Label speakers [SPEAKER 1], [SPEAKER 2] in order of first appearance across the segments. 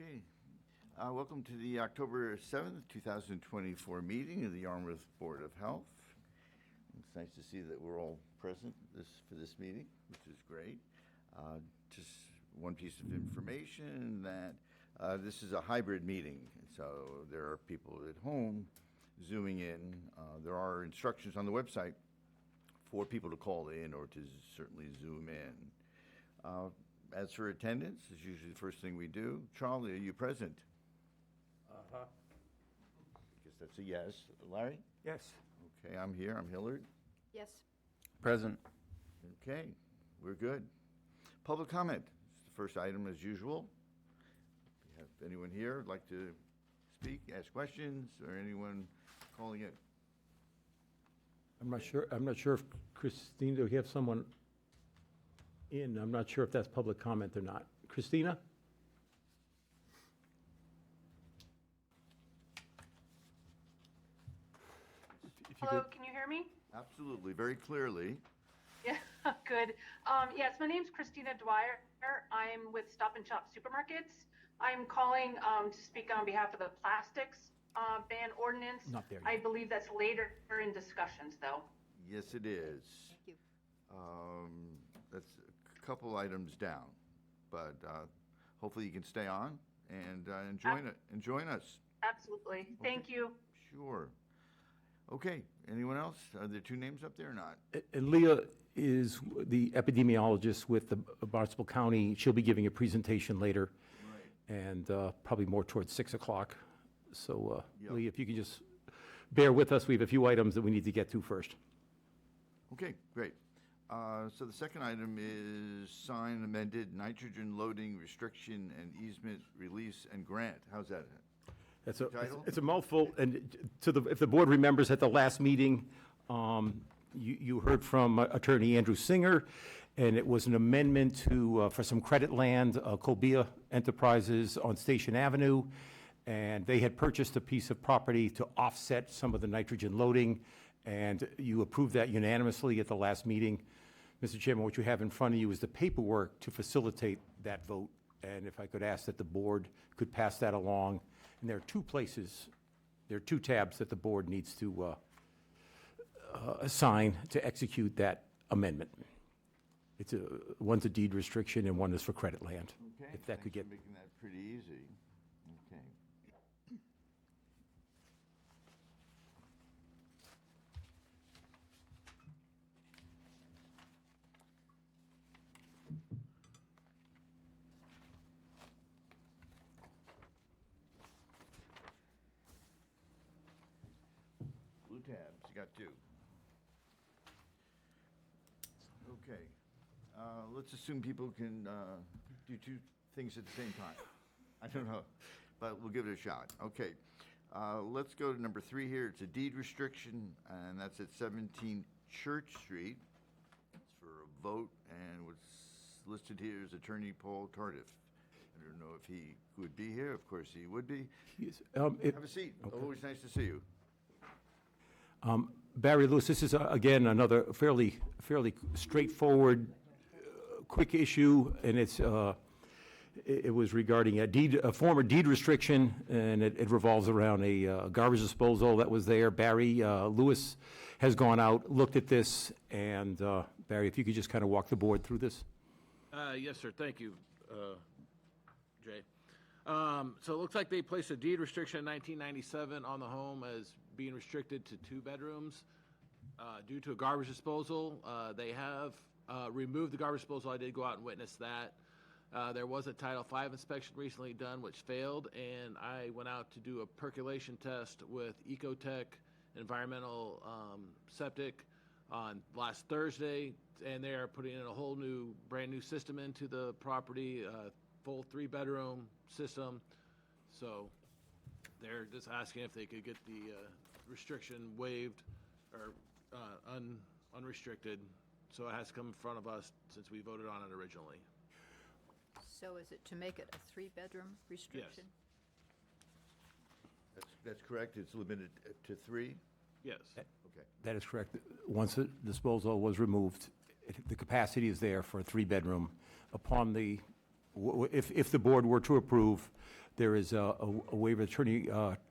[SPEAKER 1] Okay. Welcome to the October 7th, 2024 meeting of the Yarmouth Board of Health. It's nice to see that we're all present for this meeting, which is great. Just one piece of information that this is a hybrid meeting, so there are people at home Zooming in. There are instructions on the website for people to call in or to certainly Zoom in. As for attendance, it's usually the first thing we do. Charlie, are you present? I guess that's a yes. Larry?
[SPEAKER 2] Yes.
[SPEAKER 1] Okay, I'm here. I'm Hillard.
[SPEAKER 3] Yes.
[SPEAKER 2] Present.
[SPEAKER 1] Okay, we're good. Public comment. It's the first item as usual. If you have anyone here who'd like to speak, ask questions, or anyone calling in?
[SPEAKER 2] I'm not sure if Christina, do we have someone in? I'm not sure if that's public comment or not. Christina? If you
[SPEAKER 3] Hello,
[SPEAKER 2] could-
[SPEAKER 3] can you hear me?
[SPEAKER 1] Absolutely, very clearly.
[SPEAKER 3] Yeah, good. Yes, my name's Christina Dwyer. I'm with Stop and Shop Supermarkets. I'm calling to speak on behalf of the plastics ban ordinance.
[SPEAKER 2] Not there
[SPEAKER 3] I
[SPEAKER 2] yet.
[SPEAKER 3] believe that's later in discussions, though.
[SPEAKER 1] Yes, it is.
[SPEAKER 3] Thank you.
[SPEAKER 1] That's a couple items down, but hopefully you can stay on and join us.
[SPEAKER 3] Absolutely. Thank you.
[SPEAKER 1] Sure. Okay, anyone else? Are there two names up there or not?
[SPEAKER 2] And Leah is the epidemiologist with the Barnstable County. She'll be giving a presentation later, and probably more towards 6 o'clock. So,
[SPEAKER 1] Yep.
[SPEAKER 2] Leah, if you could just bear with us, we have a few items that we need to get to first.
[SPEAKER 1] Okay, great. So the second item is sign amended nitrogen loading restriction and easement release and grant. How's that? Title?
[SPEAKER 2] It's a mouthful, and if the board remembers at the last meeting, you heard from Attorney Andrew Singer, and it was an amendment to, for some credit land, Colbia Enterprises on Station Avenue, and they had purchased a piece of property to offset some of the nitrogen loading, and you approved that unanimously at the last meeting. Mr. Chairman, what you have in front of you is the paperwork to facilitate that vote, and if I could ask that the board could pass that along. And there are two places, there are two tabs that the board needs to assign to execute that amendment. One's a deed restriction and one is for credit land.
[SPEAKER 1] Okay,
[SPEAKER 2] If that could
[SPEAKER 1] thanks
[SPEAKER 2] get,
[SPEAKER 1] for making that pretty easy. Okay. Blue tabs, you got two. Okay. Let's assume people can do two things at the same time. I don't know, but we'll give it a shot. Okay. Let's go to number 3 here. It's a deed restriction, and that's at 17 Church Street. It's for a vote, and what's listed here is Attorney Paul Tardif. I don't know if he would be here. Of course, he would be. Have a seat.
[SPEAKER 2] Okay.
[SPEAKER 1] Always nice to see you.
[SPEAKER 2] Barry Lewis, this is, again, another fairly straightforward, quick issue, and it was regarding a former deed restriction, and it revolves around a garbage disposal that was there. Barry Lewis has gone out, looked at this, and Barry, if you could just kind of walk the board through this.
[SPEAKER 4] Yes, sir. Thank you, Jay. So it looks like they placed a deed restriction in 1997 on the home as being restricted to 2 bedrooms due to a garbage disposal. They have removed the garbage disposal. I did go out and witness that. There was a Title V inspection recently done, which failed, and I went out to do a percolation test with Ecotech Environmental Septic on last Thursday, and they are putting in a whole new, brand new system into the property, full 3-bedroom system. So they're just asking if they could get the restriction waived or unrestricted. So it has to come in front of us since we voted on it originally.
[SPEAKER 5] So is it to make it a 3-bedroom restriction?
[SPEAKER 1] That's correct. It's limited to 3?
[SPEAKER 4] Yes.
[SPEAKER 1] Okay.
[SPEAKER 2] That is correct. Once the disposal was removed, the capacity is there for a 3-bedroom. If the board were to approve, There is a waiver, Attorney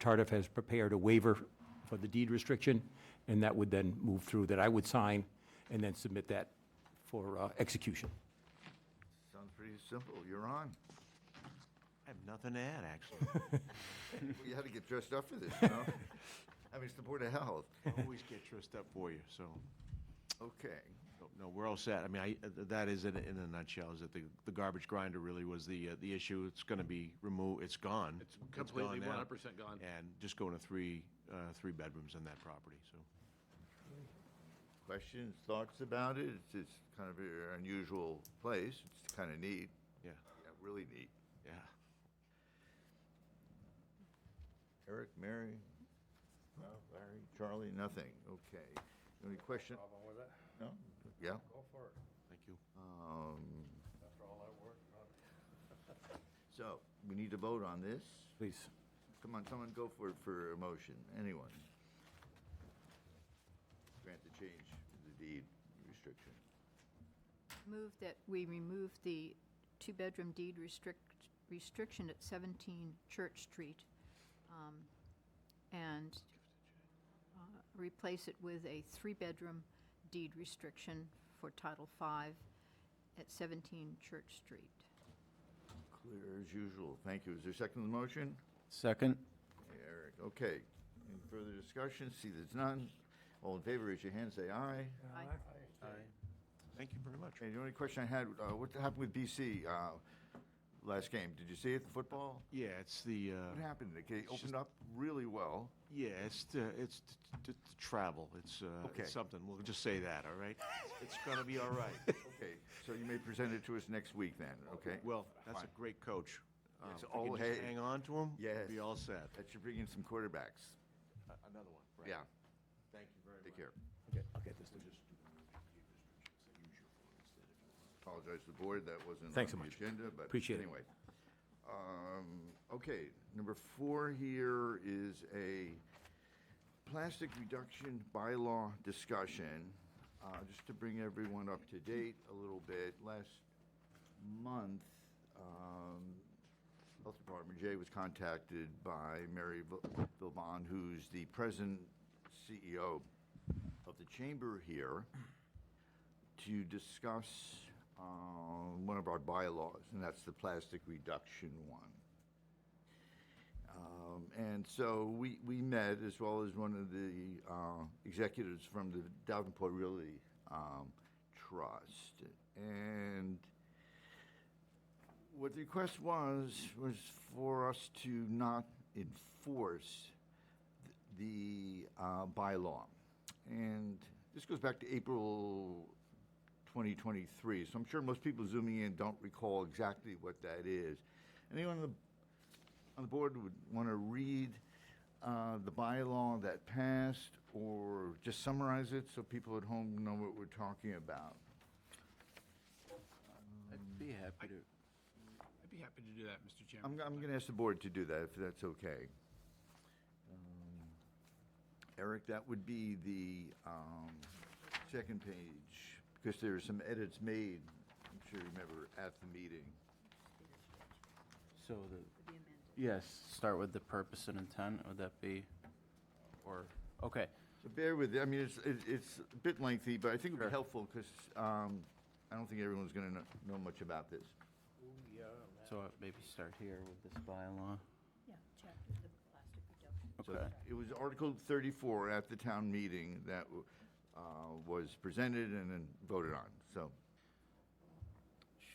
[SPEAKER 2] Tardif has prepared a waiver for the deed restriction, and that would then move through, that I would sign and then submit that for execution.
[SPEAKER 1] Sounds pretty simple. You're on.
[SPEAKER 6] I have nothing to add, actually.
[SPEAKER 1] Well, you had to get dressed up for this, you know? I mean, it's the Board of Health.
[SPEAKER 6] Always get dressed up for you, so,
[SPEAKER 1] Okay.
[SPEAKER 6] no, we're all set. I mean, that is in a nutshell, is that the garbage grinder really was the issue. It's gonna be removed, it's gone.
[SPEAKER 4] It's completely
[SPEAKER 6] gone now.
[SPEAKER 4] 100% gone.
[SPEAKER 6] And just going to three bedrooms on that property, so.
[SPEAKER 1] Questions, thoughts about it? It's kind of an unusual place. It's kind of neat.
[SPEAKER 6] Yeah,
[SPEAKER 1] Yeah, really neat.
[SPEAKER 6] yeah.
[SPEAKER 1] Eric, Mary? No, Larry, Charlie, nothing. Okay. Any question?
[SPEAKER 7] Problem with it?
[SPEAKER 1] No? Yeah?
[SPEAKER 7] Go for it.
[SPEAKER 6] Thank you.
[SPEAKER 7] After all that work,
[SPEAKER 1] So, we need to vote on this.
[SPEAKER 2] Please.
[SPEAKER 1] Come on, someone go for it for a motion. Anyone? Grant the change to the deed restriction.
[SPEAKER 5] Move that we remove the two-bedroom deed restriction at 17 Church Street, and replace it with a three-bedroom deed restriction for Title V at 17 Church Street.
[SPEAKER 1] Clear as usual. Thank you. Is there a second to the motion?
[SPEAKER 8] Second.
[SPEAKER 1] Eric, okay. Any further discussion? See there's none. All in favor, raise your hand, say aye.
[SPEAKER 5] Aye.
[SPEAKER 6] Thank you very much.
[SPEAKER 1] And the only question I had, what happened with BC last game? Did you see it, the football?
[SPEAKER 6] Yeah, it's the,
[SPEAKER 1] What happened? They opened up really well.
[SPEAKER 6] yeah, it's the travel. It's
[SPEAKER 1] Okay.
[SPEAKER 6] it's something. We'll just say that, all right? It's gonna be all right.
[SPEAKER 1] Okay, so you may present it to us next week then, okay?
[SPEAKER 6] Well, that's
[SPEAKER 1] Fine.
[SPEAKER 6] a great coach.
[SPEAKER 1] Yes,
[SPEAKER 6] If we can
[SPEAKER 1] oh,
[SPEAKER 6] just
[SPEAKER 1] hey.
[SPEAKER 6] hang on to him,
[SPEAKER 1] Yes.
[SPEAKER 6] we'll be all set.
[SPEAKER 1] That should bring in some quarterbacks.
[SPEAKER 6] Another one, right?
[SPEAKER 1] Yeah,
[SPEAKER 6] Thank you very much.
[SPEAKER 1] take care.
[SPEAKER 2] I'll get this.
[SPEAKER 1] Apologize to the board, that wasn't
[SPEAKER 2] Thanks
[SPEAKER 1] on
[SPEAKER 2] so
[SPEAKER 1] the
[SPEAKER 2] much.
[SPEAKER 1] agenda, but
[SPEAKER 2] Appreciate it.
[SPEAKER 1] anyway. Okay, number 4 here is a plastic reduction bylaw discussion. Just to bring everyone up to date a little bit, last month, Health Department, Jay was contacted by Mary Vilbon, who's the present CEO of the chamber here, to discuss one of our bylaws, and that's the plastic reduction one. And so we met, as well as one of the executives from the Davenport Realty Trust. And what the request was for us to not enforce the bylaw. And this goes back to April 2023, so I'm sure most people zooming in don't recall exactly what that is. Anyone on the board would want to read the bylaw that passed, or just summarize it so people at home know what we're talking about?
[SPEAKER 8] I'd be happy to.
[SPEAKER 7] I'd be happy to do that, Mr. Chairman.
[SPEAKER 1] I'm going to ask the board to do that, if that's okay. Eric, that would be the second page, because there are some edits made, I'm sure you remember, at the meeting.
[SPEAKER 8] So yes, start with the purpose and intent, would that be, or, okay.
[SPEAKER 1] So bear with it, I mean, it's a bit lengthy, but I think it would
[SPEAKER 8] Sure.
[SPEAKER 1] be helpful, because I don't think everyone's going to know much about this.
[SPEAKER 8] So maybe start here with this bylaw.
[SPEAKER 5] Yeah, chapter, the plastic reduction.
[SPEAKER 1] So
[SPEAKER 8] Okay.
[SPEAKER 1] it was Article 34 at the town meeting that was presented and then voted on, so.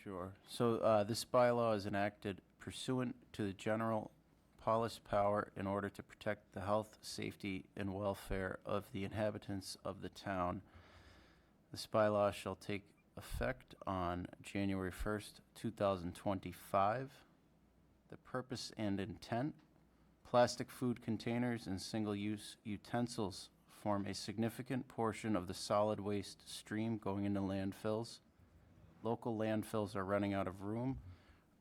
[SPEAKER 8] Sure. So this bylaw is enacted pursuant to the general police power in order to protect the health, safety, and welfare of the inhabitants of the town. This bylaw shall take effect on January 1st, 2025. The purpose and intent: plastic food containers and single-use utensils form a significant portion of the solid waste stream going into landfills. Local landfills are running out of room.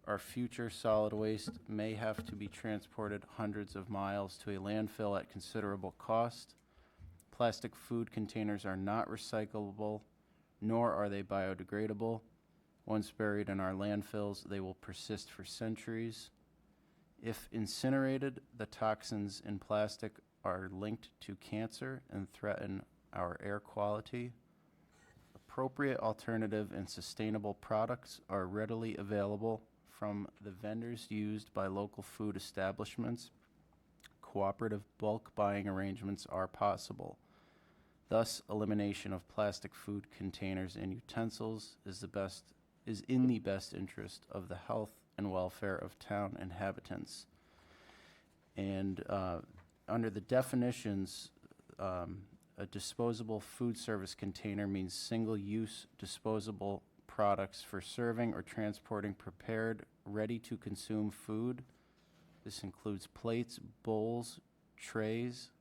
[SPEAKER 8] Our future solid waste may have to be transported hundreds of miles to a landfill at considerable cost. Plastic food containers are not recyclable, nor are they biodegradable. Once buried in our landfills, they will persist for centuries. If incinerated, the toxins in plastic are linked to cancer and threaten our air quality. Appropriate alternative and sustainable products are readily available from the vendors used by local food establishments. Cooperative bulk buying arrangements are possible. Thus, elimination of plastic food containers and utensils is in the best interest of the health and welfare of town inhabitants. And under the definitions, a disposable food service container means single-use disposable products for serving or transporting prepared, ready-to-consume food. This includes plates, bowls, trays,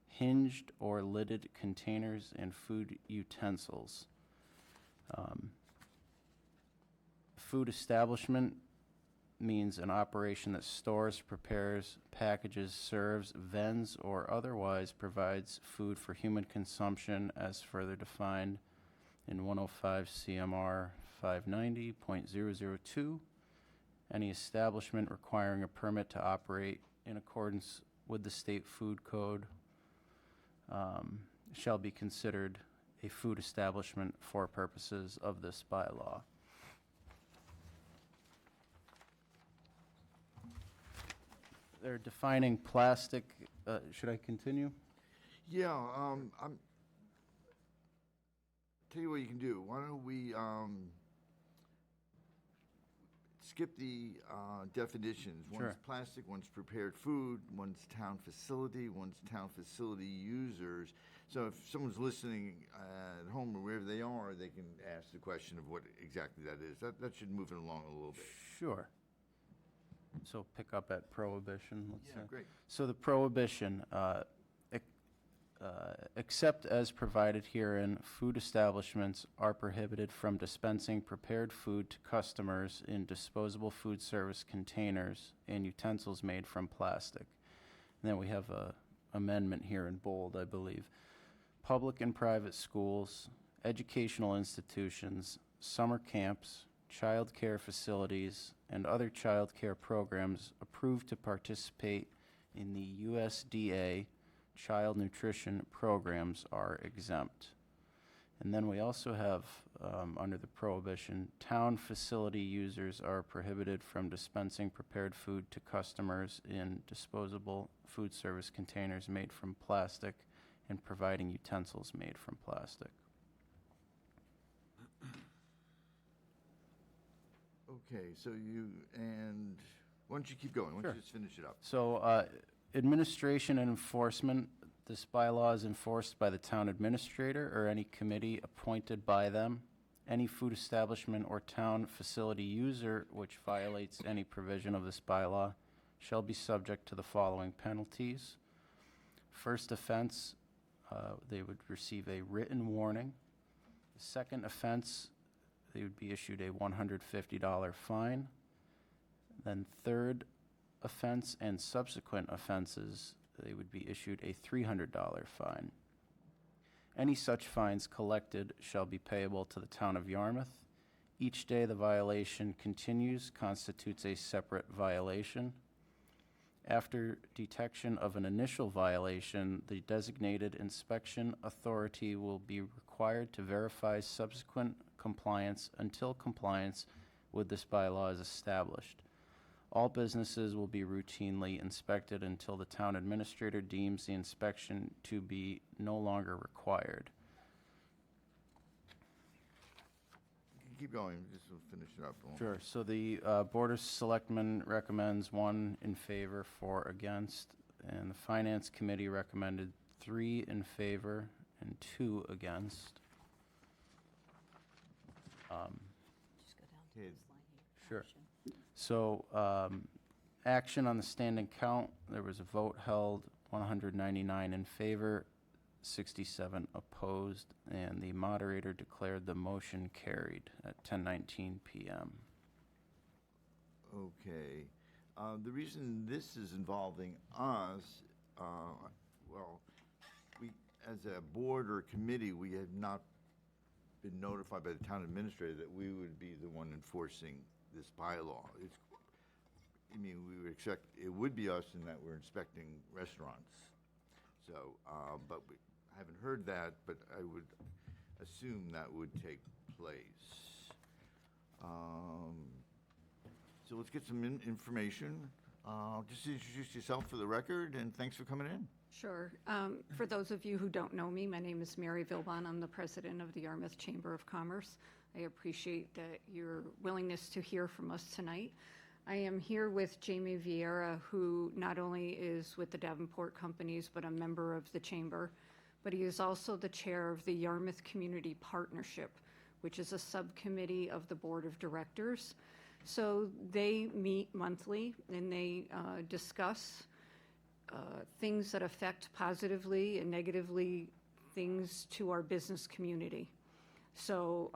[SPEAKER 8] hinged or lidded containers, and food utensils. Food establishment means an operation that stores, prepares, packages, serves, vends, or otherwise provides food for human consumption as further defined in 105 CMR 590.002. Any establishment requiring a permit to operate in accordance with the state food code shall be considered a food establishment for purposes of this bylaw. They're defining plastic, should I continue?
[SPEAKER 1] Yeah, tell you what you can do. Why don't we skip the definitions?
[SPEAKER 8] Sure.
[SPEAKER 1] One's plastic, one's prepared food, one's town facility, one's town facility users. So if someone's listening at home or wherever they are, they can ask the question of what exactly that is. That should move it along a little bit.
[SPEAKER 8] Sure. So pick up at prohibition, let's say.
[SPEAKER 1] Yeah, great.
[SPEAKER 8] So the prohibition, except as provided herein, food establishments are prohibited from dispensing prepared food to customers in disposable food service containers and utensils made from plastic. And then we have a amendment here in bold, I believe. Public and private schools, educational institutions, summer camps, child care facilities, and other child care programs approved to participate in the USDA child nutrition programs are exempt. And then we also have, under the prohibition, town facility users are prohibited from dispensing prepared food to customers in disposable food service containers made from plastic and providing utensils made from plastic.
[SPEAKER 1] Okay, so why don't you keep going? Why don't
[SPEAKER 8] Sure.
[SPEAKER 1] you just finish it up?
[SPEAKER 8] So, administration and enforcement, this bylaw is enforced by the town administrator or any committee appointed by them. Any food establishment or town facility user which violates any provision of this bylaw shall be subject to the following penalties. First offense, they would receive a written warning. The second offense, they would be issued a $150 fine. Then third offense and subsequent offenses, they would be issued a $300 fine. Any such fines collected shall be payable to the town of Yarmouth. Each day the violation continues constitutes a separate violation. After detection of an initial violation, the designated inspection authority will be required to verify subsequent compliance until compliance with this bylaw is established. All businesses will be routinely inspected until the town administrator deems the inspection to be no longer required.
[SPEAKER 1] Keep going, just to finish it up.
[SPEAKER 8] Sure, so the Board of Selectmen recommends 1 in favor, 4 against, and the Finance Committee recommended 3 in favor and 2 against.
[SPEAKER 5] Just go down to
[SPEAKER 1] Okay.
[SPEAKER 5] this line here.
[SPEAKER 8] Sure.
[SPEAKER 5] Action.
[SPEAKER 8] So, action on the standing count, there was a vote held, 199 in favor, 67 opposed, and the moderator declared the motion carried at 10:19 p.m.
[SPEAKER 1] Okay. The reason this is involving us, well, we, as a board or committee, we have not been notified by the town administrator that we would be the one enforcing this bylaw. It mean, we would expect, it would be us in that we're inspecting restaurants. So, but we haven't heard that, but I would assume that would take place. So let's get some information. Just introduce yourself for the record, and thanks for coming in.
[SPEAKER 9] Sure. For those of you who don't know me, my name is Mary Vilbon. I'm the president of the Yarmouth Chamber of Commerce. I appreciate that your willingness to hear from us tonight. I am here with Jamie Vieira, who not only is with the Davenport Companies, but a member of the Chamber, but he is also the chair of the Yarmouth Community Partnership, which is a subcommittee of the Board of Directors. So they meet monthly and they discuss things that affect positively and negatively things to our business community. So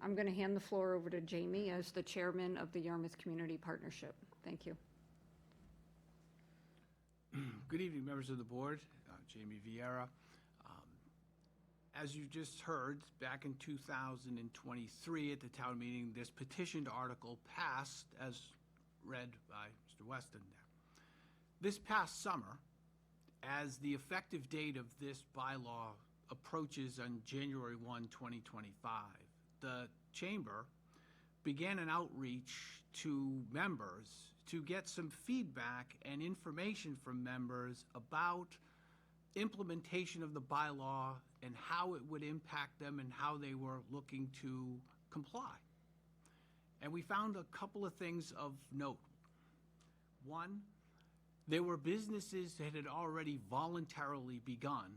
[SPEAKER 9] I'm going to hand the floor over to Jamie as the chairman of the Yarmouth Community Partnership. Thank you.
[SPEAKER 7] Good evening, members of the board. Jamie Vieira. As you just heard, back in 2023 at the town meeting, this petitioned article passed as read by Mr. Weston there. This past summer, as the effective date of this bylaw approaches on January 1, 2025, the Chamber began an outreach to members to get some feedback and information from members about implementation of the bylaw and how it would impact them and how they were looking to comply. And we found a couple of things of note. One, there were businesses that had already voluntarily begun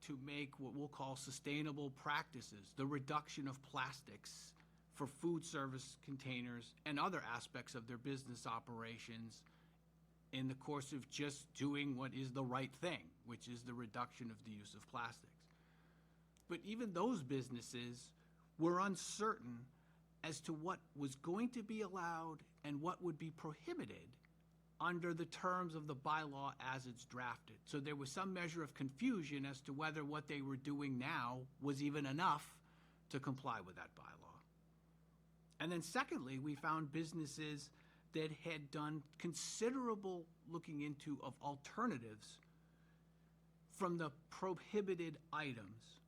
[SPEAKER 7] to make what we'll call sustainable practices, the reduction of plastics for food service containers and other aspects of their business operations in the course of just doing what is the right thing, which is the reduction of the use of plastics. But even those businesses were uncertain as to what was going to be allowed and what would be prohibited under the terms of the bylaw as it's drafted. So there was some measure of confusion as to whether what they were doing now was even enough to comply with that bylaw. And then secondly, we found businesses that had done considerable looking into of alternatives from the prohibited items.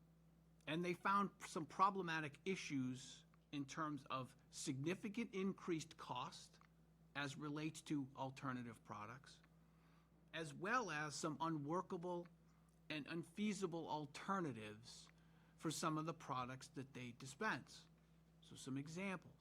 [SPEAKER 7] And they found some problematic issues in terms of significant increased cost as relates to alternative products, as well as some unworkable and unfeasible alternatives for some of the products that they dispense. So some examples.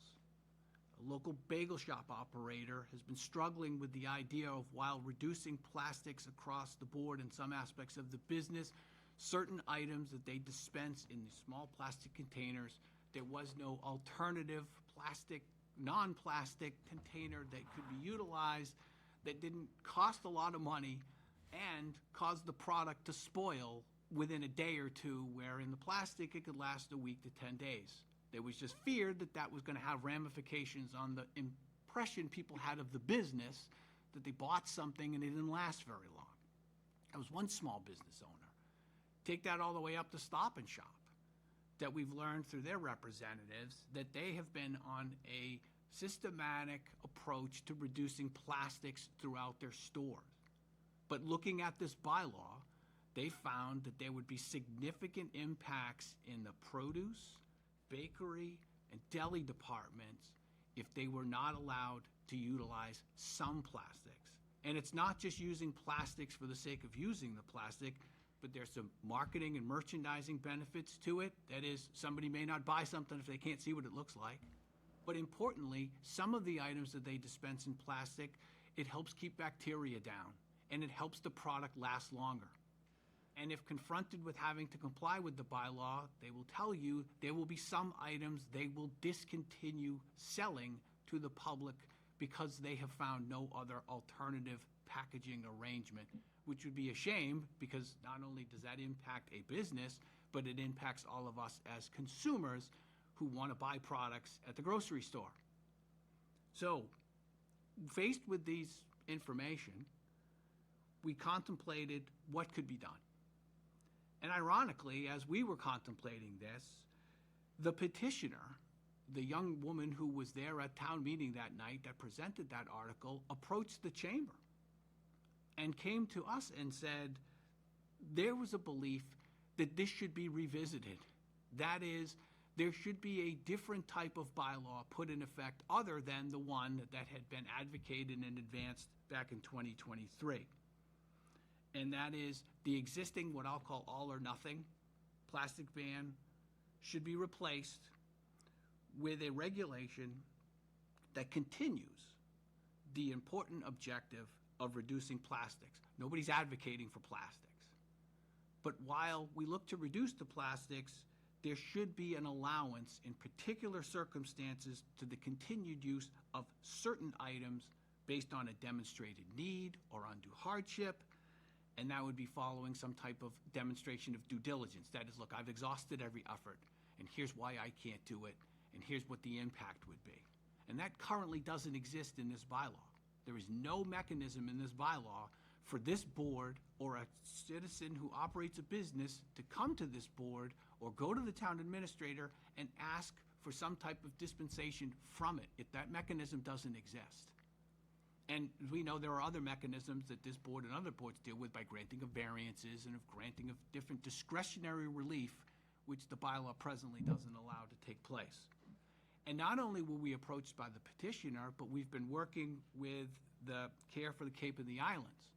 [SPEAKER 7] A local bagel shop operator has been struggling with the idea of, while reducing plastics across the board in some aspects of the business, certain items that they dispense in these small plastic containers, there was no alternative plastic, non-plastic container that could be utilized that didn't cost a lot of money and cause the product to spoil within a day or two, where in the plastic it could last a week to 10 days. There was just fear that that was going to have ramifications on the impression people had of the business, that they bought something and it didn't last very long. That was one small business owner. Take that all the way up to Stop and Shop, that we've learned through their representatives that they have been on a systematic approach to reducing plastics throughout their stores. But looking at this bylaw, they found that there would be significant impacts in the produce, bakery, and deli departments if they were not allowed to utilize some plastics. And it's not just using plastics for the sake of using the plastic, but there's some marketing and merchandising benefits to it. That is, somebody may not buy something if they can't see what it looks like. But importantly, some of the items that they dispense in plastic, it helps keep bacteria down, and it helps the product last longer. And if confronted with having to comply with the bylaw, they will tell you there will be some items they will discontinue selling to the public because they have found no other alternative packaging arrangement, which would be a shame, because not only does that impact a business, but it impacts all of us as consumers who want to buy products at the grocery store. So, faced with these information, we contemplated what could be done. And ironically, as we were contemplating this, the petitioner the young woman who was there at town meeting that night that presented that article approached the chamber and came to us and said, there was a belief that this should be revisited. That is, there should be a different type of bylaw put in effect other than the one that had been advocated and advanced back in 2023. And that is the existing, what I'll call all or nothing, plastic ban should be replaced with a regulation that continues the important objective of reducing plastics. Nobody's advocating for plastics. But while we look to reduce the plastics, there should be an allowance in particular circumstances to the continued use of certain items based on a demonstrated need or undue hardship, and that would be following some type of demonstration of due diligence. That is, look, I've exhausted every effort, and here's why I can't do it, and here's what the impact would be. And that currently doesn't exist in this bylaw. There is no mechanism in this bylaw for this board or a citizen who operates a business to come to this board or go to the town administrator and ask for some type of dispensation from it. That mechanism doesn't exist. And we know there are other mechanisms that this board and other boards deal with by granting of variances and of granting of different discretionary relief, which the bylaw presently doesn't allow to take place. And not only were we approached by the petitioner, but we've been working with the Care for the Cape and the Islands,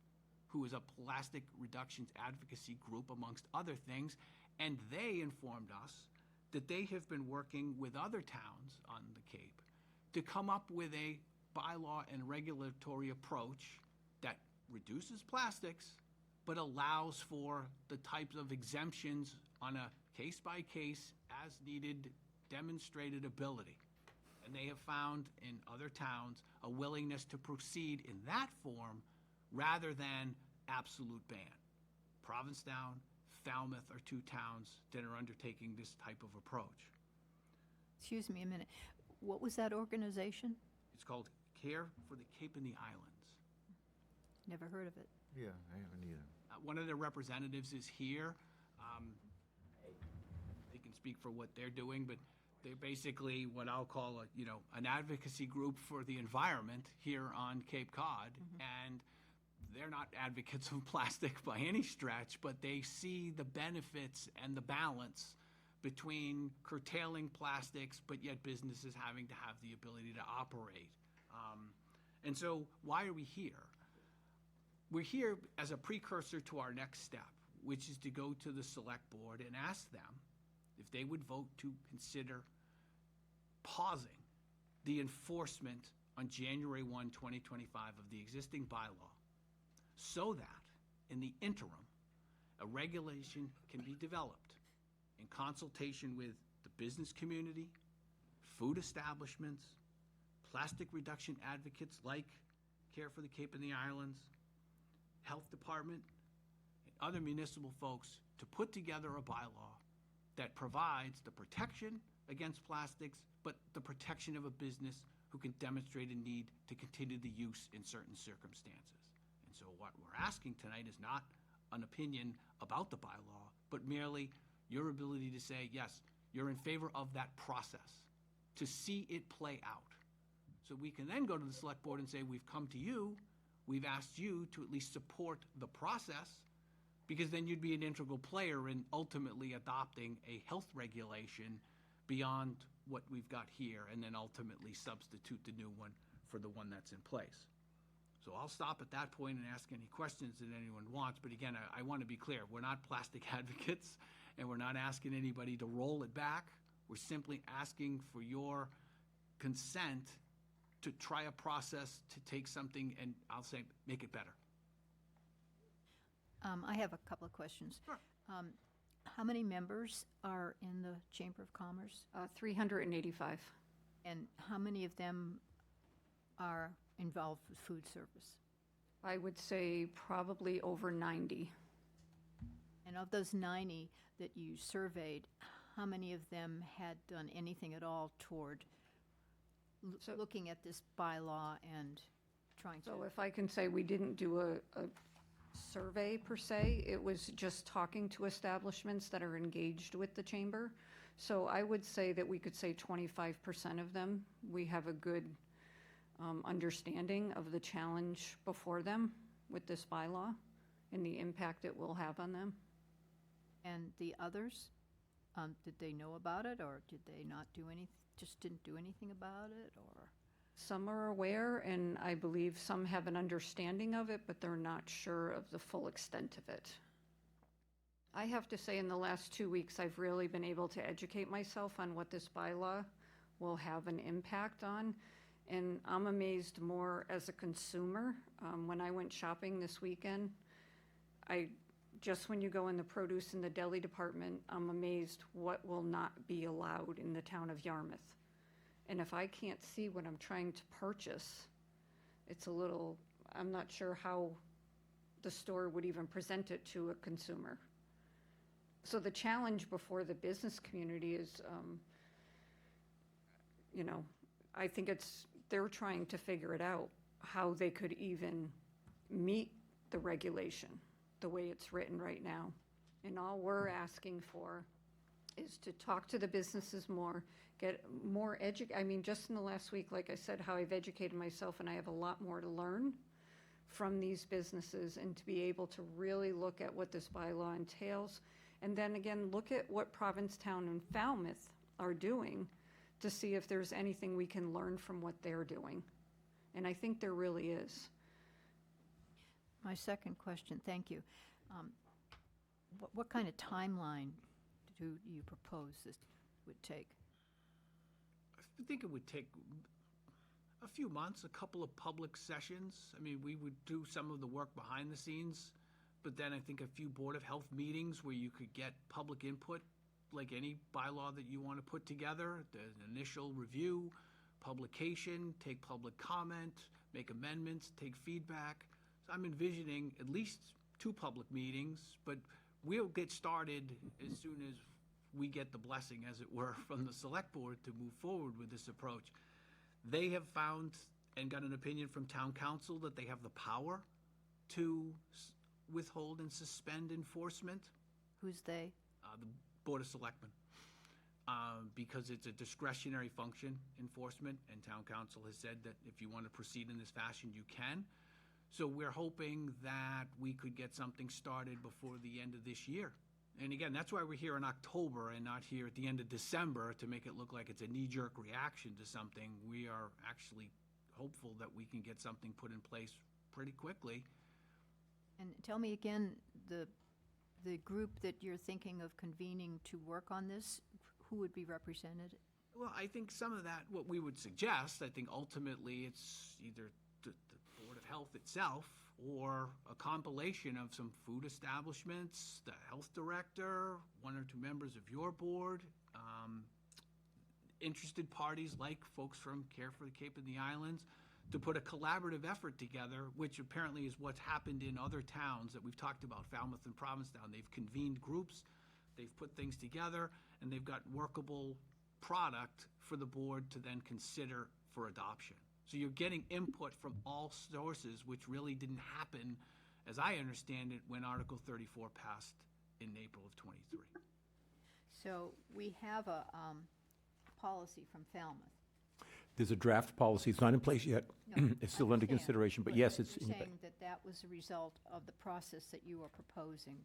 [SPEAKER 7] who is a plastic reductions advocacy group, amongst other things, and they informed us that they have been working with other towns on the Cape to come up with a bylaw and regulatory approach that reduces plastics, but allows for the types of exemptions on a case-by-case, as-needed, demonstrated ability. And they have found in other towns a willingness to proceed in that form rather than absolute ban. Provincetown, Falmouth are two towns that are undertaking this type of approach.
[SPEAKER 5] Excuse me a minute. What was that organization?
[SPEAKER 7] It's called Care for the Cape and the Islands.
[SPEAKER 5] Never heard of it.
[SPEAKER 1] Yeah, I haven't either.
[SPEAKER 7] One of their representatives is here. They can speak for what they're doing, but they're basically what I'll call an advocacy group for the environment here on Cape Cod. And they're not advocates of plastic by any stretch, but they see the benefits and the balance between curtailing plastics, but yet businesses having to have the ability to operate. And so why are we here? We're here as a precursor to our next step, which is to go to the select board and ask them if they would vote to consider pausing the enforcement on January 1, 2025 of the existing bylaw, so that in the interim, a regulation can be developed in consultation with the business community, food establishments, plastic reduction advocates like Care for the Cape and the Islands, Health Department, and other municipal folks to put together a bylaw that provides the protection against plastics, but the protection of a business who can demonstrate a need to continue the use in certain circumstances. And so what we're asking tonight is not an opinion about the bylaw, but merely your ability to say, yes, you're in favor of that process, to see it play out. So we can then go to the select board and say, we've come to you, we've asked you to at least support the process, because then you'd be an integral player in ultimately adopting a health regulation beyond what we've got here, and then ultimately substitute the new one for the one that's in place. So I'll stop at that point and ask any questions that anyone wants. But again, I want to be clear. We're not plastic advocates, and we're not asking anybody to roll it back. We're simply asking for your consent to try a process to take something and, I'll say, make it better.
[SPEAKER 5] I have a couple of questions.
[SPEAKER 7] Sure.
[SPEAKER 5] How many members are in the Chamber of Commerce?
[SPEAKER 9] 385.
[SPEAKER 5] And how many of them are involved with food service?
[SPEAKER 9] I would say probably over 90.
[SPEAKER 5] And of those 90 that you surveyed, how many of them had done anything at all toward looking at this bylaw and trying to?
[SPEAKER 9] So if I can say, we didn't do a survey per se, it was just talking to establishments that are engaged with the chamber. So I would say that we could say 25% of them, we have a good understanding of the challenge before them with this bylaw and the impact it will have on them.
[SPEAKER 5] And the others, did they know about it, or did they not do any, just didn't do anything about it, or?
[SPEAKER 9] Some are aware, and I believe some have an understanding of it, but they're not sure of the full extent of it. I have to say, in the last 2 weeks, I've really been able to educate myself on what this bylaw will have an impact on. And I'm amazed more as a consumer. When I went shopping this weekend, just when you go in the produce and the deli department, I'm amazed what will not be allowed in the town of Yarmouth. And if I can't see what I'm trying to purchase, it's a little, I'm not sure how the store would even present it to a consumer. So the challenge before the business community is, I think they're trying to figure it out, how they could even meet the regulation the way it's written right now. And all we're asking for is to talk to the businesses more, get more just in the last week, like I said, how I've educated myself, and I have a lot more to learn from these businesses, and to be able to really look at what this bylaw entails. And then again, look at what Provincetown and Falmouth are doing to see if there's anything we can learn from what they're doing. And I think there really is.
[SPEAKER 5] My second question, thank you. What kind of timeline do you propose this would take?
[SPEAKER 7] I think it would take a few months, a couple of public sessions. I mean, we would do some of the work behind the scenes, but then I think a few Board of Health meetings where you could get public input, like any bylaw that you want to put together. There's an initial review, publication, take public comment, make amendments, take feedback. So I'm envisioning at least 2 public meetings, but we'll get started as soon as we get the blessing, as it were, from the Select Board to move forward with this approach. They have found and got an opinion from Town Council that they have the power to withhold and suspend enforcement.
[SPEAKER 5] Who's they?
[SPEAKER 7] The Board of Selectmen, because it's a discretionary function, enforcement, and Town Council has said that if you want to proceed in this fashion, you can. So we're hoping that we could get something started before the end of this year. And again, that's why we're here in October and not here at the end of December to make it look like it's a knee-jerk reaction to something. We are actually hopeful that we can get something put in place pretty quickly.
[SPEAKER 5] And tell me again, the group that you're thinking of convening to work on this, who would be represented?
[SPEAKER 7] Well, I think some of that, what we would suggest, I think ultimately it's either the Board of Health itself or a compilation of some food establishments, the health director, 1 or 2 members of your board, interested parties like folks from Care for the Cape and the Islands, to put a collaborative effort together, which apparently is what's happened in other towns that we've talked about, Falmouth and Provincetown. They've convened groups, they've put things together, and they've got workable product for the board to then consider for adoption. So you're getting input from all sources, which really didn't happen, as I understand it, when Article 34 passed in April of '23.
[SPEAKER 5] So we have a policy from Falmouth.
[SPEAKER 2] There's a draft policy. It's not in place yet.
[SPEAKER 5] No,
[SPEAKER 2] It's
[SPEAKER 5] I
[SPEAKER 2] still under
[SPEAKER 5] understand,
[SPEAKER 2] consideration, but yes, it's.
[SPEAKER 5] You're saying that that was a result of the process that you are proposing.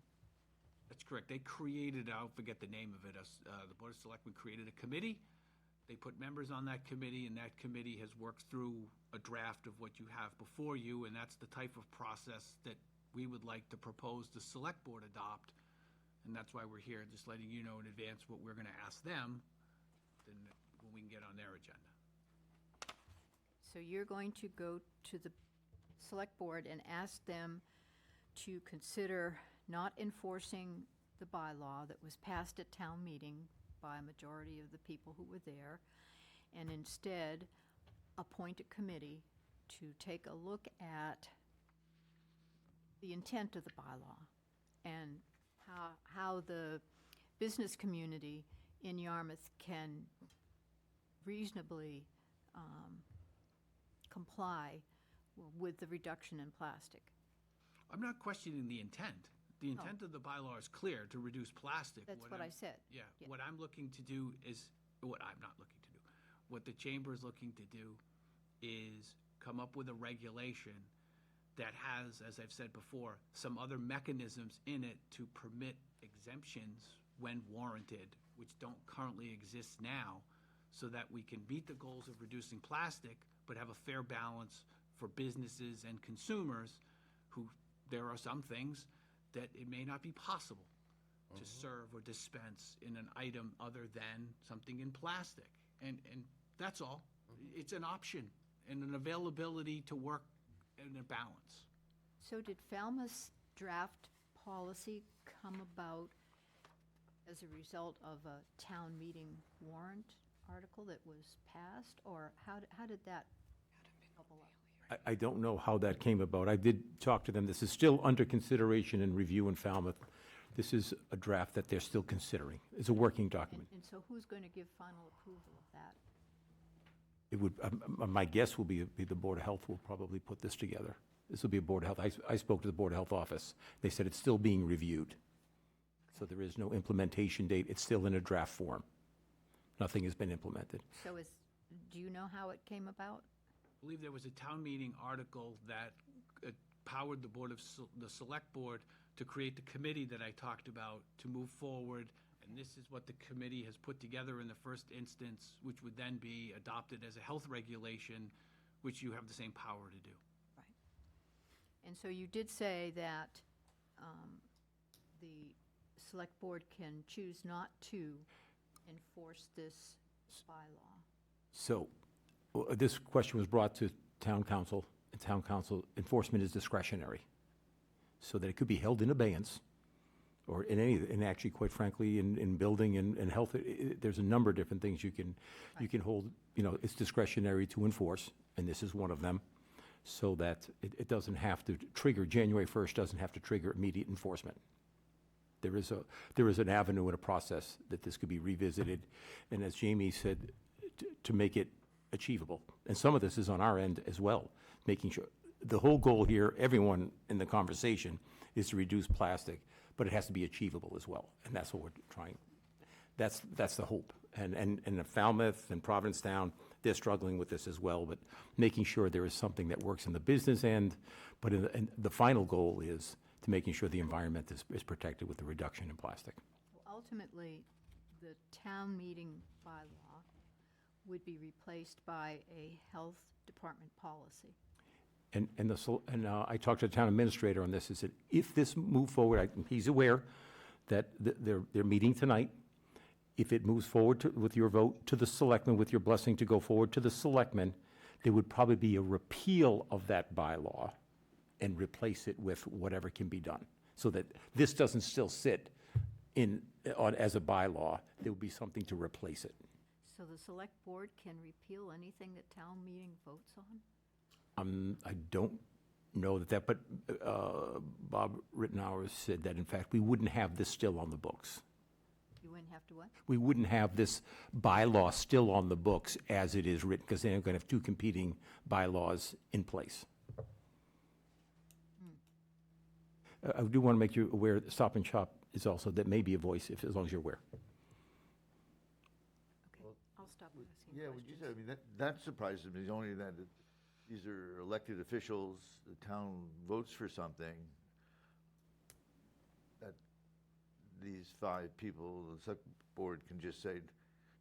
[SPEAKER 7] That's correct. They created, I'll forget the name of it, the Board of Selectmen created a committee. They put members on that committee, and that committee has worked through a draft of what you have before you, and that's the type of process that we would like to propose the Select Board adopt. And that's why we're here, just letting you know in advance what we're going to ask them, then when we can get on their agenda.
[SPEAKER 5] So you're going to go to the Select Board and ask them to consider not enforcing the bylaw that was passed at town meeting by a majority of the people who were there, and instead appoint a committee to take a look at the intent of the bylaw and how the business community in Yarmouth can reasonably comply with the reduction in plastic.
[SPEAKER 7] I'm not questioning the intent. The intent of the bylaw is clear, to reduce plastic.
[SPEAKER 5] That's what I said.
[SPEAKER 7] Yeah,
[SPEAKER 5] Yeah.
[SPEAKER 7] what I'm looking to do is, what I'm not looking to do, what the chamber is looking to do is come up with a regulation that has, as I've said before, some other mechanisms in it to permit exemptions when warranted, which don't currently exist now, so that we can meet the goals of reducing plastic, but have a fair balance for businesses and consumers who, there are some things that it may not be possible to serve or dispense in an item other than something in plastic. And that's all. It's an option and an availability to work in a balance.
[SPEAKER 5] So did Falmouth's draft policy come about as a result of a town meeting warrant article that was passed? Or how did that bubble up?
[SPEAKER 2] I don't know how that came about. I did talk to them. This is still under consideration and review in Falmouth. This is a draft that they're still considering. It's a working document.
[SPEAKER 5] And so who's going to give final approval of that?
[SPEAKER 2] It would, my guess will be the Board of Health will probably put this together. This will be a Board of Health. I spoke to the Board of Health office. They said it's still being reviewed. So there is no implementation date. It's still in a draft form. Nothing has been implemented.
[SPEAKER 5] So do you know how it came about?
[SPEAKER 7] I believe there was a town meeting article that powered the the select board to create the committee that I talked about to move forward. And this is what the committee has put together in the first instance, which would then be adopted as a health regulation, which you have the same power to do.
[SPEAKER 5] Right. And so you did say that the select board can choose not to enforce this bylaw.
[SPEAKER 2] So this question was brought to town council, and town council enforcement is discretionary. So that it could be held in abeyance, or and actually, quite frankly, in building and health, there's a number of different things you can hold, it's discretionary to enforce, and this is one of them, so that it doesn't have to trigger, January 1st doesn't have to trigger immediate enforcement. There is an avenue and a process that this could be revisited, and as Jamie said, to make it achievable. And some of this is on our end as well, making sure, the whole goal here, everyone in the conversation, is to reduce plastic, but it has to be achievable as well, and that's what we're trying. That's the hope. And Falmouth and Provincetown, they're struggling with this as well, but making sure there is something that works in the business end, but and the final goal is to making sure the environment is protected with the reduction in plastic.
[SPEAKER 5] Well, ultimately, the town meeting bylaw would be replaced by a health department policy.
[SPEAKER 2] And I talked to the town administrator on this, is that if this move forward, he's aware that they're meeting tonight. If it moves forward with your vote to the selectmen, with your blessing to go forward to the selectmen, there would probably be a repeal of that bylaw and replace it with whatever can be done. So that this doesn't still sit as a bylaw, there would be something to replace it.
[SPEAKER 5] So the select board can repeal anything that town meeting votes on?
[SPEAKER 2] I don't know but Bob Rittenhour said that, in fact, we wouldn't have this still on the books.
[SPEAKER 5] You wouldn't have to what?
[SPEAKER 2] We wouldn't have this bylaw still on the books as it is written, because then you're going to have two competing bylaws in place. I do want to make you aware that Stop and Shop is also, that may be a voice, as long as you're aware.
[SPEAKER 5] Okay, I'll stop asking
[SPEAKER 1] Yeah, would you
[SPEAKER 5] questions.
[SPEAKER 1] say, I mean, that surprises me, only that these are elected officials, the town votes for something, that these 5 people, the select board can just say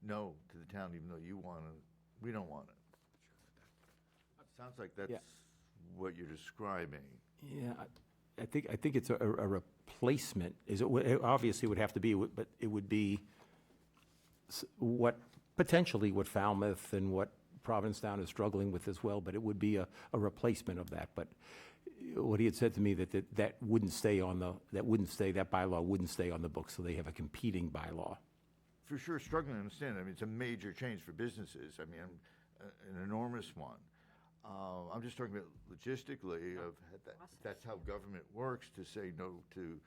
[SPEAKER 1] no to the town, even though you want it, we don't want it. Sounds like that's
[SPEAKER 2] Yeah.
[SPEAKER 1] what you're describing.
[SPEAKER 2] Yeah, I think it's a replacement. It obviously would have to be, but it would be potentially what Falmouth and what Provincetown is struggling with as well, but it would be a replacement of that. But what he had said to me, that wouldn't stay that bylaw wouldn't stay on the books, so they have a competing bylaw.
[SPEAKER 1] For sure, struggling to understand. I mean, it's a major change for businesses. I mean, an enormous one. I'm just talking about logistically of that's how government works, to say no to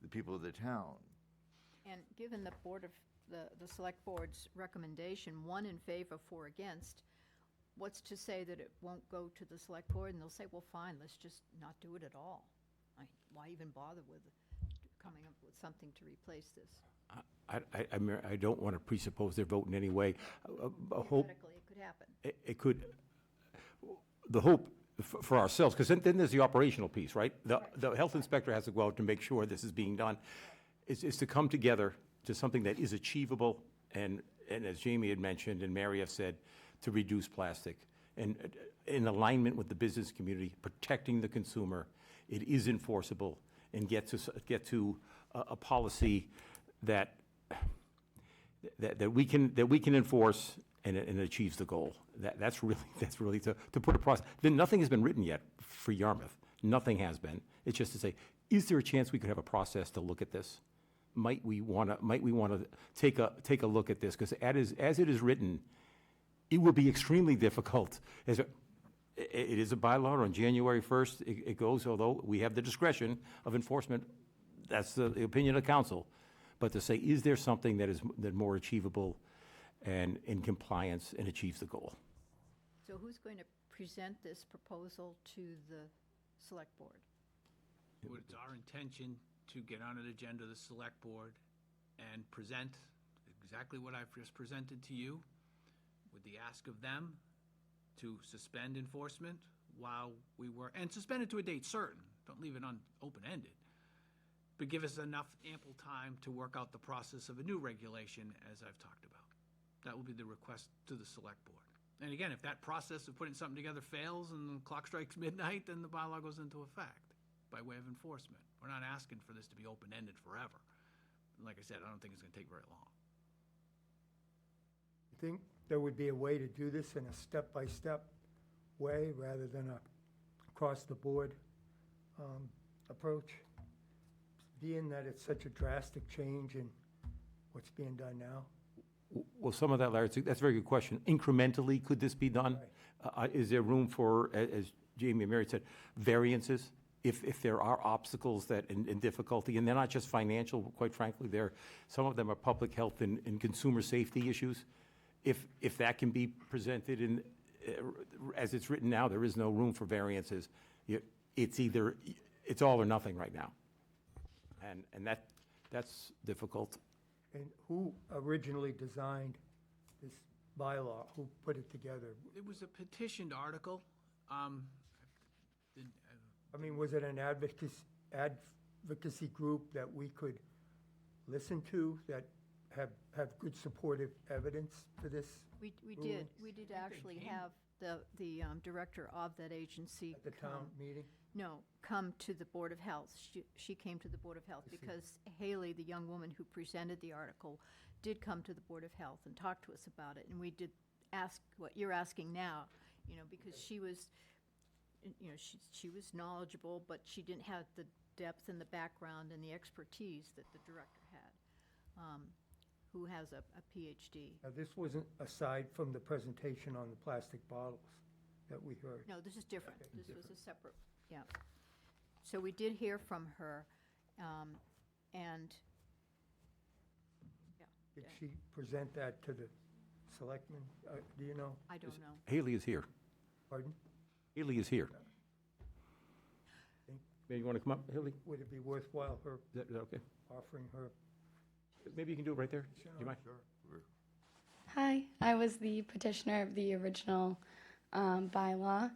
[SPEAKER 1] the people of the town.
[SPEAKER 5] And given the select board's recommendation, 1 in favor, 4 against, what's to say that it won't go to the select board and they'll say, well, fine, let's just not do it at all? Why even bother with coming up with something to replace this.
[SPEAKER 2] I don't want to presuppose their vote in any way. Hope,
[SPEAKER 5] Theoretically, it could happen.
[SPEAKER 2] it could, the hope for ourselves, because then there's the operational piece, right? The health inspector has to go out to make sure this is being done, is to come together to something that is achievable, and as Jamie had mentioned, and Mary have said, to reduce plastic, and in alignment with the business community, protecting the consumer, it is enforceable, and get to a policy that we can enforce, and it achieves the goal. That's really to put a process. Then nothing has been written yet for Yarmouth. Nothing has been. It's just to say, is there a chance we could have a process to look at this? Might we want to take a look at this? Because as it is written, it will be extremely difficult. It is a bylaw. On January 1st, it goes, although we have the discretion of enforcement. That's the opinion of council. But to say, is there something that is more achievable and in compliance and achieves the goal?
[SPEAKER 5] So who's going to present this proposal to the select board?
[SPEAKER 7] It's our intention to get on an agenda of the select board and present exactly what I've just presented to you, with the ask of them to suspend enforcement while we work, and suspend it to a date certain. Don't leave it open-ended. But give us enough ample time to work out the process of a new regulation, as I've talked about. That will be the request to the select board. And again, if that process of putting something together fails and the clock strikes midnight, then the bylaw goes into effect by way of enforcement. We're not asking for this to be open-ended forever. Like I said, I don't think it's gonna take very long.
[SPEAKER 10] You think there would be a way to do this in a step-by-step way rather than a across-the-board approach? Being that it's such a drastic change in what's being done now?
[SPEAKER 2] Well, some of that, Larry, that's a very good question. Incrementally, could this be done? Is there room for, as Jamie and Mary said, variances? If there are obstacles and difficulty, and they're not just financial, quite frankly, some of them are public health and consumer safety issues. If that can be presented in, as it's written now, there is no room for variances. It's all or nothing right now. And that's difficult.
[SPEAKER 10] And who originally designed this bylaw? Who put it together?
[SPEAKER 7] It was a petitioned article.
[SPEAKER 10] I mean, was it an advocacy group that we could listen to, that have good supportive evidence for this?
[SPEAKER 5] We
[SPEAKER 10] Ooh.
[SPEAKER 5] did. We did actually have the director of that agency
[SPEAKER 10] At the town meeting?
[SPEAKER 5] No, come to the Board of Health. She came to the Board of Health because Haley, the young woman who presented the article, did come to the Board of Health and talk to us about it. And we did ask what you're asking now, because she was, she was knowledgeable, but she didn't have the depth and the background and the expertise that the director had, who has a PhD.
[SPEAKER 10] Now, this wasn't aside from the presentation on the plastic bottles that we heard.
[SPEAKER 5] No, this is different.
[SPEAKER 10] Okay,
[SPEAKER 5] This was
[SPEAKER 10] different.
[SPEAKER 5] a separate, yeah. So we did hear from her, and, yeah,
[SPEAKER 10] Did she present that to the selectmen? Do you know?
[SPEAKER 5] I don't know.
[SPEAKER 2] Haley is here.
[SPEAKER 10] Pardon?
[SPEAKER 2] Haley is here.
[SPEAKER 10] Think-
[SPEAKER 2] Maybe you want to come up, Haley?
[SPEAKER 10] Would it be worthwhile her
[SPEAKER 2] Is that okay?
[SPEAKER 10] offering her?
[SPEAKER 2] Maybe you can do it right there. Do you mind?
[SPEAKER 11] Hi, I was the petitioner of the original bylaw,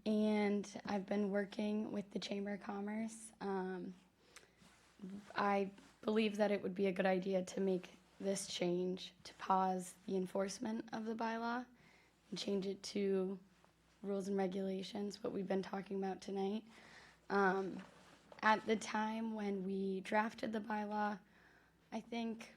[SPEAKER 11] and I've been working with the Chamber of Commerce. I believe that it would be a good idea to make this change, to pause the enforcement of the bylaw and change it to rules and regulations, what we've been talking about tonight. At the time when we drafted the bylaw, I think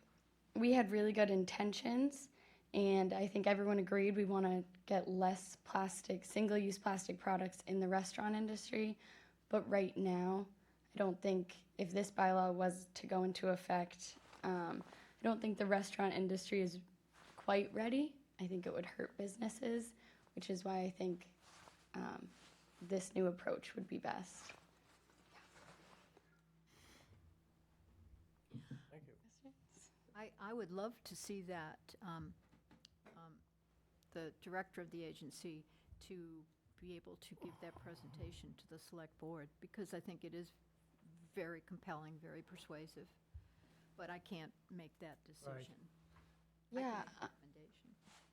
[SPEAKER 11] we had really good intentions, and I think everyone agreed we want to get less plastic, single-use plastic products in the restaurant industry. But right now, I don't think if this bylaw was to go into effect, I don't think the restaurant industry is quite ready. I think it would hurt businesses, which is why I think this new approach would be best.
[SPEAKER 5] I would love to see that, the director of the agency to be able to give that presentation to the select board, because I think it is very compelling, very persuasive. But I can't make that decision. I can
[SPEAKER 11] Yeah,
[SPEAKER 5] make a recommendation.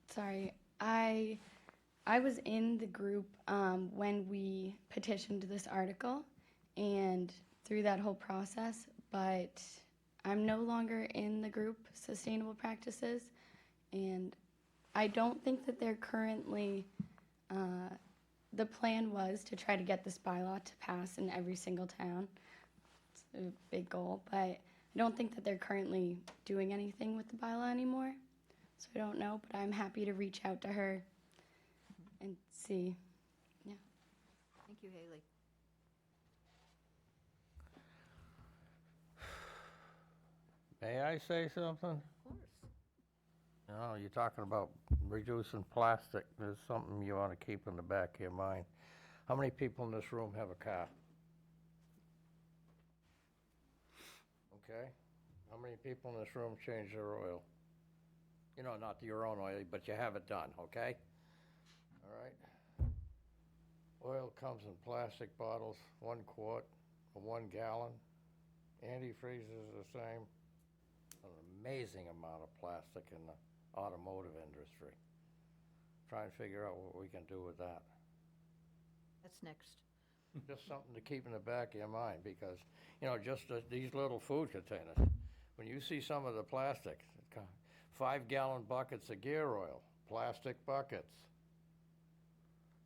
[SPEAKER 11] sorry. I was in the group when we petitioned this article and through that whole process, but I'm no longer in the group Sustainable Practices, and I don't think that they're currently, the plan was to try to get this bylaw to pass in every single town. It's a big goal, but I don't think that they're currently doing anything with the bylaw anymore. So I don't know, but I'm happy to reach out to her and see. Yeah.
[SPEAKER 5] Thank you, Haley.
[SPEAKER 12] May I say something?
[SPEAKER 5] Of course.
[SPEAKER 12] You know, you're talking about reducing plastic. There's something you want to keep in the back of your mind. How many people in this room have a car? Okay? How many people in this room change their oil? You know, not your own oil, but you have it done, okay? All right? Oil comes in plastic bottles, 1 quart or 1 gallon. Antifreeze is the same. An amazing amount of plastic in the automotive industry. Try and figure out what we can do with that.
[SPEAKER 5] That's next.
[SPEAKER 12] Just something to keep in the back of your mind, because, you know, just these little food containers, when you see some of the plastic, 5-gallon buckets of gear oil, plastic buckets.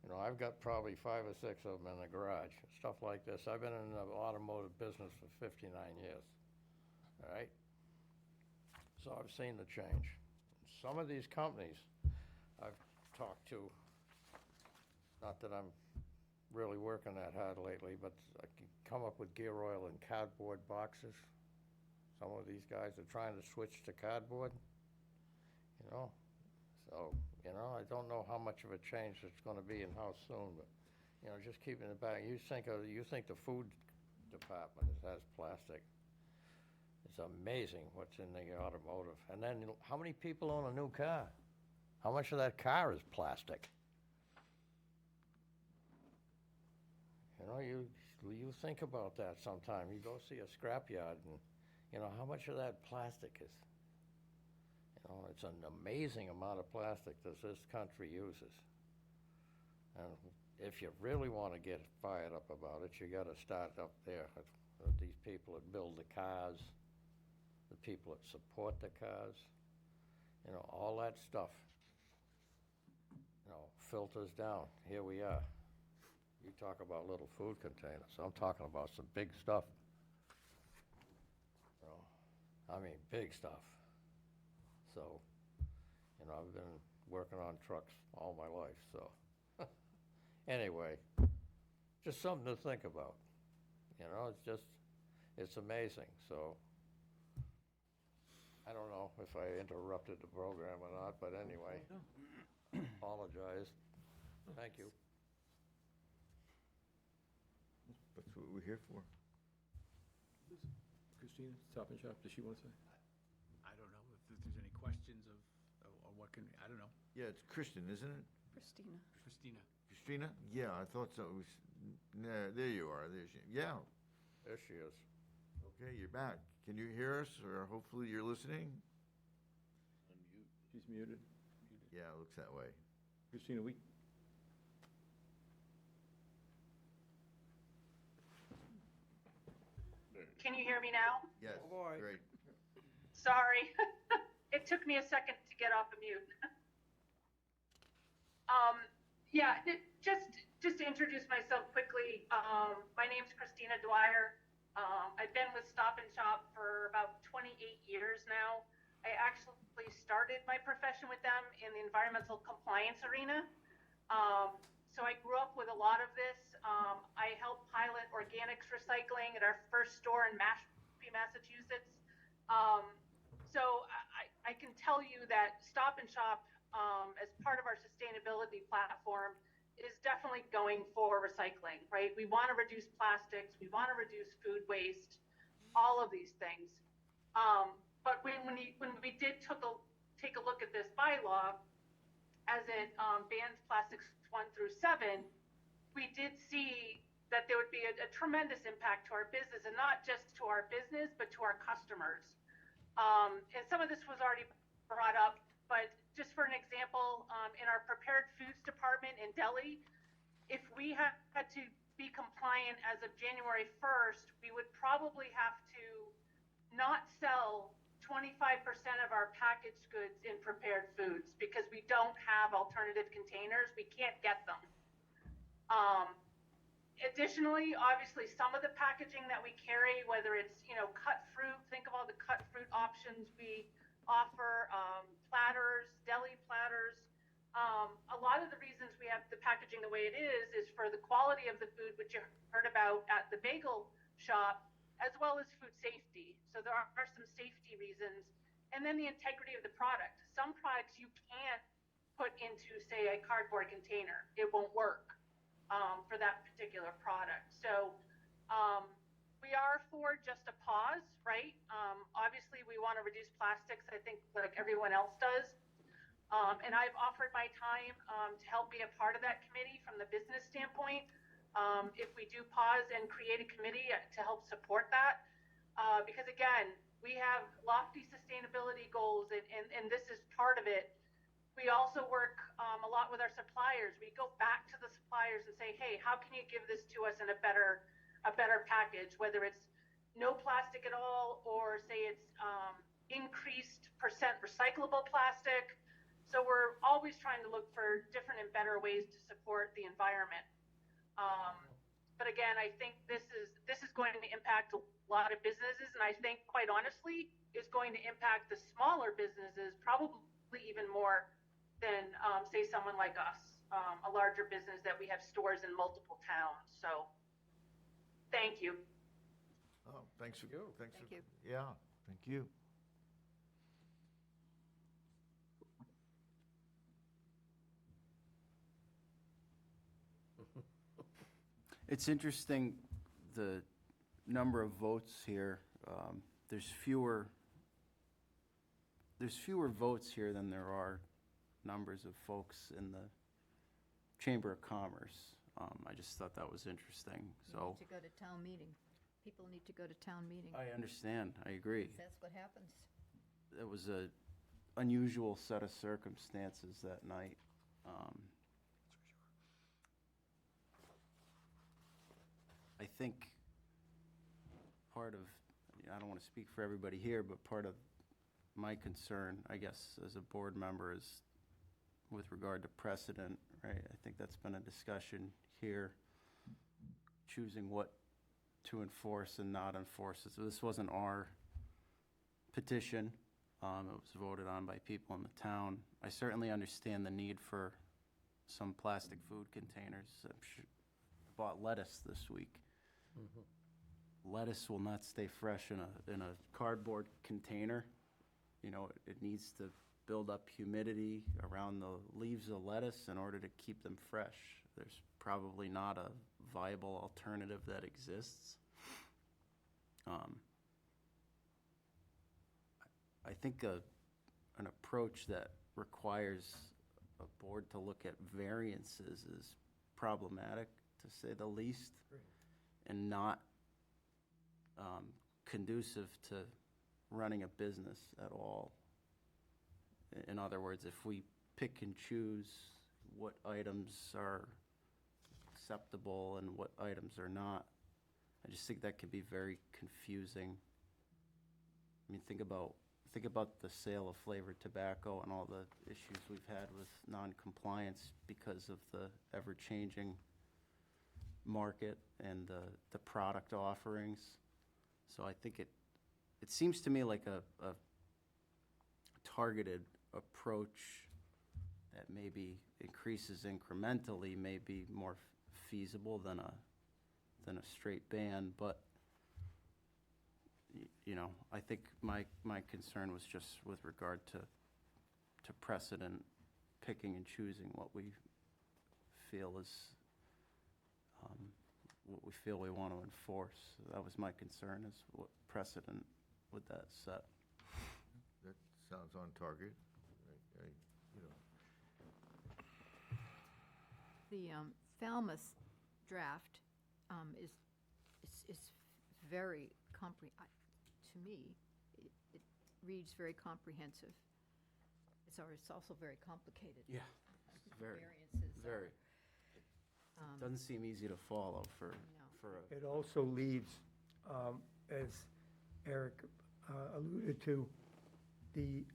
[SPEAKER 12] You know, I've got probably 5 or 6 of them in the garage, stuff like this. I've been in the automotive business for 59 years, all right? So I've seen the change. Some of these companies I've talked to, not that I'm really working that hard lately, but I can come up with gear oil in cardboard boxes. Some of these guys are trying to switch to cardboard, you know? So, you know, I don't know how much of a change it's gonna be and how soon, but, you know, just keeping it back. You think the food department has plastic. It's amazing what's in the automotive. And then, how many people own a new car? How much of that car is plastic? You know, you think about that sometime. You go see a scrapyard and, you know, how much of that plastic is, you know, it's an amazing amount of plastic that this country uses. And if you really want to get fired up about it, you got to start up there with these people that build the cars, the people that support the cars, you know, all that stuff, you know, filters down. Here we are. You talk about little food containers. I'm talking about some big stuff. You know, I mean, big stuff. So, you know, I've been working on trucks all my life, so. Anyway, just something to think about. You know, it's amazing, so. I don't know if I interrupted the program or not, but anyway, apologize. Thank you.
[SPEAKER 1] That's what we're here for.
[SPEAKER 2] Christina, Stop and Shop, does she want to say?
[SPEAKER 7] I don't know if there's any questions or what can, I don't know.
[SPEAKER 1] Yeah, it's Kristen, isn't it?
[SPEAKER 9] Christina.
[SPEAKER 7] Christina.
[SPEAKER 1] Christina? Yeah, I thought so. It was, there you are. There she, yeah.
[SPEAKER 12] There she is.
[SPEAKER 1] Okay, you're back. Can you hear us, or hopefully you're listening?
[SPEAKER 2] She's muted.
[SPEAKER 1] Yeah, it looks that way.
[SPEAKER 2] Christina,
[SPEAKER 3] Can you hear me now?
[SPEAKER 1] Yes,
[SPEAKER 12] Oh, boy.
[SPEAKER 1] great.
[SPEAKER 3] Sorry. It took me a second to get off the mute. Yeah, just to introduce myself quickly, my name's Christina Dwyer. I've been with Stop and Shop for about 28 years now. I actually started my profession with them in the environmental compliance arena. So I grew up with a lot of this. I helped pilot organics recycling at our first store in Mashpee, Massachusetts. So I can tell you that Stop and Shop, as part of our sustainability platform, is definitely going for recycling, right? We want to reduce plastics, we want to reduce food waste, all of these things. But when we did take a look at this bylaw, as it bans plastics 1 through 7, we did see that there would be a tremendous impact to our business, and not just to our business, but to our customers. And some of this was already brought up, but just for an example, in our prepared foods department in Delhi, if we had to be compliant as of January 1st, we would probably have to not sell 25% of our packaged goods in prepared foods because we don't have alternative containers. We can't get them. Additionally, obviously, some of the packaging that we carry, whether it's, cut fruit, think of all the cut fruit options we offer, platters, deli platters. A lot of the reasons we have the packaging the way it is for the quality of the food, which you heard about at the bagel shop, as well as food safety. So there are some safety reasons. And then the integrity of the product. Some products you can't put into, say, a cardboard container. It won't work for that particular product. So we are for just a pause, right? Obviously, we want to reduce plastics, I think, like everyone else does. And I've offered my time to help be a part of that committee from the business standpoint. If we do pause and create a committee to help support that, because again, we have lofty sustainability goals, and this is part of it. We also work a lot with our suppliers. We go back to the suppliers and say, hey, how can you give this to us in a better package, whether it's no plastic at all, or say it's increased percent recyclable plastic. So we're always trying to look for different and better ways to support the environment. But again, I think this is going to impact a lot of businesses, and I think, quite honestly, is going to impact the smaller businesses probably even more than, say, someone like us, a larger business that we have stores in multiple towns. So, thank you.
[SPEAKER 1] Oh, thanks for, thanks
[SPEAKER 5] Thank
[SPEAKER 1] for,
[SPEAKER 5] you.
[SPEAKER 1] yeah, thank you.
[SPEAKER 8] It's interesting, the number of votes here. There's fewer votes here than there are numbers of folks in the Chamber of Commerce. I just thought that was interesting,
[SPEAKER 5] You
[SPEAKER 8] so.
[SPEAKER 5] need to go to town meeting. People need to go to town meeting.
[SPEAKER 8] I understand, I agree.
[SPEAKER 5] That's what happens.
[SPEAKER 8] It was a unusual set of circumstances that night. I think part of, I don't want to speak for everybody here, but part of my concern, I guess, as a board member is with regard to precedent, right? I think that's been a discussion here, choosing what to enforce and not enforce. So this wasn't our petition. It was voted on by people in the town. I certainly understand the need for some plastic food containers. I bought lettuce this week. Lettuce will not stay fresh in a cardboard container. It needs to build up humidity around the leaves of lettuce in order to keep them fresh. There's probably not a viable alternative that exists. I think an approach that requires a board to look at variances is problematic, to say the least, and not conducive to running a business at all. In other words, if we pick and choose what items are acceptable and what items are not, I just think that can be very confusing. I mean, think about the sale of flavored tobacco and all the issues we've had with non-compliance because of the ever-changing market and the product offerings. So I think it seems to me like a targeted approach that maybe increases incrementally may be more feasible than a straight ban. But I think my concern was just with regard to precedent, picking and choosing what we feel is what we feel we want to enforce. That was my concern, is what precedent would that set.
[SPEAKER 1] That sounds on target.
[SPEAKER 5] The Falmouth draft is very to me, it reads very comprehensive. It's also very complicated.
[SPEAKER 8] Yeah, very,
[SPEAKER 5] Variances are,
[SPEAKER 8] very. Doesn't seem easy to follow for,
[SPEAKER 5] No.
[SPEAKER 8] for a.
[SPEAKER 10] It also leaves, as Eric alluded to, the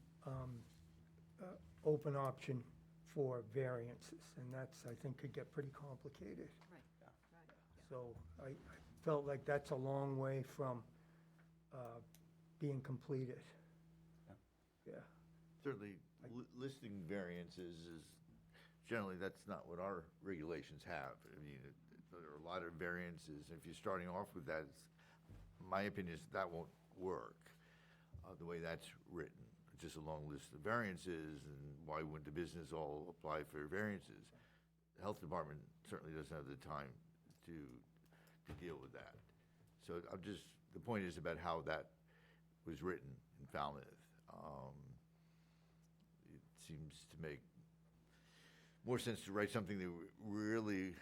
[SPEAKER 10] open option for variances, and that's, I think, could get pretty complicated.
[SPEAKER 5] Right, right.
[SPEAKER 10] So I felt like that's a long way from being completed. Yeah.
[SPEAKER 1] Certainly, listing variances is, generally, that's not what our regulations have. I mean, there are a lot of variances. If you're starting off with that, my opinion is that won't work, the way that's written. Just a long list of variances, and why wouldn't the business all apply for variances? The health department certainly doesn't have the time to deal with that. So the point is about how that was written in Falmouth. It seems to make more sense to write something that really,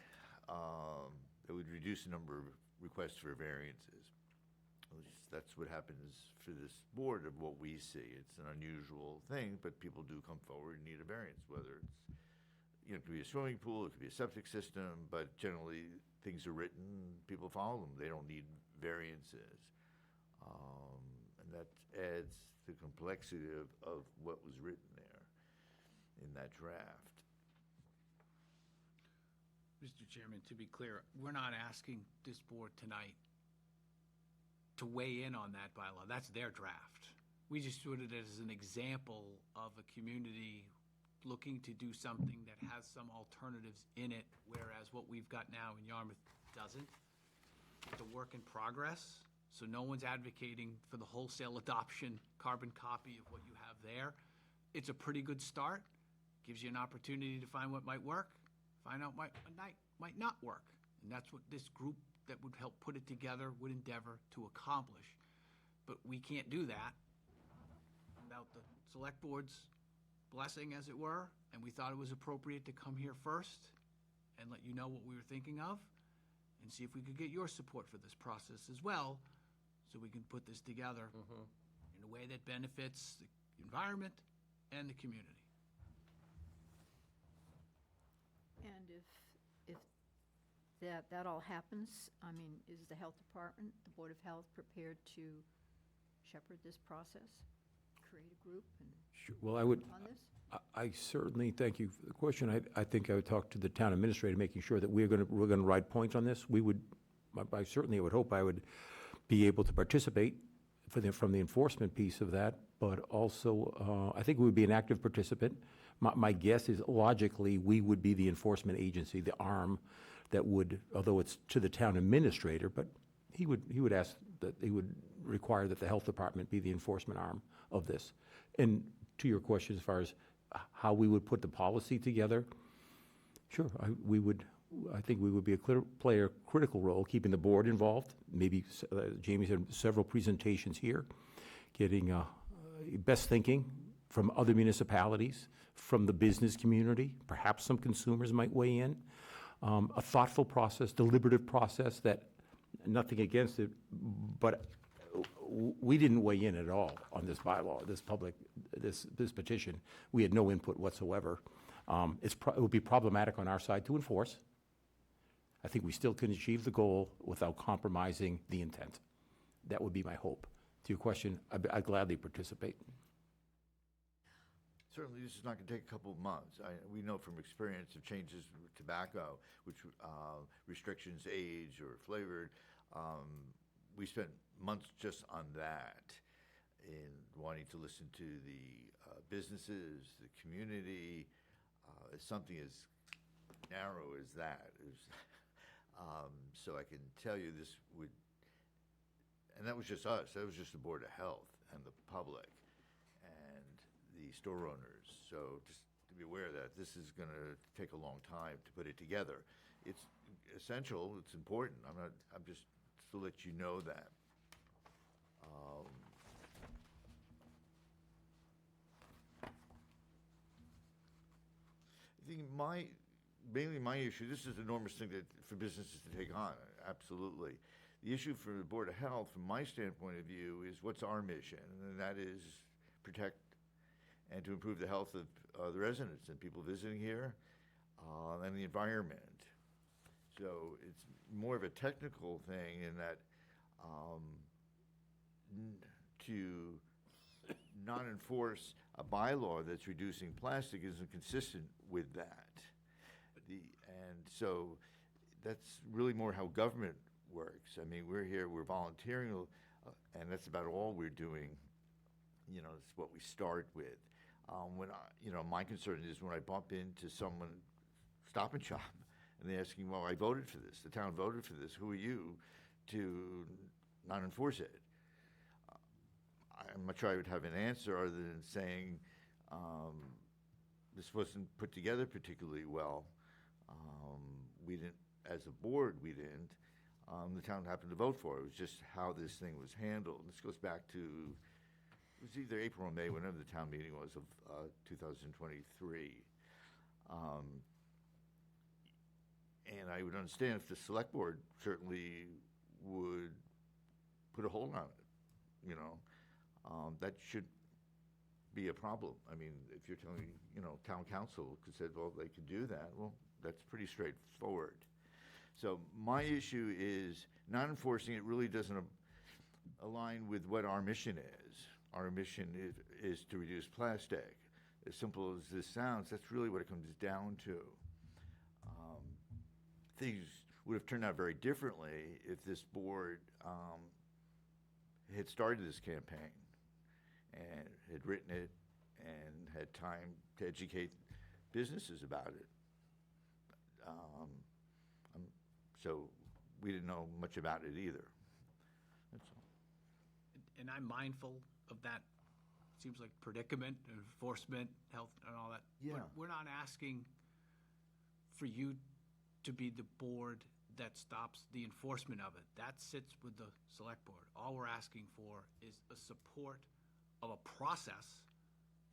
[SPEAKER 1] that would reduce the number of requests for variances. At least that's what happens for this board of what we see. It's an unusual thing, but people do come forward and need a variance, whether it's, it could be a swimming pool, it could be a septic system, but generally, things are written, people follow them. They don't need variances. And that adds the complexity of what was written there in that draft.
[SPEAKER 7] Mr. Chairman, to be clear, we're not asking this board tonight to weigh in on that bylaw. That's their draft. We just put it as an example of a community looking to do something that has some alternatives in it, whereas what we've got now in Yarmouth doesn't. It's a work in progress, so no one's advocating for the wholesale adoption carbon copy of what you have there. It's a pretty good start, gives you an opportunity to find what might work, find out what might not work. And that's what this group that would help put it together would endeavor to accomplish. But we can't do that without the select board's blessing, as it were, and we thought it was appropriate to come here first and let you know what we were thinking of, and see if we could get your support for this process as well, so we can put this together in a way that benefits the environment and the community.
[SPEAKER 5] And if that all happens, I mean, is the health department, the Board of Health, prepared to shepherd this process? Create a group and
[SPEAKER 2] Sure. Well, I would,
[SPEAKER 5] on this?
[SPEAKER 2] I certainly, thank you for the question. I think I would talk to the town administrator, making sure that we're going to ride points on this. We would, I certainly would hope I would be able to participate from the enforcement piece of that, but also, I think we would be an active participant. My guess is logically, we would be the enforcement agency, the arm that would, although it's to the town administrator, but he would ask that, he would require that the health department be the enforcement arm of this. And to your question, as far as how we would put the policy together, sure, I think we would be play a critical role, keeping the board involved. Maybe, Jamie said, several presentations here, getting best thinking from other municipalities, from the business community. Perhaps some consumers might weigh in. A thoughtful process, deliberative process that, nothing against it, but we didn't weigh in at all on this bylaw, this petition. We had no input whatsoever. It would be problematic on our side to enforce. I think we still can achieve the goal without compromising the intent. That would be my hope. To your question, I'd gladly participate.
[SPEAKER 1] Certainly, this is not going to take a couple of months. We know from experience of changes with tobacco, which restrictions, age, or flavored, we spent months just on that, in wanting to listen to the businesses, the community, something as narrow as that. So I can tell you this would, and that was just us, that was just the Board of Health and the public and the store owners. So just to be aware that this is going to take a long time to put it together. It's essential, it's important. I'm just to let you know that. I think mainly my issue, this is an enormous thing that, for businesses to take on, absolutely. The issue for the Board of Health, from my standpoint of view, is what's our mission? And that is protect and to improve the health of the residents and people visiting here, and the environment. So it's more of a technical thing in that to not enforce a bylaw that's reducing plastic isn't consistent with that. And so that's really more how government works. I mean, we're here, we're volunteering, and that's about all we're doing. You know, it's what we start with. My concern is when I bump into someone, Stop and Shop, and they're asking, well, I voted for this, the town voted for this, who are you to not enforce it? I'm not sure I would have an answer other than saying this wasn't put together particularly well. We didn't, as a board, we didn't. The town happened to vote for it. It was just how this thing was handled. This goes back to, it was either April or May, whenever the town meeting was of 2023. And I would understand if the select board certainly would put a hold on it, you know. That should be a problem. I mean, if you're telling, town council could say, well, they could do that, well, that's pretty straightforward. So my issue is not enforcing it really doesn't align with what our mission is. Our mission is to reduce plastic. As simple as this sounds, that's really what it comes down to. Things would have turned out very differently if this board had started this campaign and had written it and had time to educate businesses about it. So we didn't know much about it either. That's all.
[SPEAKER 7] And I'm mindful of that, seems like predicament, enforcement, health, and all that.
[SPEAKER 1] Yeah.
[SPEAKER 7] But we're not asking for you to be the board that stops the enforcement of it. That sits with the select board. All we're asking for is a support of a process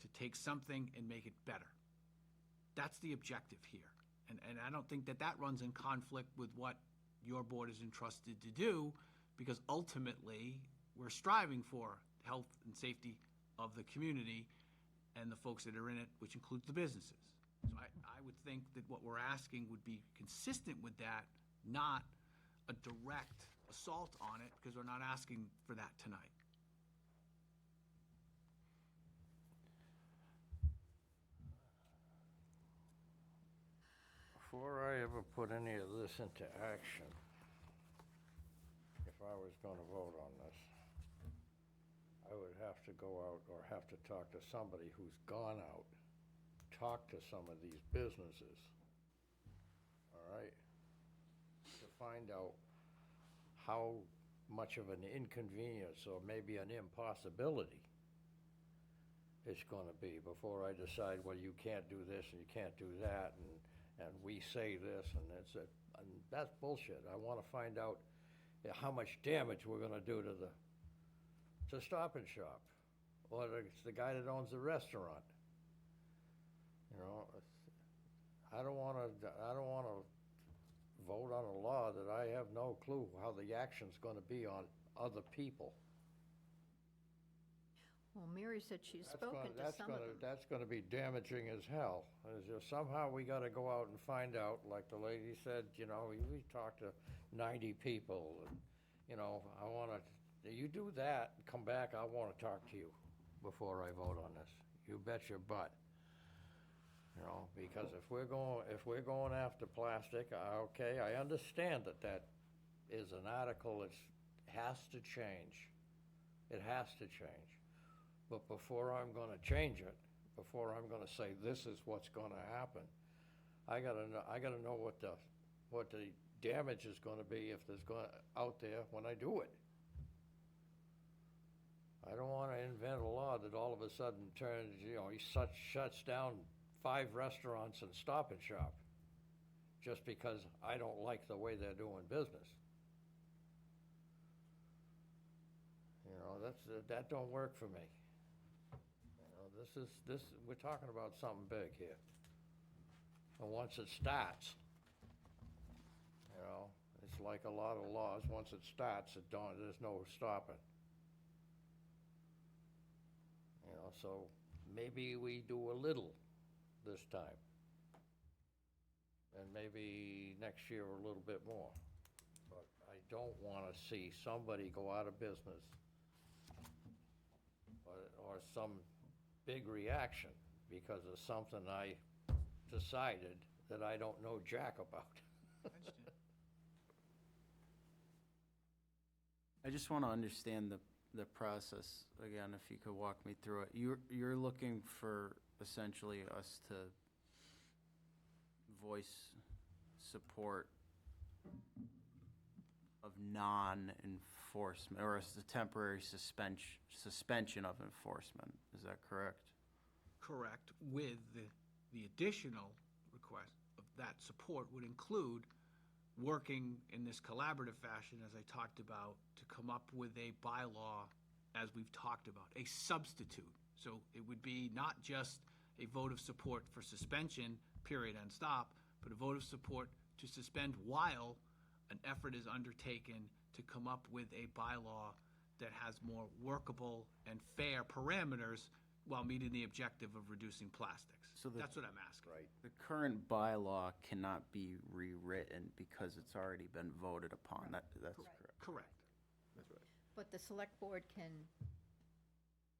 [SPEAKER 7] to take something and make it better. That's the objective here. And I don't think that runs in conflict with what your board is entrusted to do, because ultimately, we're striving for health and safety of the community and the folks that are in it, which includes the businesses. So I would think that what we're asking would be consistent with that, not a direct assault on it, because we're not asking for that tonight.
[SPEAKER 12] Before I ever put any of this into action, if I was going to vote on this, I would have to go out or have to talk to somebody who's gone out, talk to some of these businesses, all right, to find out how much of an inconvenience or maybe an impossibility it's going to be before I decide, well, you can't do this and you can't do that, and we say this, and that's bullshit. I want to find out how much damage we're going to do to Stop and Shop, or the guy that owns the restaurant. I don't want to vote on a law that I have no clue how the action's going to be on other people.
[SPEAKER 5] Well, Mary said she's spoken to some of them.
[SPEAKER 12] That's gonna be damaging as hell. It's just somehow we gotta go out and find out, like the lady said, we talked to 90 people, and, you do that, come back, I wanna talk to you before I vote on this. You bet your butt. Because if we're going after plastic, okay, I understand that is an article that has to change. It has to change. But before I'm going to change it, before I'm going to say this is what's going to happen, I gotta know what the damage is going to be if there's out there when I do it. I don't want to invent a law that all of a sudden turns, he shuts down 5 restaurants and Stop and Shop just because I don't like the way they're doing business. That don't work for me. We're talking about something big here. And once it starts, it's like a lot of laws, once it starts, there's no stopping. So maybe we do a little this time. And maybe next year a little bit more. But I don't want to see somebody go out of business or some big reaction because of something I decided that I don't know jack about.
[SPEAKER 8] I just want to understand the process, again, if you could walk me through it. You're looking for essentially us to voice support of non-enforcement, or as the temporary suspension of enforcement, is that correct?
[SPEAKER 7] Correct, with the additional request of that support would include working in this collaborative fashion, as I talked about, to come up with a bylaw, as we've talked about, a substitute. So it would be not just a vote of support for suspension, period, and stop, but a vote of support to suspend while an effort is undertaken to come up with a bylaw that has more workable and fair parameters while meeting the objective of reducing plastics.
[SPEAKER 8] So
[SPEAKER 7] that's what I'm asking.
[SPEAKER 8] Right. The current bylaw cannot be rewritten because it's already been voted upon. That's correct.
[SPEAKER 7] Correct.
[SPEAKER 8] That's right.
[SPEAKER 5] But the select board can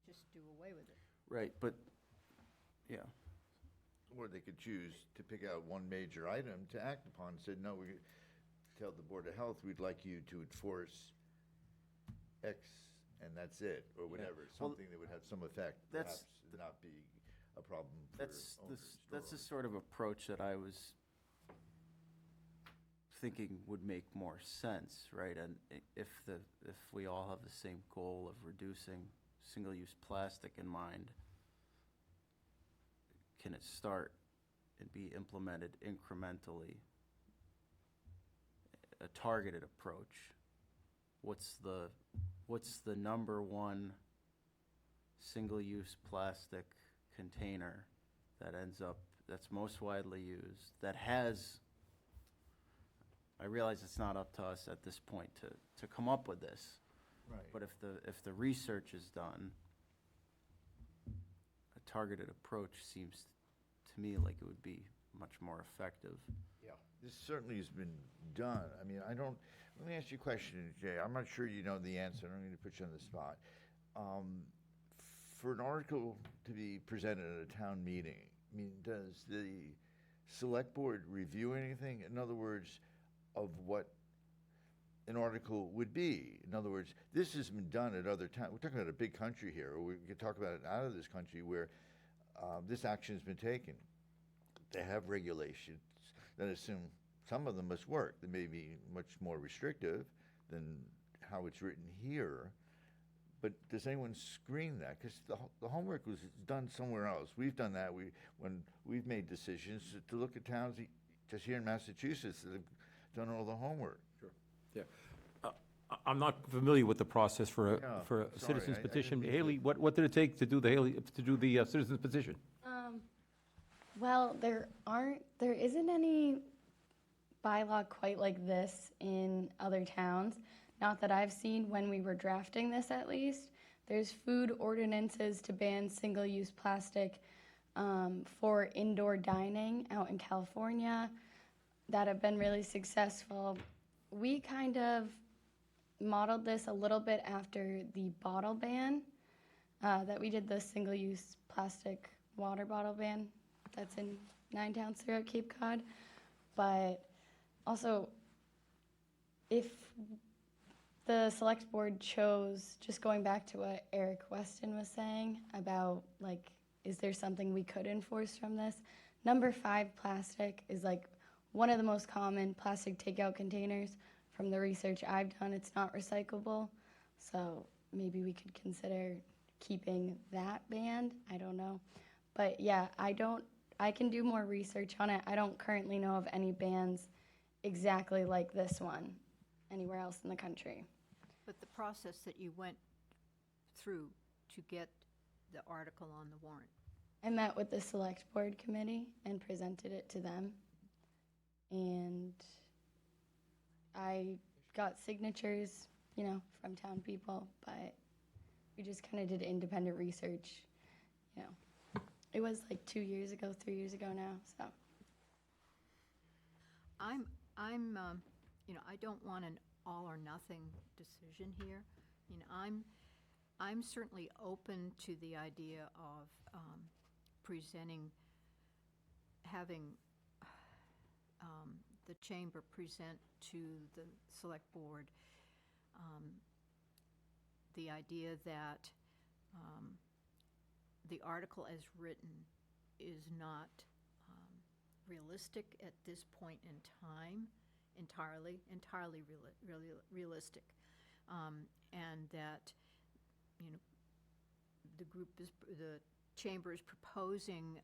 [SPEAKER 5] just do away with it.
[SPEAKER 8] Right, but, yeah.
[SPEAKER 1] Or they could choose to pick out one major item to act upon, and said, no, we tell the Board of Health, we'd like you to enforce X, and that's it, or whatever,
[SPEAKER 8] Well,
[SPEAKER 1] something that would have some effect,
[SPEAKER 8] that's-
[SPEAKER 1] perhaps not be a problem for
[SPEAKER 8] That's
[SPEAKER 1] owners.
[SPEAKER 8] the sort of approach that I was thinking would make more sense, right? And if we all have the same goal of reducing single-use plastic in mind, can it start and be implemented incrementally? A targeted approach. What's the number one single-use plastic container that's most widely used, that has, I realize it's not up to us at this point to come up with this.
[SPEAKER 1] Right.
[SPEAKER 8] But if the research is done, a targeted approach seems to me like it would be much more effective.
[SPEAKER 1] Yeah, this certainly has been done. I mean, let me ask you a question, Jay. I'm not sure you know the answer. I'm going to put you on the spot. For an article to be presented at a town meeting, I mean, does the select board review anything? In other words, of what an article would be. In other words, this has been done at other towns. We're talking about a big country here, or we could talk about it out of this country where this action has been taken. They have regulations that assume some of them must work. They may be much more restrictive than how it's written here. But does anyone screen that? Because the homework was done somewhere else. We've done that. When we've made decisions to look at towns just here in Massachusetts that have done all the homework.
[SPEAKER 2] Sure, yeah. I'm not familiar with the process for a
[SPEAKER 1] Yeah,
[SPEAKER 2] for a
[SPEAKER 1] sorry,
[SPEAKER 2] citizen's
[SPEAKER 1] I
[SPEAKER 2] petition.
[SPEAKER 1] didn't mean
[SPEAKER 2] Haley, what did it take to do the citizen's petition?
[SPEAKER 11] Well, there isn't any bylaw quite like this in other towns. Not that I've seen when we were drafting this, at least. There's food ordinances to ban single-use plastic for indoor dining out in California that have been really successful. We kind of modeled this a little bit after the bottle ban that we did, the single-use plastic water bottle ban that's in 9 towns throughout Cape Cod. But also, if the select board chose, just going back to what Eric Weston was saying about, like, is there something we could enforce from this? Number 5 plastic is like one of the most common plastic takeout containers. From the research I've done, it's not recyclable. So maybe we could consider keeping that banned. I don't know. But yeah, I can do more research on it. I don't currently know of any bans exactly like this one anywhere else in the country.
[SPEAKER 5] But the process that you went through to get the article on the warrant.
[SPEAKER 11] I met with the select board committee and presented it to them. And I got signatures, from town people, but we just kind of did independent research, It was like 2 years ago, 3 years ago now, so.
[SPEAKER 5] I'm, I don't want an all or nothing decision here. I'm certainly open to the idea of having the chamber present to the select board the idea that the article as written is not realistic at this point in time, entirely realistic. And that, the chamber is proposing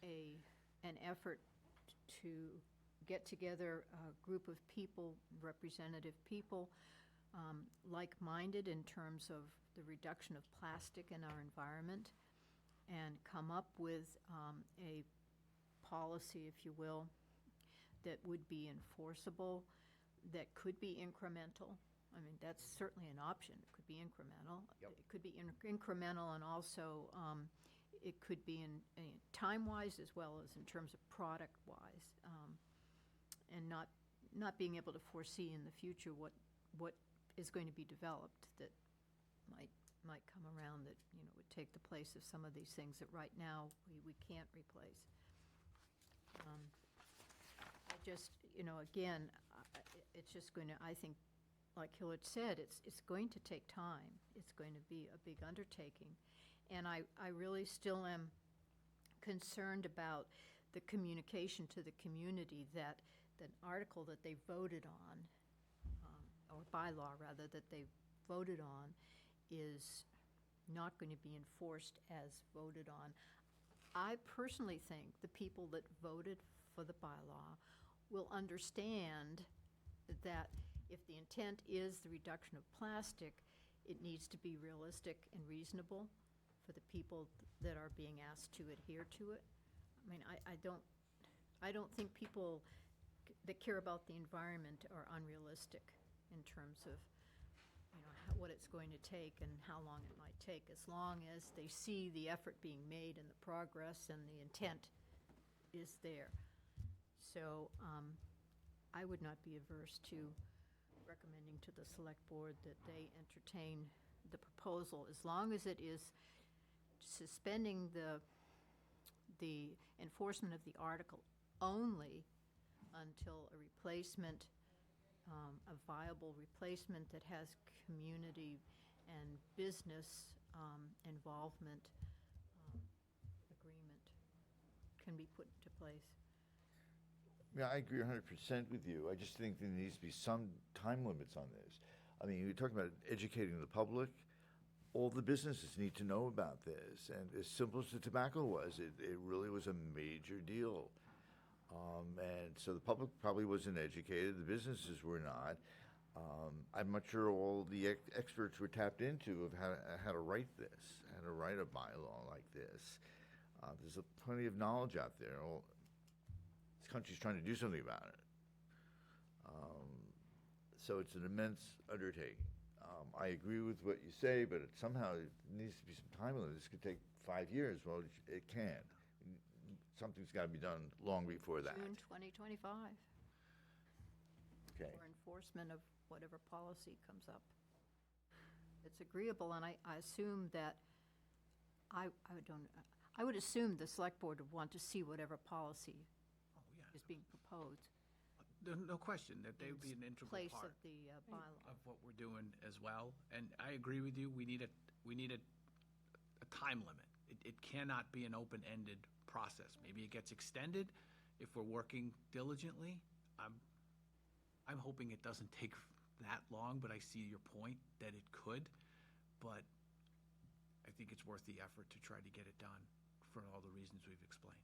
[SPEAKER 5] an effort to get together a group of people, representative people, like-minded in terms of the reduction of plastic in our environment, and come up with a policy, if you will, that would be enforceable, that could be incremental. I mean, that's certainly an option. It could be incremental.
[SPEAKER 12] Yep.
[SPEAKER 5] It could be incremental, and also it could be in time-wise as well as in terms of product-wise, and not being able to foresee in the future what is going to be developed that might come around that would take the place of some of these things that right now we can't replace. I just, again, it's just going to, I think, like Hillard said, it's going to take time. It's going to be a big undertaking. And I really still am concerned about the communication to the community that the article that they voted on, or bylaw rather, that they voted on is not going to be enforced as voted on. I personally think the people that voted for the bylaw will understand that if the intent is the reduction of plastic, it needs to be realistic and reasonable for the people that are being asked to adhere to it. I mean, I don't think people that care about the environment are unrealistic in terms of what it's going to take and how long it might take, as long as they see the effort being made and the progress and the intent is there. So I would not be averse to recommending to the select board that they entertain the proposal, as long as it is suspending the enforcement of the article only until a replacement, a viable replacement that has community and business involvement agreement can be put into place.
[SPEAKER 1] Yeah, I agree 100% with you. I just think there needs to be some time limits on this. I mean, you're talking about educating the public. All the businesses need to know about this. And as simple as the tobacco was, it really was a major deal. And so the public probably wasn't educated. The businesses were not. I'm not sure all the experts were tapped into of how to write this, how to write a bylaw like this. There's plenty of knowledge out there. This country's trying to do something about it. So it's an immense undertaking. I agree with what you say, but somehow it needs to be some time limit. This could take 5 years. Well, it can. Something's got to be done long before that.
[SPEAKER 5] June 2025.
[SPEAKER 1] Okay.
[SPEAKER 5] For enforcement of whatever policy comes up. It's agreeable, and I assume that, I would assume the select board would want to see whatever policy
[SPEAKER 7] Oh, yeah.
[SPEAKER 5] is being proposed.
[SPEAKER 7] No question that they would be an integral
[SPEAKER 5] Place
[SPEAKER 7] part
[SPEAKER 5] of the bylaw.
[SPEAKER 7] of what we're doing as well. And I agree with you, we need a time limit. It cannot be an open-ended process. Maybe it gets extended if we're working diligently. I'm hoping it doesn't take that long, but I see your point that it could. But I think it's worth the effort to try to get it done for all the reasons we've explained.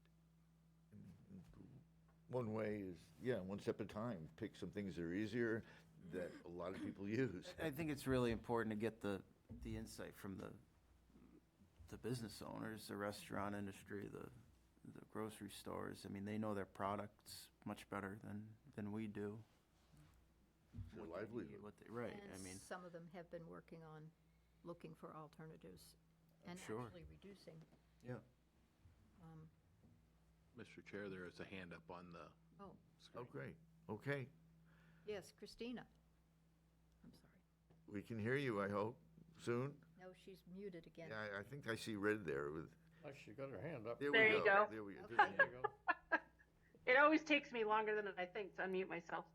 [SPEAKER 1] One way is, one step at a time. Pick some things that are easier that a lot of people use.
[SPEAKER 8] I think it's really important to get the insight from the business owners, the restaurant industry, the grocery stores. I mean, they know their products much better than we do.
[SPEAKER 1] Their
[SPEAKER 8] What they need,
[SPEAKER 1] livelihood.
[SPEAKER 8] Right, I
[SPEAKER 5] And
[SPEAKER 8] mean,
[SPEAKER 5] some of them have been working on looking for alternatives and
[SPEAKER 8] Sure.
[SPEAKER 5] actually reducing.
[SPEAKER 1] Yeah.
[SPEAKER 4] Mr. Chair, there is a hand up on the
[SPEAKER 5] Oh,
[SPEAKER 1] Oh, great. Okay.
[SPEAKER 5] yes, Christina. I'm sorry.
[SPEAKER 1] We can hear you, I hope, soon.
[SPEAKER 5] No, she's muted again.
[SPEAKER 1] Yeah, I think I see red there with,
[SPEAKER 12] Oh, she got her hand up.
[SPEAKER 1] there
[SPEAKER 3] There
[SPEAKER 1] we
[SPEAKER 3] you
[SPEAKER 1] go.
[SPEAKER 3] go.
[SPEAKER 1] There we go.
[SPEAKER 12] There you go.
[SPEAKER 3] It always takes me longer than I think to unmute myself.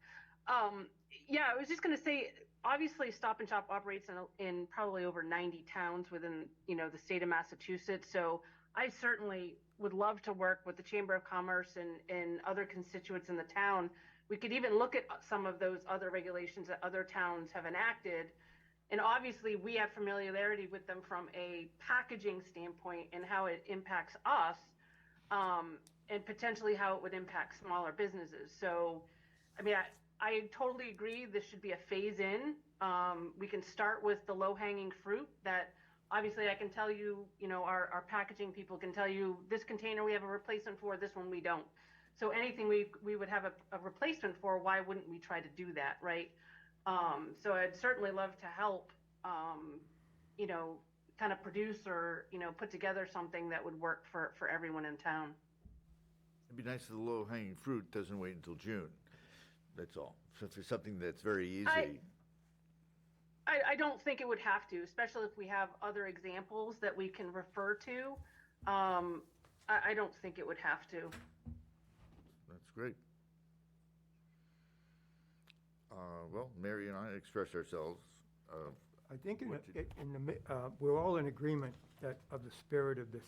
[SPEAKER 3] Yeah, I was just going to say, obviously, Stop and Shop operates in probably over 90 towns within, the state of Massachusetts. So I certainly would love to work with the Chamber of Commerce and other constituents in the town. We could even look at some of those other regulations that other towns have enacted. And obviously, we have familiarity with them from a packaging standpoint and how it impacts us, and potentially how it would impact smaller businesses. So, I mean, I totally agree this should be a phase in. We can start with the low hanging fruit that obviously I can tell you, our packaging people can tell you this container we have a replacement for, this one we don't. So anything we would have a replacement for, why wouldn't we try to do that, right? So I'd certainly love to help, kind of produce or, put together something that would work for everyone in town.
[SPEAKER 1] It'd be nice if the low-hanging fruit doesn't wait until June. That's all. So if it's something that's very easy.
[SPEAKER 3] I don't think it would have to, especially if we have other examples that we can refer to. I don't think it would have to.
[SPEAKER 1] That's great. Well, Mary and I express ourselves.
[SPEAKER 10] I think
[SPEAKER 1] What
[SPEAKER 10] we're all in agreement of the spirit of this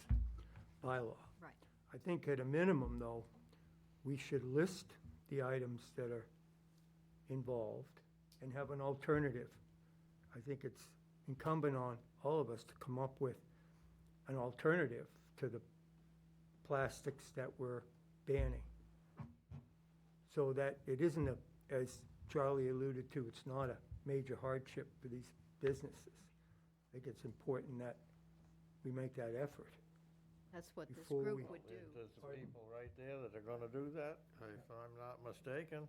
[SPEAKER 10] bylaw.
[SPEAKER 5] Right.
[SPEAKER 10] I think at a minimum, though, we should list the items that are involved and have an alternative. I think it's incumbent on all of us to come up with an alternative to the plastics that we're banning. So that it isn't as Charlie alluded to, it's not a major hardship for these businesses. I think it's important that we make that effort.
[SPEAKER 5] That's what this
[SPEAKER 10] Before
[SPEAKER 5] group
[SPEAKER 10] we-
[SPEAKER 5] would do.
[SPEAKER 12] There's the people right there that are gonna do that, if I'm not mistaken,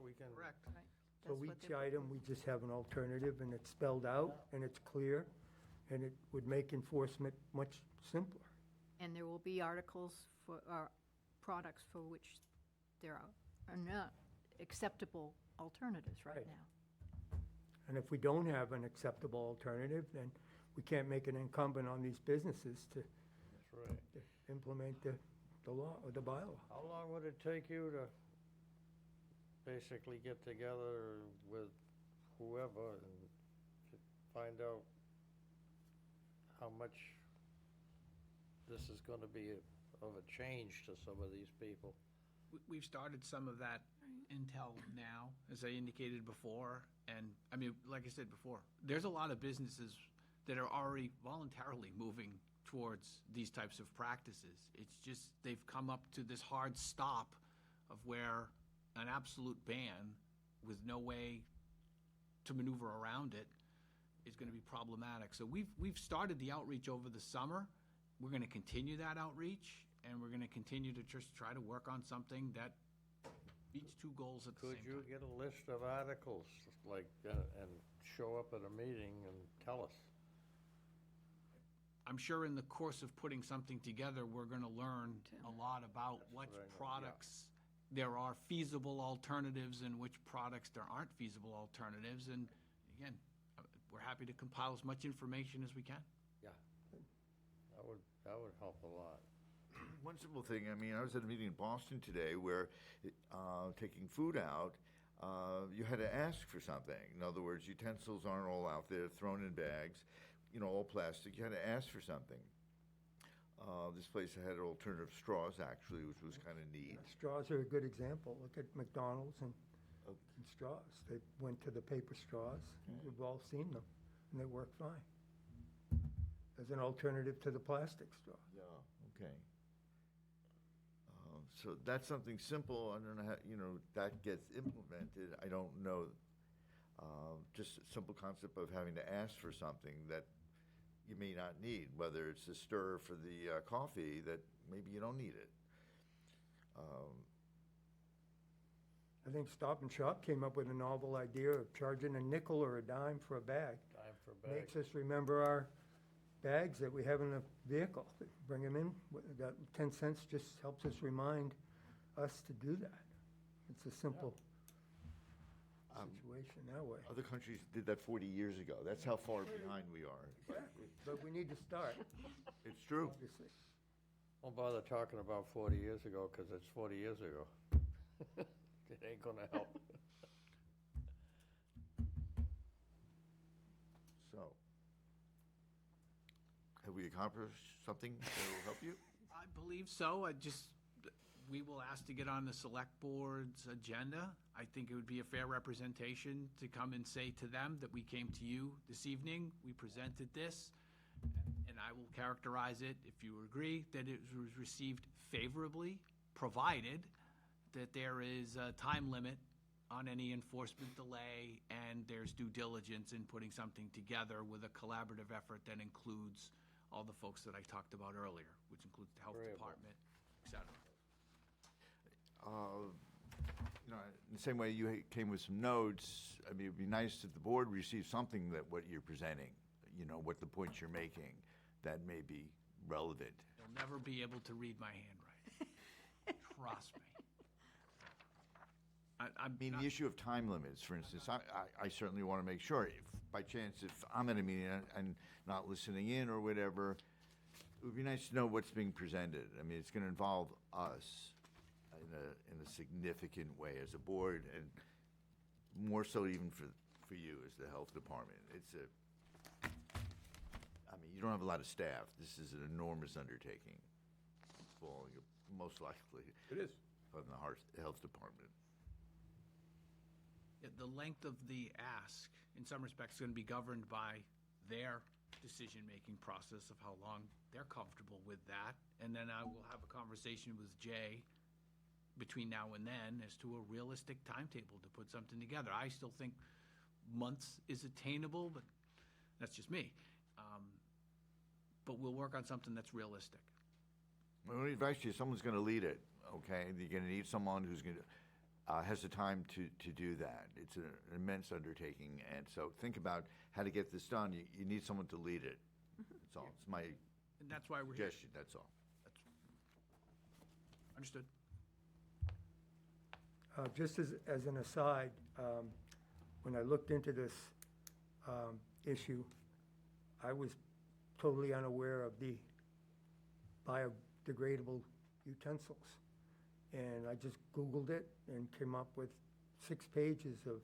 [SPEAKER 12] we can.
[SPEAKER 7] Correct.
[SPEAKER 5] Right.
[SPEAKER 10] So
[SPEAKER 5] That's what
[SPEAKER 10] each
[SPEAKER 5] they would
[SPEAKER 10] item, we just have an alternative, and it's spelled out, and it's clear, and it would make enforcement much simpler.
[SPEAKER 5] And there will be articles for, products for which there are not acceptable alternatives right
[SPEAKER 10] Right.
[SPEAKER 5] now.
[SPEAKER 10] And if we don't have an acceptable alternative, then we can't make it incumbent on these businesses to
[SPEAKER 12] That's right.
[SPEAKER 10] to implement the law, or the bylaw.
[SPEAKER 12] How long would it take you to basically get together with whoever and to find out how much this is gonna be of a change to some of these people?
[SPEAKER 7] We've started some of that intel now, as I indicated before. And, I mean, like I said before, there's a lot of businesses that are already voluntarily moving towards these types of practices. It's just, they've come up to this hard stop of where an absolute ban with no way to maneuver around it is gonna be problematic. So we've started the outreach over the summer. We're gonna continue that outreach, and we're gonna continue to just try to work on something that meets two goals at the same
[SPEAKER 12] Could
[SPEAKER 7] time.
[SPEAKER 12] you get a list of articles, like, and show up at a meeting and tell us?
[SPEAKER 7] I'm sure in the course of putting something together, we're gonna learn a lot about
[SPEAKER 12] That's
[SPEAKER 7] what
[SPEAKER 12] what I know, yeah.
[SPEAKER 7] products there are feasible alternatives and which products there aren't feasible alternatives. And again, we're happy to compile as much information as we can.
[SPEAKER 12] Yeah. That would help a lot.
[SPEAKER 1] One simple thing, I mean, I was at a meeting in Boston today where, taking food out, you had to ask for something. In other words, utensils aren't all out there thrown in bags, all plastic. You had to ask for something. This place had alternative straws, actually, which was kind of neat.
[SPEAKER 10] Straws are a good example. Look at McDonald's and straws. They went to the paper straws. We've all seen them, and they work fine. As an alternative to the plastic straw.
[SPEAKER 1] Yeah, okay. So that's something simple. I don't know how, that gets implemented. I don't know. Just a simple concept of having to ask for something that, you may not need, whether it's a stir for the coffee that maybe you don't need it.
[SPEAKER 10] I think Stop and Shop came up with a novel idea of charging a nickel or a dime for a bag.
[SPEAKER 12] Time for bags.
[SPEAKER 10] Makes us remember our bags that we have in the vehicle. Bring them in, that 10 cents just helps us remind us to do that. It's a simple situation that way.
[SPEAKER 1] Other countries did that 40 years ago. That's how far behind we are.
[SPEAKER 10] Exactly, but we need to start,
[SPEAKER 1] It's true.
[SPEAKER 10] obviously.
[SPEAKER 12] Don't bother talking about 40 years ago, because it's 40 years ago. It ain't gonna help.
[SPEAKER 1] So, have we accomplished something that will help you?
[SPEAKER 7] I believe so. We will ask to get on the select board's agenda. I think it would be a fair representation to come and say to them that we came to you this evening, we presented this, and I will characterize it, if you agree, that it was received favorably, provided that there is a time limit on any enforcement delay, and there's due diligence in putting something together with a collaborative effort that includes all the folks that I talked about earlier, which includes the health department, et cetera.
[SPEAKER 1] You know, in the same way you came with some notes, I mean, it'd be nice if the board received something that what you're presenting, you know, what the points you're making, that may be relevant.
[SPEAKER 7] You'll never be able to read my handwriting. Trust me.
[SPEAKER 1] I mean, the issue of time limits, for instance, I certainly want to make sure, if by chance, if I'm at a meeting and not listening in or whatever, it would be nice to know what's being presented. I mean, it's going to involve us in a significant way as a board, and more so even for you as the health department. I mean, you don't have a lot of staff. This is an enormous undertaking. Well, most likely.
[SPEAKER 2] It is.
[SPEAKER 1] From the health department.
[SPEAKER 7] The length of the ask, in some respects, is going to be governed by their decision-making process of how long they're comfortable with that. And then I will have a conversation with Jay between now and then as to a realistic timetable to put something together. I still think months is attainable, but that's just me. But we'll work on something that's realistic.
[SPEAKER 1] My only advice to you, someone's going to lead it, okay? You're going to need someone who's going to, has the time to do that. It's an immense undertaking, and so think about how to get this done. You need someone to lead it. That's all. It's my
[SPEAKER 7] And that's why we're here.
[SPEAKER 1] suggestion, that's all.
[SPEAKER 7] Understood.
[SPEAKER 10] Just as an aside, when I looked into this issue, I was totally unaware of the biodegradable utensils. And I just Googled it and came up with 6 pages of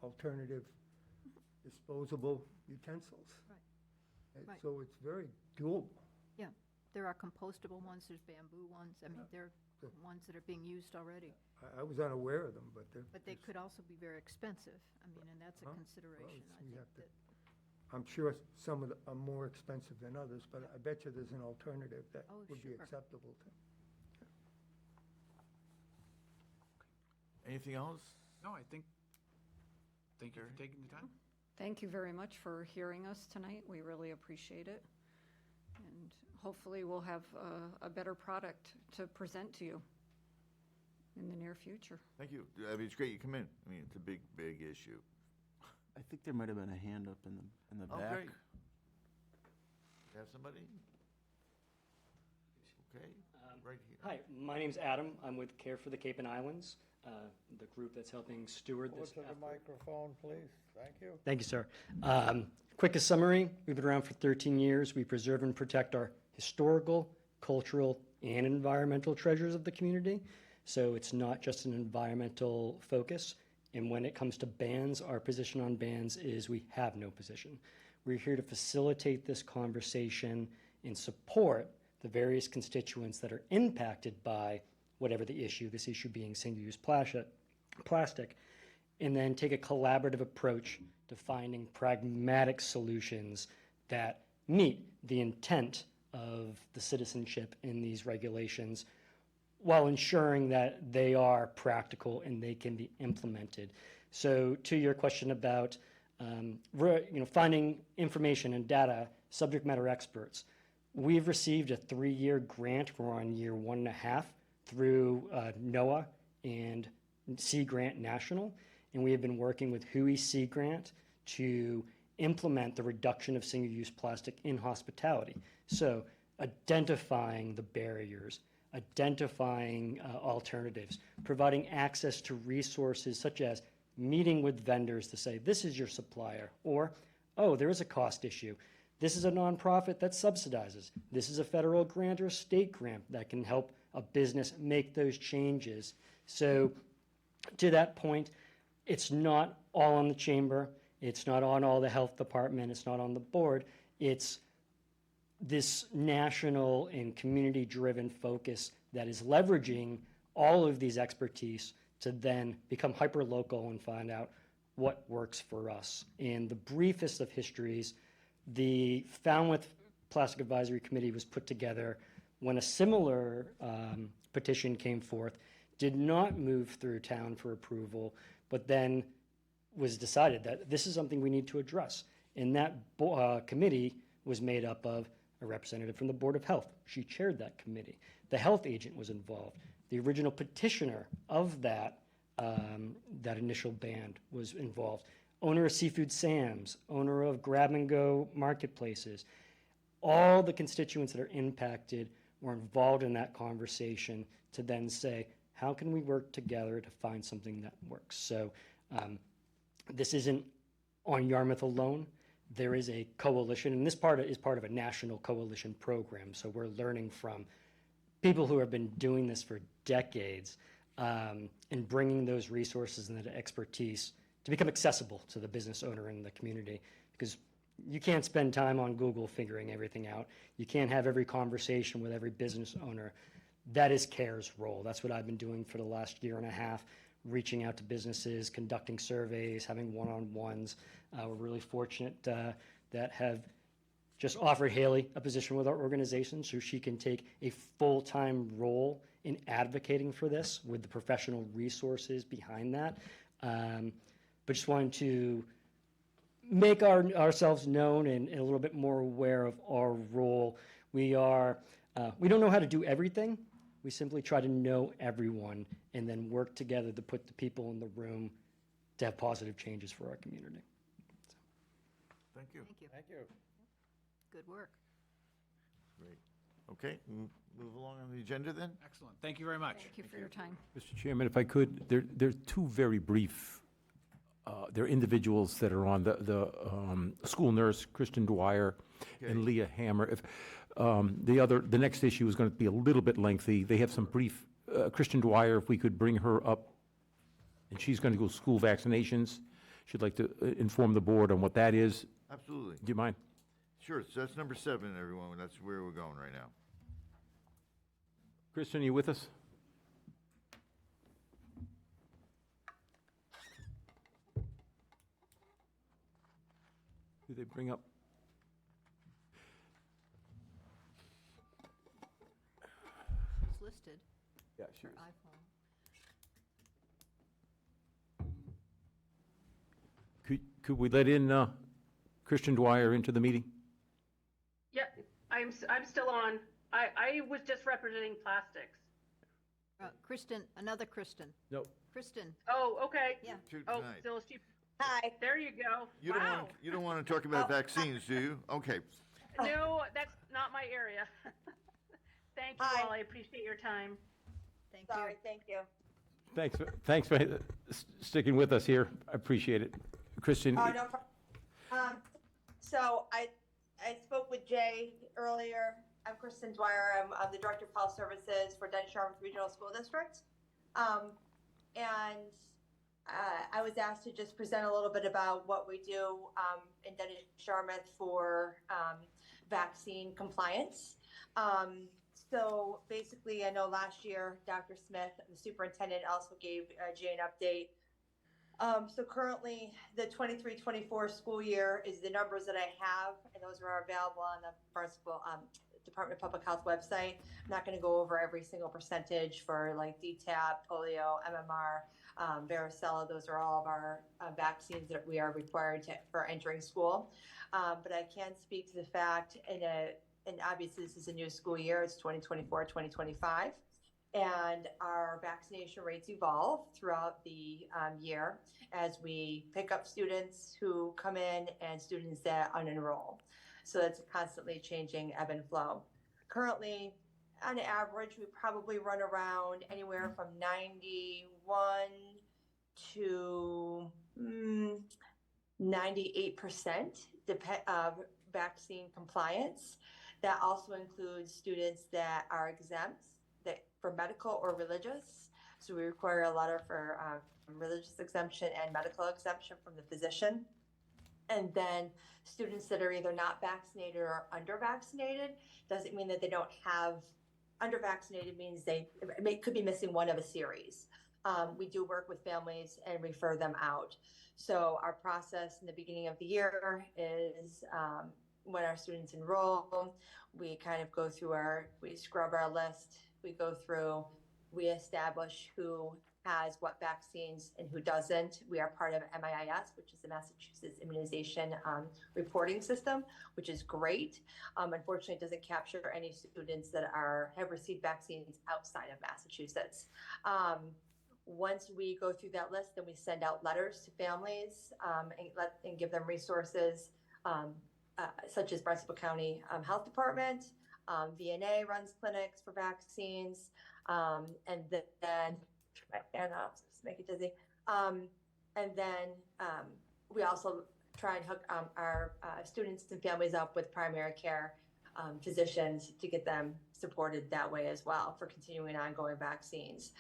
[SPEAKER 10] alternative disposable utensils.
[SPEAKER 5] Right. Right.
[SPEAKER 10] So it's very doable.
[SPEAKER 5] Yeah, there are compostable ones, there's bamboo ones, I mean, there are ones that are being used already.
[SPEAKER 10] I was unaware of them, but they're.
[SPEAKER 5] But they could also be very expensive, I mean, and that's a
[SPEAKER 10] Well,
[SPEAKER 5] consideration, I
[SPEAKER 10] we
[SPEAKER 5] think
[SPEAKER 10] have to-
[SPEAKER 5] that.
[SPEAKER 10] I'm sure some of them are more expensive than others, but I bet you there's an alternative that
[SPEAKER 5] Oh,
[SPEAKER 10] would be
[SPEAKER 5] sure.
[SPEAKER 10] acceptable to.
[SPEAKER 1] Anything else?
[SPEAKER 7] No, thank you for taking the time.
[SPEAKER 9] Thank you very much for hearing us tonight. We really appreciate it. And hopefully we'll have a better product to present to you in the near future.
[SPEAKER 1] Thank you. I mean, it's great you come in. I mean, it's a big, big issue.
[SPEAKER 8] I think there might have been a hand up in the
[SPEAKER 1] Oh,
[SPEAKER 8] back.
[SPEAKER 1] great. You have somebody? Okay, right here.
[SPEAKER 13] Hi, my name's Adam. I'm with Care for the Cape and Islands, the group that's helping steward
[SPEAKER 12] Go
[SPEAKER 13] this
[SPEAKER 12] to the
[SPEAKER 13] effort.
[SPEAKER 12] microphone, please. Thank you.
[SPEAKER 13] Thank you, sir. Quickest summary, we've been around for 13 years. We preserve and protect our historical, cultural, and environmental treasures of the community. So it's not just an environmental focus. And when it comes to bans, our position on bans is we have no position. We're here to facilitate this conversation and support the various constituents that are impacted by whatever the issue, this issue being single-use plastic, and then take a collaborative approach to finding pragmatic solutions that meet the intent of the citizenship in these regulations while ensuring that they are practical and they can be implemented. So to your question about finding information and data subject matter experts. We've received a 3-year grant. We're on year 1.5 through NOAA and Sea Grant National, and we have been working with WHOI Sea Grant to implement the reduction of single-use plastic in hospitality. So identifying the barriers, identifying alternatives, providing access to resources such as meeting with vendors to say, this is your supplier, or, oh, there is a cost issue. This is a nonprofit that subsidizes. This is a federal grant or a state grant that can help a business make those changes. So to that point, it's not all on the chamber. It's not on all the health department. It's not on the board. It's this national and community-driven focus that is leveraging all of these expertise to then become hyper-local and find out what works for us. In the briefest of histories, the Falmouth Plastic Advisory Committee was put together when a similar petition came forth, did not move through town for approval, but then was decided that this is something we need to address. And that committee was made up of a representative from the Board of Health. She chaired that committee. The health agent was involved. The original petitioner of that initial ban was involved. Owner of Seafood Sam's, owner of Grab and Go marketplaces. All the constituents that are impacted were involved in that conversation to then say, how can we work together to find something that works? So this isn't on Yarmouth alone. There is a coalition, and this is part of a national coalition program. So we're learning from people who have been doing this for decades and bringing those resources and that expertise to become accessible to the business owner and the community. Because you can't spend time on Google figuring everything out. You can't have every conversation with every business owner. That is CARE's role. That's what I've been doing for the last 1.5 years, reaching out to businesses, conducting surveys, having one-on-ones. We're really fortunate that have just offered Haley a position with our organization so she can take a full-time role in advocating for this with the professional resources behind that. But just wanted to make ourselves known and a little bit more aware of our role. We don't know how to do everything. We simply try to know everyone and then work together to put the people in the room to have positive changes for our community.
[SPEAKER 1] Thank you.
[SPEAKER 5] Thank you.
[SPEAKER 12] Thank you.
[SPEAKER 5] Good work.
[SPEAKER 1] Great. Okay, move along on the agenda then.
[SPEAKER 7] Excellent. Thank you very much.
[SPEAKER 9] Thank you for your time.
[SPEAKER 2] Mr. Chairman, if I could, there are two very brief, there are individuals that are on the school nurse, Kristen Dwyer, and Leah Hammer. If the next issue is going to be a little bit lengthy. They have some brief, Kristen Dwyer, if we could bring her up, and she's going to go school vaccinations. She'd like to inform the board on what that is.
[SPEAKER 1] Absolutely.
[SPEAKER 2] Do you mind?
[SPEAKER 1] Sure, so that's number 7, everyone. That's where we're going right now.
[SPEAKER 2] Kristen, are you with us? Do they bring up?
[SPEAKER 5] It's listed
[SPEAKER 2] Yeah,
[SPEAKER 5] for iPhone.
[SPEAKER 2] Could we let in Kristen Dwyer into the meeting?
[SPEAKER 3] Yeah, I'm still on. I was just representing plastics.
[SPEAKER 5] Kristen, another Kristen.
[SPEAKER 2] No.
[SPEAKER 5] Kristen,
[SPEAKER 3] Oh, okay.
[SPEAKER 5] yeah.
[SPEAKER 1] Two
[SPEAKER 3] Oh,
[SPEAKER 1] tonight.
[SPEAKER 3] still she.
[SPEAKER 14] Hi.
[SPEAKER 3] There you go.
[SPEAKER 1] You don't want to talk about vaccines, do you? Okay.
[SPEAKER 3] No, that's not my area. Thank you
[SPEAKER 14] Hi.
[SPEAKER 3] all. I appreciate your time.
[SPEAKER 5] Thank
[SPEAKER 14] Sorry,
[SPEAKER 5] you.
[SPEAKER 14] thank you.
[SPEAKER 2] Thanks for sticking with us here. I appreciate it. Kristen,
[SPEAKER 14] Oh, no problem. So I spoke with Jay earlier. I'm Kristen Dwyer. I'm the Director of Health Services for Dennis Yarmouth Regional School District. And I was asked to just present a little bit about what we do in Dennis Yarmouth for vaccine compliance. So basically, I know last year, Dr. Smith, the superintendent, also gave Jay an update. So currently, the 23-24 school year is the numbers that I have, and those are available on the Department of Public Health website. I'm not going to go over every single percentage for like DTaP, polio, MMR, varicella. Those are all of our vaccines that we are required for entering school. But I can speak to the fact, and obviously this is a new school year, it's 2024, 2025. And our vaccination rates evolve throughout the year as we pick up students who come in and students that unenroll. So that's a constantly changing ebb and flow. Currently, on average, we probably run around anywhere from 91 to 98% of vaccine compliance. That also includes students that are exempt for medical or religious. So we require a letter for religious exemption and medical exemption from the physician. And then students that are either not vaccinated or under-vaccinated, doesn't mean that they don't have, under-vaccinated means they could be missing one of a series. We do work with families and refer them out. So our process in the beginning of the year is when our students enroll, we kind of go through we scrub our list, we go through, we establish who has what vaccines and who doesn't. We are part of MIIS, which is the Massachusetts Immunization Reporting System, which is great. Unfortunately, it doesn't capture any students that have received vaccines outside of Massachusetts. Once we go through that list, then we send out letters to families and give them resources such as Barnstable County Health Department. VNA runs clinics for vaccines, and then just make it dizzy. And then we also try and hook our students and families up with primary care physicians to get them supported that way as well for continuing ongoing vaccines.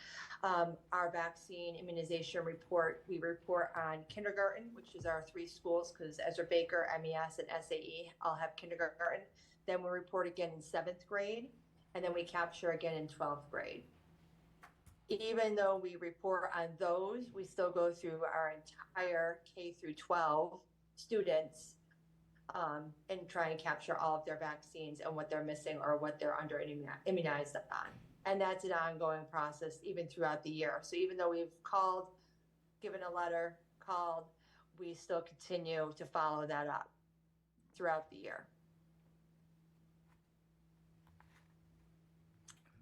[SPEAKER 14] Our vaccine immunization report, we report on kindergarten, which is our 3 schools, because Ezra Baker, MES, and SAE all have kindergarten. Then we report again in 7th grade, and then we capture again in 12th grade. Even though we report on those, we still go through our entire K through 12 students and try and capture all of their vaccines and what they're missing or what they're under immunized on. And that's an ongoing process even throughout the year. So even though we've called, given a letter, we still continue to follow that up throughout the year.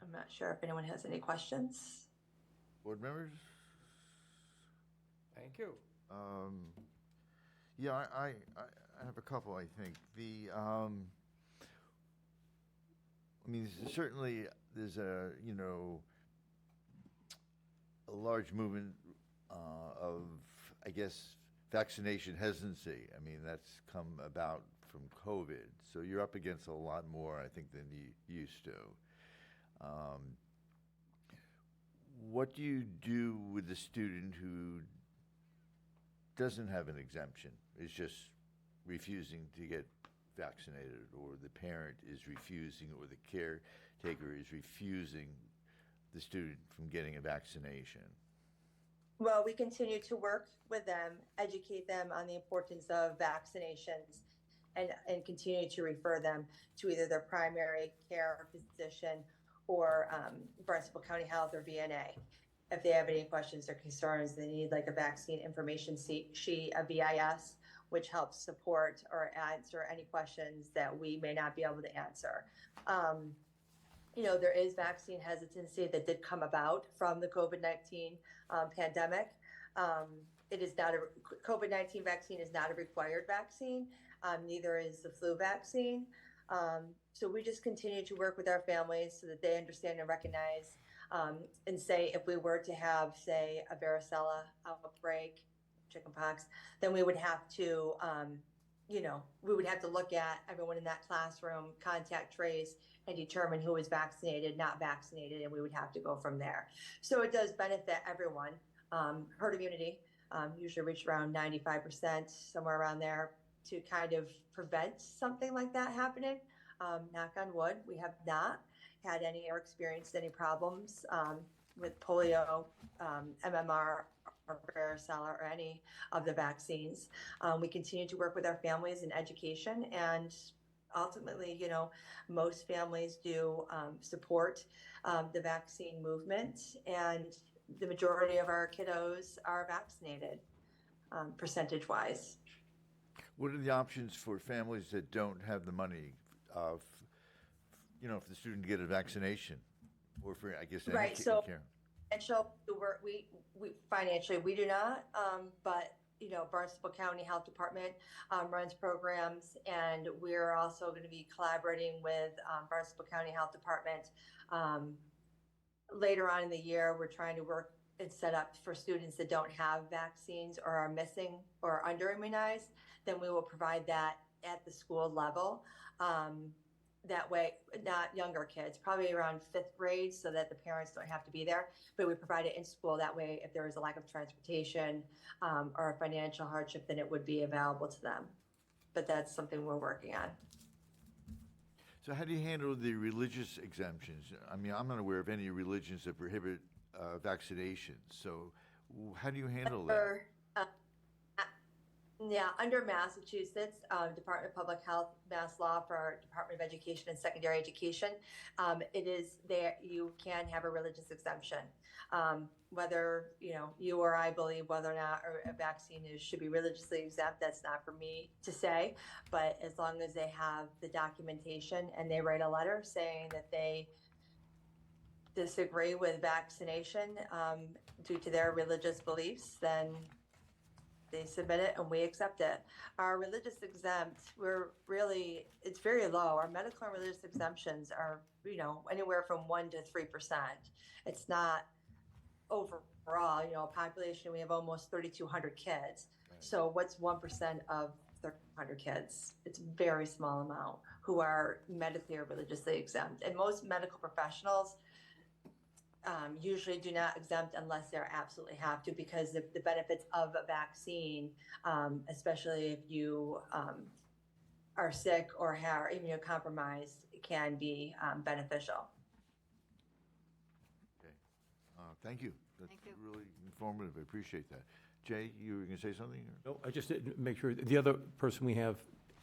[SPEAKER 14] I'm not sure if anyone has any questions.
[SPEAKER 1] Board members?
[SPEAKER 12] Thank you.
[SPEAKER 1] Yeah, I have a couple, I think. I mean, certainly there's a large movement of, I guess, vaccination hesitancy. I mean, that's come about from COVID. So you're up against a lot more, I think, than you used to. What do you do with the student who doesn't have an exemption, is just refusing to get vaccinated, or the parent is refusing, or the caretaker is refusing the student from getting a vaccination?
[SPEAKER 14] Well, we continue to work with them, educate them on the importance of vaccinations, and continue to refer them to either their primary care physician or Barnstable County Health or VNA. If they have any questions or concerns, they need like a vaccine information sheet, a VIS, which helps support or answer any questions that we may not be able to answer. There is vaccine hesitancy that did come about from the COVID-19 pandemic. It is not COVID-19 vaccine is not a required vaccine. Neither is the flu vaccine. So we just continue to work with our families so that they understand and recognize, and say if we were to have, say, a varicella outbreak, chickenpox, then we would have to, we would have to look at everyone in that classroom, contact trace, and determine who was vaccinated, not vaccinated, and we would have to go from there. So it does benefit everyone. Herd immunity usually reach around 95%, somewhere around there, to kind of prevent something like that happening. Knock on wood, we have not had any or experienced any problems with polio, MMR, or varicella, or any of the vaccines. We continue to work with our families in education, and ultimately, you know, most families do support the vaccine movement, and the majority of our kiddos are vaccinated, percentage-wise.
[SPEAKER 1] What are the options for families that don't have the money of, you know, if the student get a vaccination or for, I guess, any
[SPEAKER 14] Right, so
[SPEAKER 1] care?
[SPEAKER 14] Financially, we do not, but, you know, Barnstable County Health Department runs programs, and we're also going to be collaborating with Barnstable County Health Department. Later on in the year, we're trying to work and set up for students that don't have vaccines or are missing or are under immunized, then we will provide that at the school level. That way, not younger kids, probably around 5th grade, so that the parents don't have to be there. But we provide it in school. That way, if there is a lack of transportation or a financial hardship, then it would be available to them. But that's something we're working on.
[SPEAKER 1] So how do you handle the religious exemptions? I mean, I'm not aware of any religions that prohibit vaccinations. So how do you handle that?
[SPEAKER 14] Yeah, under Massachusetts Department of Public Health, Mass Law for our Department of Education and Secondary Education, it is there. You can have a religious exemption. Whether you or I believe whether or not a vaccine should be religiously exempt, that's not for me to say. But as long as they have the documentation and they write a letter saying that they disagree with vaccination due to their religious beliefs, then they submit it and we accept it. Our religious exempt, it's very low. Our medical and religious exemptions are, anywhere from 1% to 3%. It's not overall, population, we have almost 3,200 kids. Right. So what's 1% of 3,200 kids? It's a very small amount who are medically or religiously exempt. And most medical professionals usually do not exempt unless they absolutely have to, because the benefits of a vaccine, especially if you are sick or are immunocompromised, can be beneficial.
[SPEAKER 1] Okay. Thank you. That's
[SPEAKER 5] Thank you.
[SPEAKER 1] really informative. I appreciate that. Jay, you were going to say something? Or?
[SPEAKER 2] No, I just didn't make sure, the other person we have,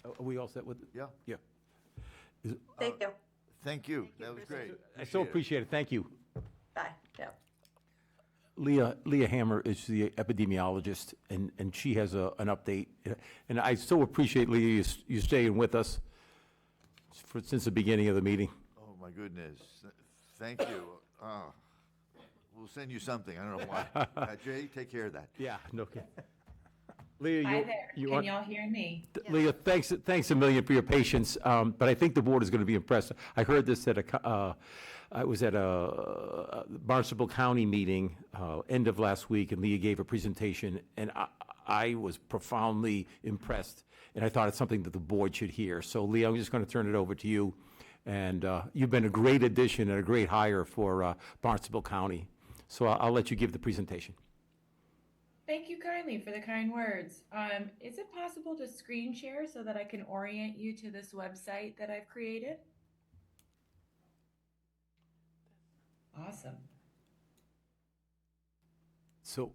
[SPEAKER 2] are we all set with?
[SPEAKER 1] Yeah.
[SPEAKER 2] Yeah.
[SPEAKER 14] Thank you.
[SPEAKER 1] Thank you. That was great.
[SPEAKER 2] I so appreciate it. Thank you.
[SPEAKER 14] Bye. Yeah.
[SPEAKER 2] Leah Hammer is the epidemiologist, and she has an update. And I so appreciate, Leah, you staying with us since the beginning of the meeting.
[SPEAKER 1] Oh, my goodness. Thank you. We'll send you something. I don't know why. Jay, take care of that.
[SPEAKER 2] Yeah, no kidding. Leah,
[SPEAKER 15] Hi there. Can y'all hear me?
[SPEAKER 2] Leah, thanks a million for your patience, but I think the board is going to be impressed. I heard this I was at a Barnstable County meeting end of last week, and Leah gave a presentation, and I was profoundly impressed, and I thought it's something that the board should hear. So, Leah, I'm just going to turn it over to you, and you've been a great addition and a great hire for Barnstable County. So I'll let you give the presentation.
[SPEAKER 15] Thank you kindly for the kind words. Is it possible to screen share so that I can orient you to this website that I've created? Awesome.
[SPEAKER 2] So,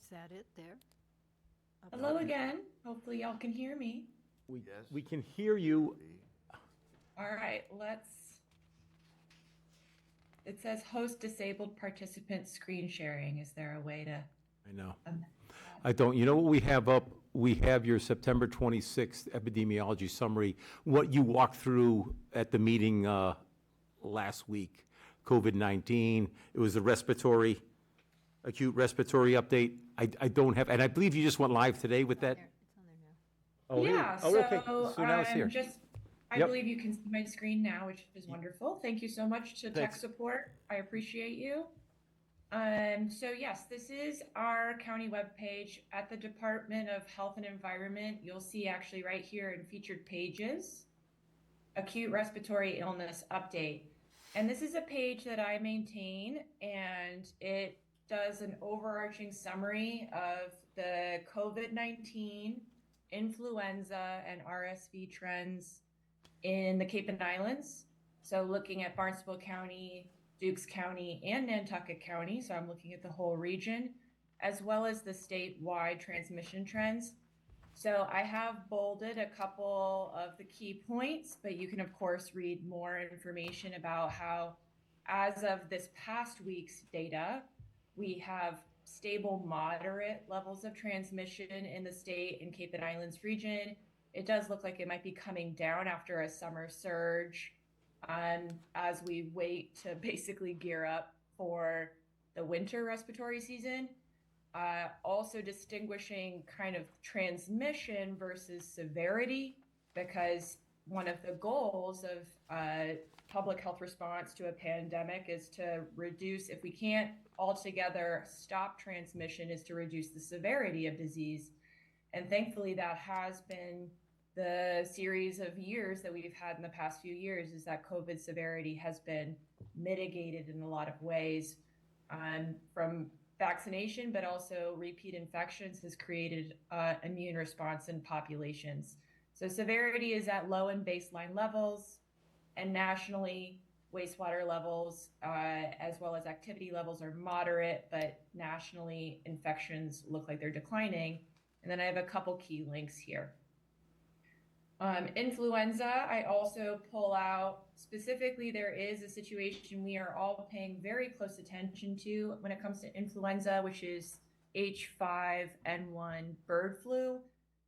[SPEAKER 5] Is that it there?
[SPEAKER 15] Hello again. Hopefully y'all can hear me.
[SPEAKER 2] we can hear you.
[SPEAKER 15] All right, it says host disabled participant screen sharing. Is there a way to?
[SPEAKER 2] I know. I don't. You know what we have up? We have your September 26th epidemiology summary, what you walked through at the meeting last week, COVID-19. It was the acute respiratory update. I don't have, and I believe you just went live today with that?
[SPEAKER 5] It's on there now.
[SPEAKER 2] Oh,
[SPEAKER 15] Yeah,
[SPEAKER 2] okay. So now it's here.
[SPEAKER 15] I
[SPEAKER 2] Yep.
[SPEAKER 15] believe you can see my screen now, which is wonderful. Thank you so much to tech
[SPEAKER 2] Thanks.
[SPEAKER 15] support. I appreciate you. So yes, this is our county webpage at the Department of Health and Environment. You'll see actually right here in featured pages, acute respiratory illness update. And this is a page that I maintain, and it does an overarching summary of the COVID-19, influenza, and RSV trends in the Cape and Islands. So looking at Barnstable County, Dukes County, and Nantucket County, so I'm looking at the whole region, as well as the statewide transmission trends. So I have bolded a couple of the key points, but you can of course read more information about how, as of this past week's data, we have stable, moderate levels of transmission in the state and Cape and Islands region. It does look like it might be coming down after a summer surge, as we wait to basically gear up for the winter respiratory season. Also distinguishing kind of transmission versus severity, because one of the goals of public health response to a pandemic is to reduce, if we can't altogether stop transmission, is to reduce the severity of disease. And thankfully that has been the series of years that we've had in the past few years, is that COVID severity has been mitigated in a lot of ways, from vaccination, but also repeat infections has created immune response in populations. So severity is at low and baseline levels, and nationally, wastewater levels as well as activity levels are moderate, but nationally infections look like they're declining. And then I have a couple key links here. Influenza, I also pull out specifically, there is a situation we are all paying very close attention to when it comes to influenza, which is H5N1 bird flu.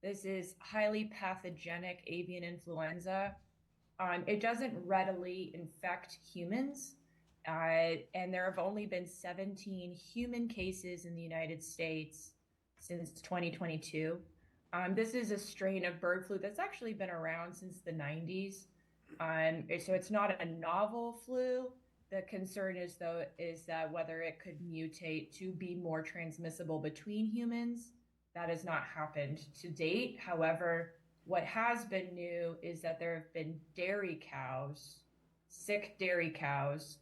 [SPEAKER 15] This is highly pathogenic avian influenza. It doesn't readily infect humans, and there have only been 17 human cases in the United States since 2022. This is a strain of bird flu that's actually been around since the 90s. So it's not a novel flu. The concern is that whether it could mutate to be more transmissible between humans. That has not happened to date. However, what has been new is that there have been dairy cows, sick dairy cows,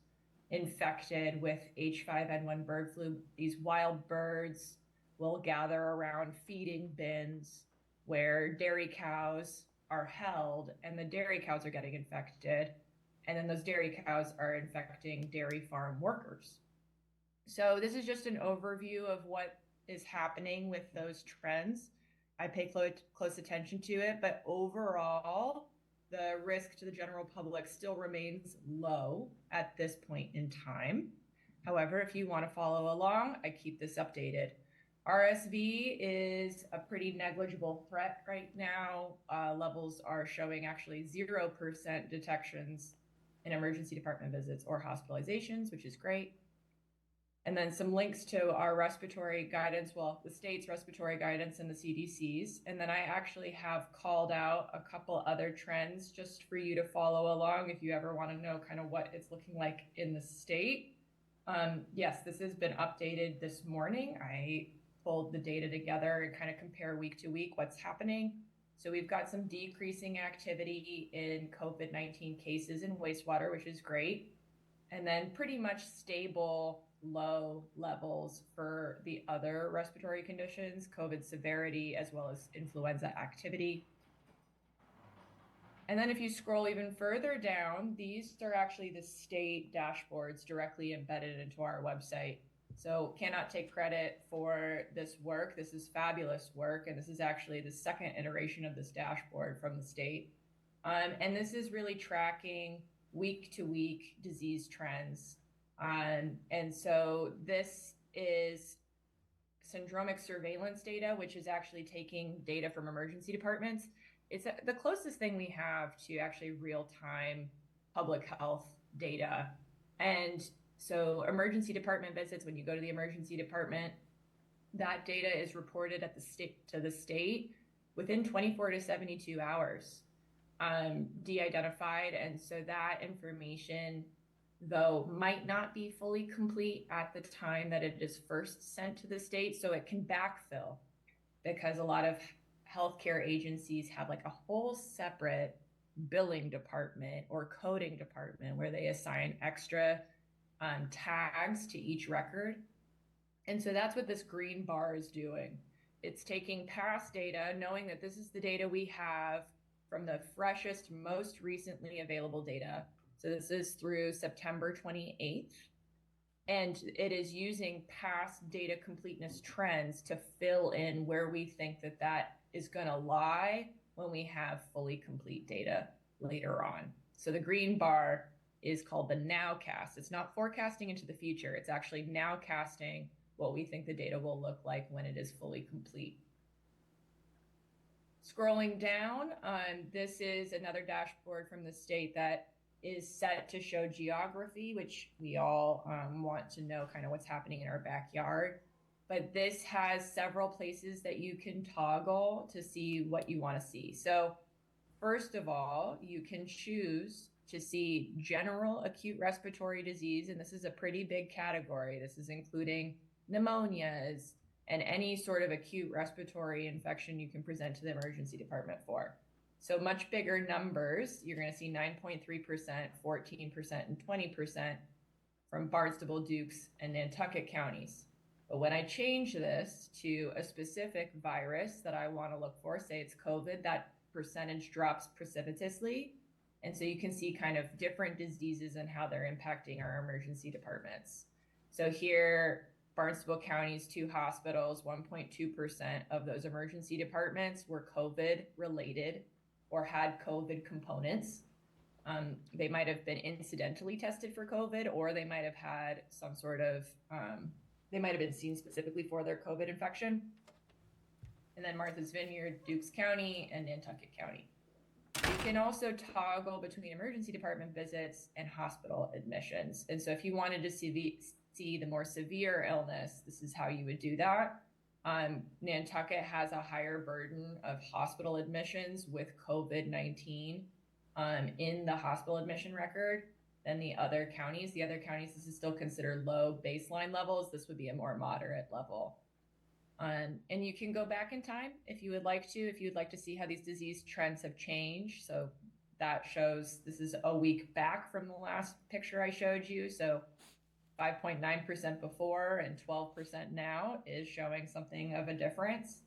[SPEAKER 15] infected with H5N1 bird flu. These wild birds will gather around feeding bins where dairy cows are held, and the dairy cows are getting infected, and then those dairy cows are infecting dairy farm workers. So this is just an overview of what is happening with those trends. I pay close attention to it, but overall, the risk to the general public still remains low at this point in time. However, if you want to follow along, I keep this updated. RSV is a pretty negligible threat right now. Levels are showing actually 0% detections in emergency department visits or hospitalizations, which is great. And then some links to our respiratory guidance, well, the state's respiratory guidance and the CDC's. And then I actually have called out a couple other trends just for you to follow along if you ever want to know kind of what it's looking like in the state. Yes, this has been updated this morning. I pulled the data together and kind of compare week to week what's happening. So we've got some decreasing activity in COVID-19 cases in wastewater, which is great. And then pretty much stable low levels for the other respiratory conditions, COVID severity, as well as influenza activity. And then if you scroll even further down, these are actually the state dashboards directly embedded into our website. So cannot take credit for this work. This is fabulous work. And this is actually the second iteration of this dashboard from the state. And this is really tracking week to week disease trends. And so this is syndromic surveillance data, which is actually taking data from emergency departments. It's the closest thing we have to actually real-time public health data. And so emergency department visits, when you go to the emergency department, that data is reported at to the state within 24 to 72 hours, de-identified. And so that information, though, might not be fully complete at the time that it is first sent to the state, so it can backfill, because a lot of healthcare agencies have like a whole separate billing department or coding department where they assign extra tags to each record. And so that's what this green bar is doing. It's taking past data, knowing that this is the data we have from the freshest, most recently available data. So this is through September 28th. And it is using past data completeness trends to fill in where we think that that is going to lie when we have fully complete data later on. So the green bar is called the nowcast. It's not forecasting into the future. It's actually nowcasting what we think the data will look like when it is fully complete. Scrolling down, this is another dashboard from the state that is set to show geography, which we all want to know kind of what's happening in our backyard. But this has several places that you can toggle to see what you want to see. So first of all, you can choose to see general acute respiratory disease, and this is a pretty big category. This is including pneumonias and any sort of acute respiratory infection you can present to the emergency department for. So much bigger numbers. You're going to see 9.3%, 14%, and 20% from Barnstable, Dukes, and Nantucket counties. But when I change this to a specific virus that I want to look for, say it's COVID, that percentage drops precipitously. And so you can see kind of different diseases and how they're impacting our emergency departments. So here, Barnstable County's 2 hospitals, 1.2% of those emergency departments were COVID related or had COVID components. They might have been incidentally tested for COVID, or they might have had some sort of, they might have been seen specifically for their COVID infection. And then Martha's Vineyard, Dukes County, and Nantucket County. You can also toggle between emergency department visits and hospital admissions. And so if you wanted to see the more severe illness, this is how you would do that. Nantucket has a higher burden of hospital admissions with COVID-19 in the hospital admission record than the other counties. The other counties, this is still considered low baseline levels. This would be a more moderate level. And you can go back in time if you would like to see how these disease trends have changed. So that shows, this is a week back from the last picture I showed you. So 5.9% before and 12% now is showing something of a difference.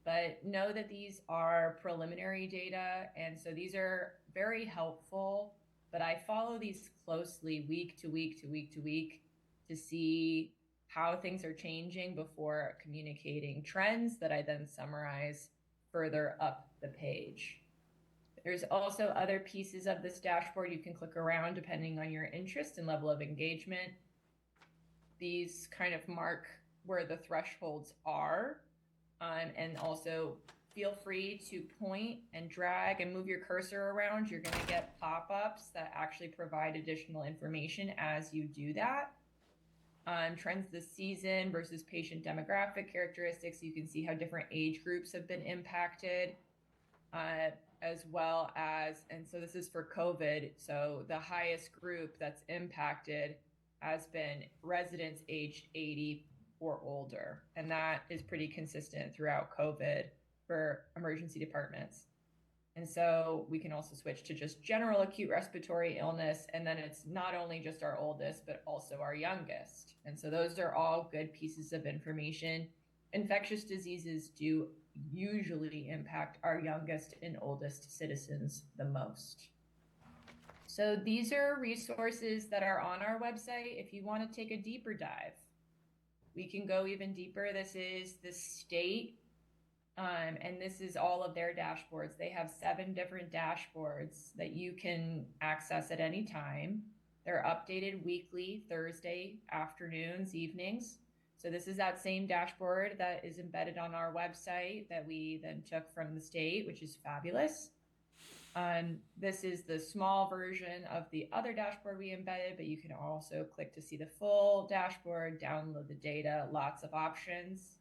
[SPEAKER 15] But know that these are preliminary data, and so these are very helpful, but I follow these closely week to week to week to week to see how things are changing before communicating trends that I then summarize further up the page. There's also other pieces of this dashboard you can click around depending on your interest and level of engagement. These kind of mark where the thresholds are, and also feel free to point and drag and move your cursor around. You're going to get pop-ups that actually provide additional information as you do that. Trends this season versus patient demographic characteristics. You can see how different age groups have been impacted, as well as, and so this is for COVID, so the highest group that's impacted has been residents aged 80 or older, and that is pretty consistent throughout COVID for emergency departments. And so we can also switch to just general acute respiratory illness, and then it's not only just our oldest, but also our youngest. And so those are all good pieces of information. Infectious diseases do usually impact our youngest and oldest citizens the most. So these are resources that are on our website. If you want to take a deeper dive, we can go even deeper. This is the state. And this is all of their dashboards. They have 7 different dashboards that you can access at any time. They're updated weekly, Thursday afternoons, evenings. So this is that same dashboard that is embedded on our website that we then took from the state, which is fabulous. This is the small version of the other dashboard we embedded, but you can also click to see the full dashboard, download the data, lots of options.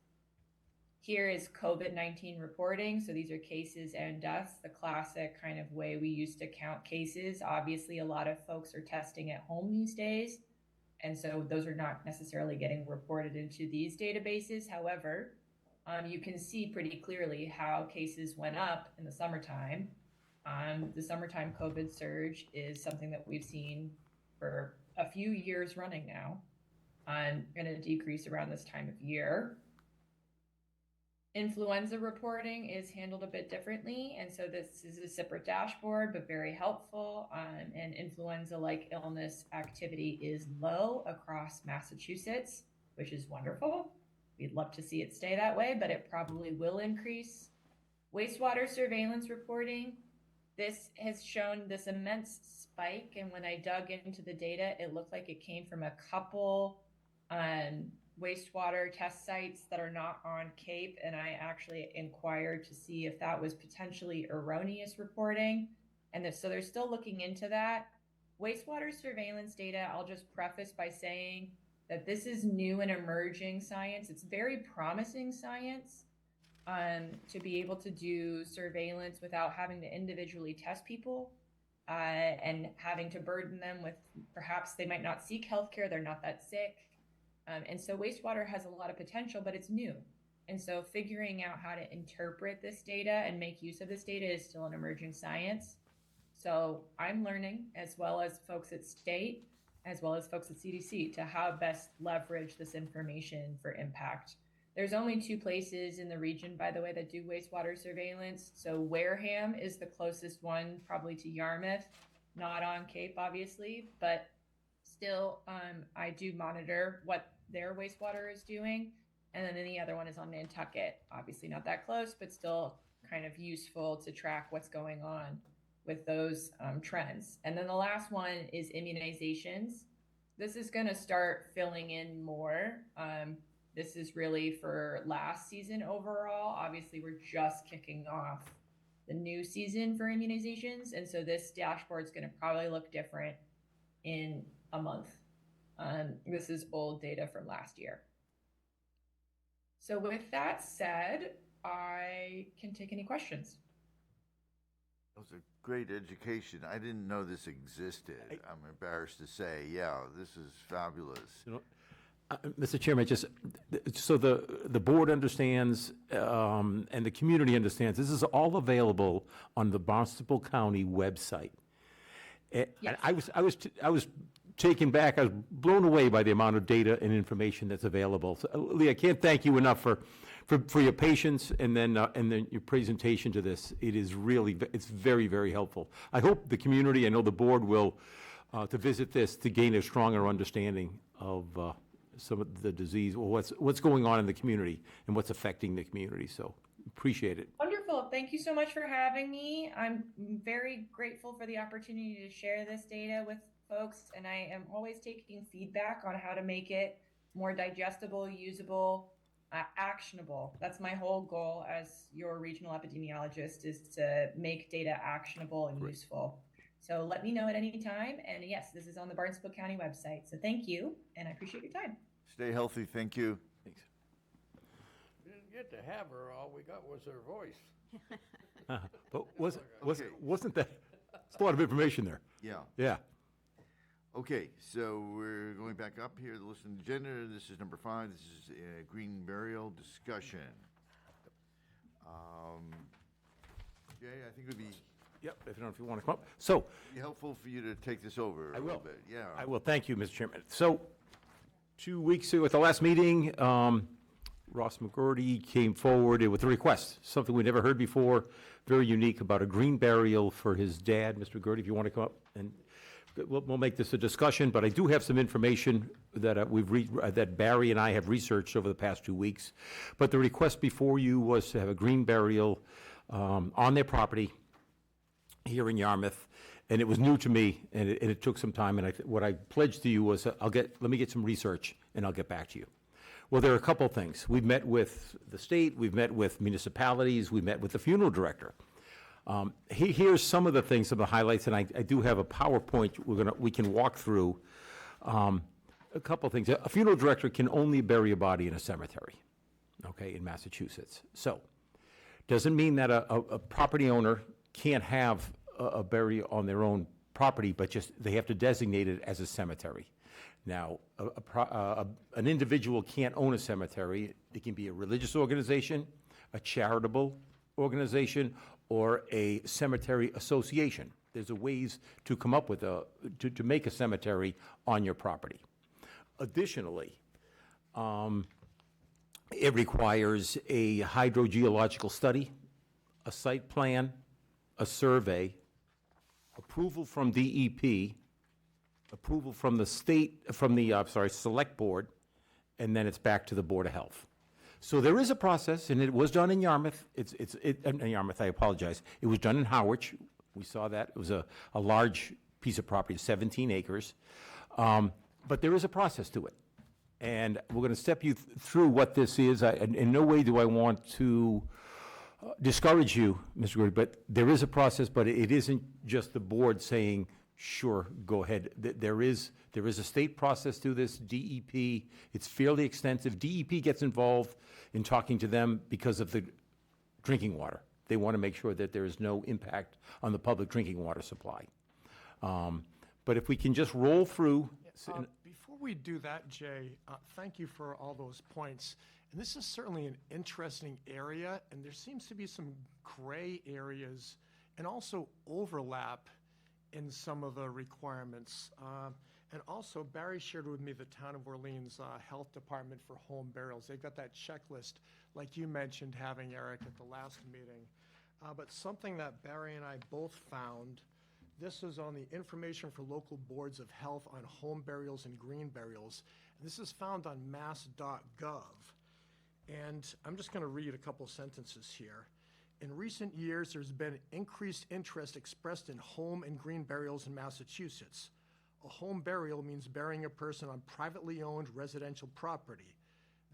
[SPEAKER 15] Here is COVID-19 reporting. So these are cases and deaths, the classic kind of way we used to count cases. Obviously, a lot of folks are testing at home these days, and so those are not necessarily getting reported into these databases. However, you can see pretty clearly how cases went up in the summertime. The summertime COVID surge is something that we've seen for a few years running now, and going to decrease around this time of year. Influenza reporting is handled a bit differently, and so this is a separate dashboard, but very helpful. And influenza-like illness activity is low across Massachusetts, which is wonderful. We'd love to see it stay that way, but it probably will increase. Wastewater surveillance reporting, this has shown this immense spike, and when I dug into the data, it looked like it came from a couple wastewater test sites that are not on Cape, and I actually inquired to see if that was potentially erroneous reporting, and so they're still looking into that. Wastewater surveillance data, I'll just preface by saying that this is new and emerging science. It's very promising science to be able to do surveillance without having to individually test people and having to burden them with perhaps they might not seek healthcare, they're not that sick. And so wastewater has a lot of potential, but it's new. And so figuring out how to interpret this data and make use of this data is still an emerging science. So I'm learning, as well as folks at state, as well as folks at CDC, to how best leverage this information for impact. There's only 2 places in the region, by the way, that do wastewater surveillance. So Wareham is the closest one, probably to Yarmouth, not on Cape, obviously, but still, I do monitor what their wastewater is doing. And then the other one is on Nantucket, obviously not that close, but still kind of useful to track what's going on with those trends. And then the last one is immunizations. This is going to start filling in more. This is really for last season overall. Obviously, we're just kicking off the new season for immunizations. And so this dashboard is going to probably look different in a month. This is old data from last year. So with that said, I can take any questions.
[SPEAKER 1] That was a great education. I didn't know this existed. I'm embarrassed to say, yeah, this is fabulous.
[SPEAKER 2] Mr. Chairman, just so the board understands and the community understands, this is all available on the Barnstable County website. And I was taken back. I was blown away by the amount of data and information that's available. So, Lee, I can't thank you enough for your patience and then your presentation to this. It is really, it's very, very helpful. I hope the community, I know the board will, to visit this to gain a stronger understanding of some of the disease or what's going on in the community and what's affecting the community. So appreciate it.
[SPEAKER 15] Wonderful. Thank you so much for having me. I'm very grateful for the opportunity to share this data with folks, and I am always taking feedback on how to make it more digestible, usable, actionable. That's my whole goal as your regional epidemiologist, is to make data actionable and useful. So let me know at any time. And yes, this is on the Barnstable County website. So thank you, and I appreciate your time.
[SPEAKER 1] Stay healthy. Thank you.
[SPEAKER 2] Thanks.
[SPEAKER 12] We didn't get to have her. All we got was her voice.
[SPEAKER 2] But wasn't that, it's a lot of information there.
[SPEAKER 1] Yeah.
[SPEAKER 2] Yeah.
[SPEAKER 1] Okay, so we're going back up here, the list on the agenda. This is number 5. This is green burial discussion. Jay, I think it would be
[SPEAKER 2] Yep, if you don't, if you want to come up. So,
[SPEAKER 1] helpful for you to take this over a little bit. Yeah.
[SPEAKER 2] I will. Thank you, Mr. Chairman. So, 2 weeks ago at the last meeting, Ross McGurty came forward with a request, something we never heard before, very unique, about a green burial for his dad. Mr. McGurty, if you want to come up, and we'll make this a discussion, but I do have some information that that Barry and I have researched over the past 2 weeks. But the request before you was to have a green burial on their property here in Yarmouth, and it was new to me, and it took some time, and what I pledged to you was let me get some research, and I'll get back to you. Well, there are a couple of things. We've met with the state, we've met with municipalities, we met with the funeral director. Here's some of the things, some of the highlights, and I do have a PowerPoint we can walk through. A couple of things. A funeral director can only bury a body in a cemetery, okay, in Massachusetts. So, doesn't mean that a property owner can't have a burial on their own property, but just they have to designate it as a cemetery. Now, an individual can't own a cemetery. It can be a religious organization, a charitable organization, or a cemetery association. There's a ways to come up with to make a cemetery on your property. Additionally, It requires a hydrogeological study, a site plan, a survey, approval from DEP, approval from the Select Board, and then it's back to the Board of Health. So there is a process, and it was done in Yarmouth. In Yarmouth, I apologize. It was done in Harwich. We saw that. It was a large piece of property, 17 acres. But there is a process to it. And we're going to step you through what this is. In no way do I want to discourage you, Mr. Gordon, but there is a process, but it isn't just the board saying, sure, go ahead. There is a state process to this, DEP. It's fairly extensive. DEP gets involved in talking to them because of the drinking water. They want to make sure that there is no impact on the public drinking water supply. But if we can just roll through.
[SPEAKER 16] Before we do that, Jay, thank you for all those points. And this is certainly an interesting area, and there seems to be some gray areas and also overlap in some of the requirements. And also, Barry shared with me the Town of Orleans Health Department for home burials. They've got that checklist, like you mentioned having, Eric, at the last meeting. But something that Barry and I both found, this is on the information for local boards of health on home burials and green burials. And this is found on mass.gov. And I'm just going to read a couple sentences here. In recent years, there's been increased interest expressed in home and green burials in Massachusetts. A home burial means burying a person on privately owned residential property.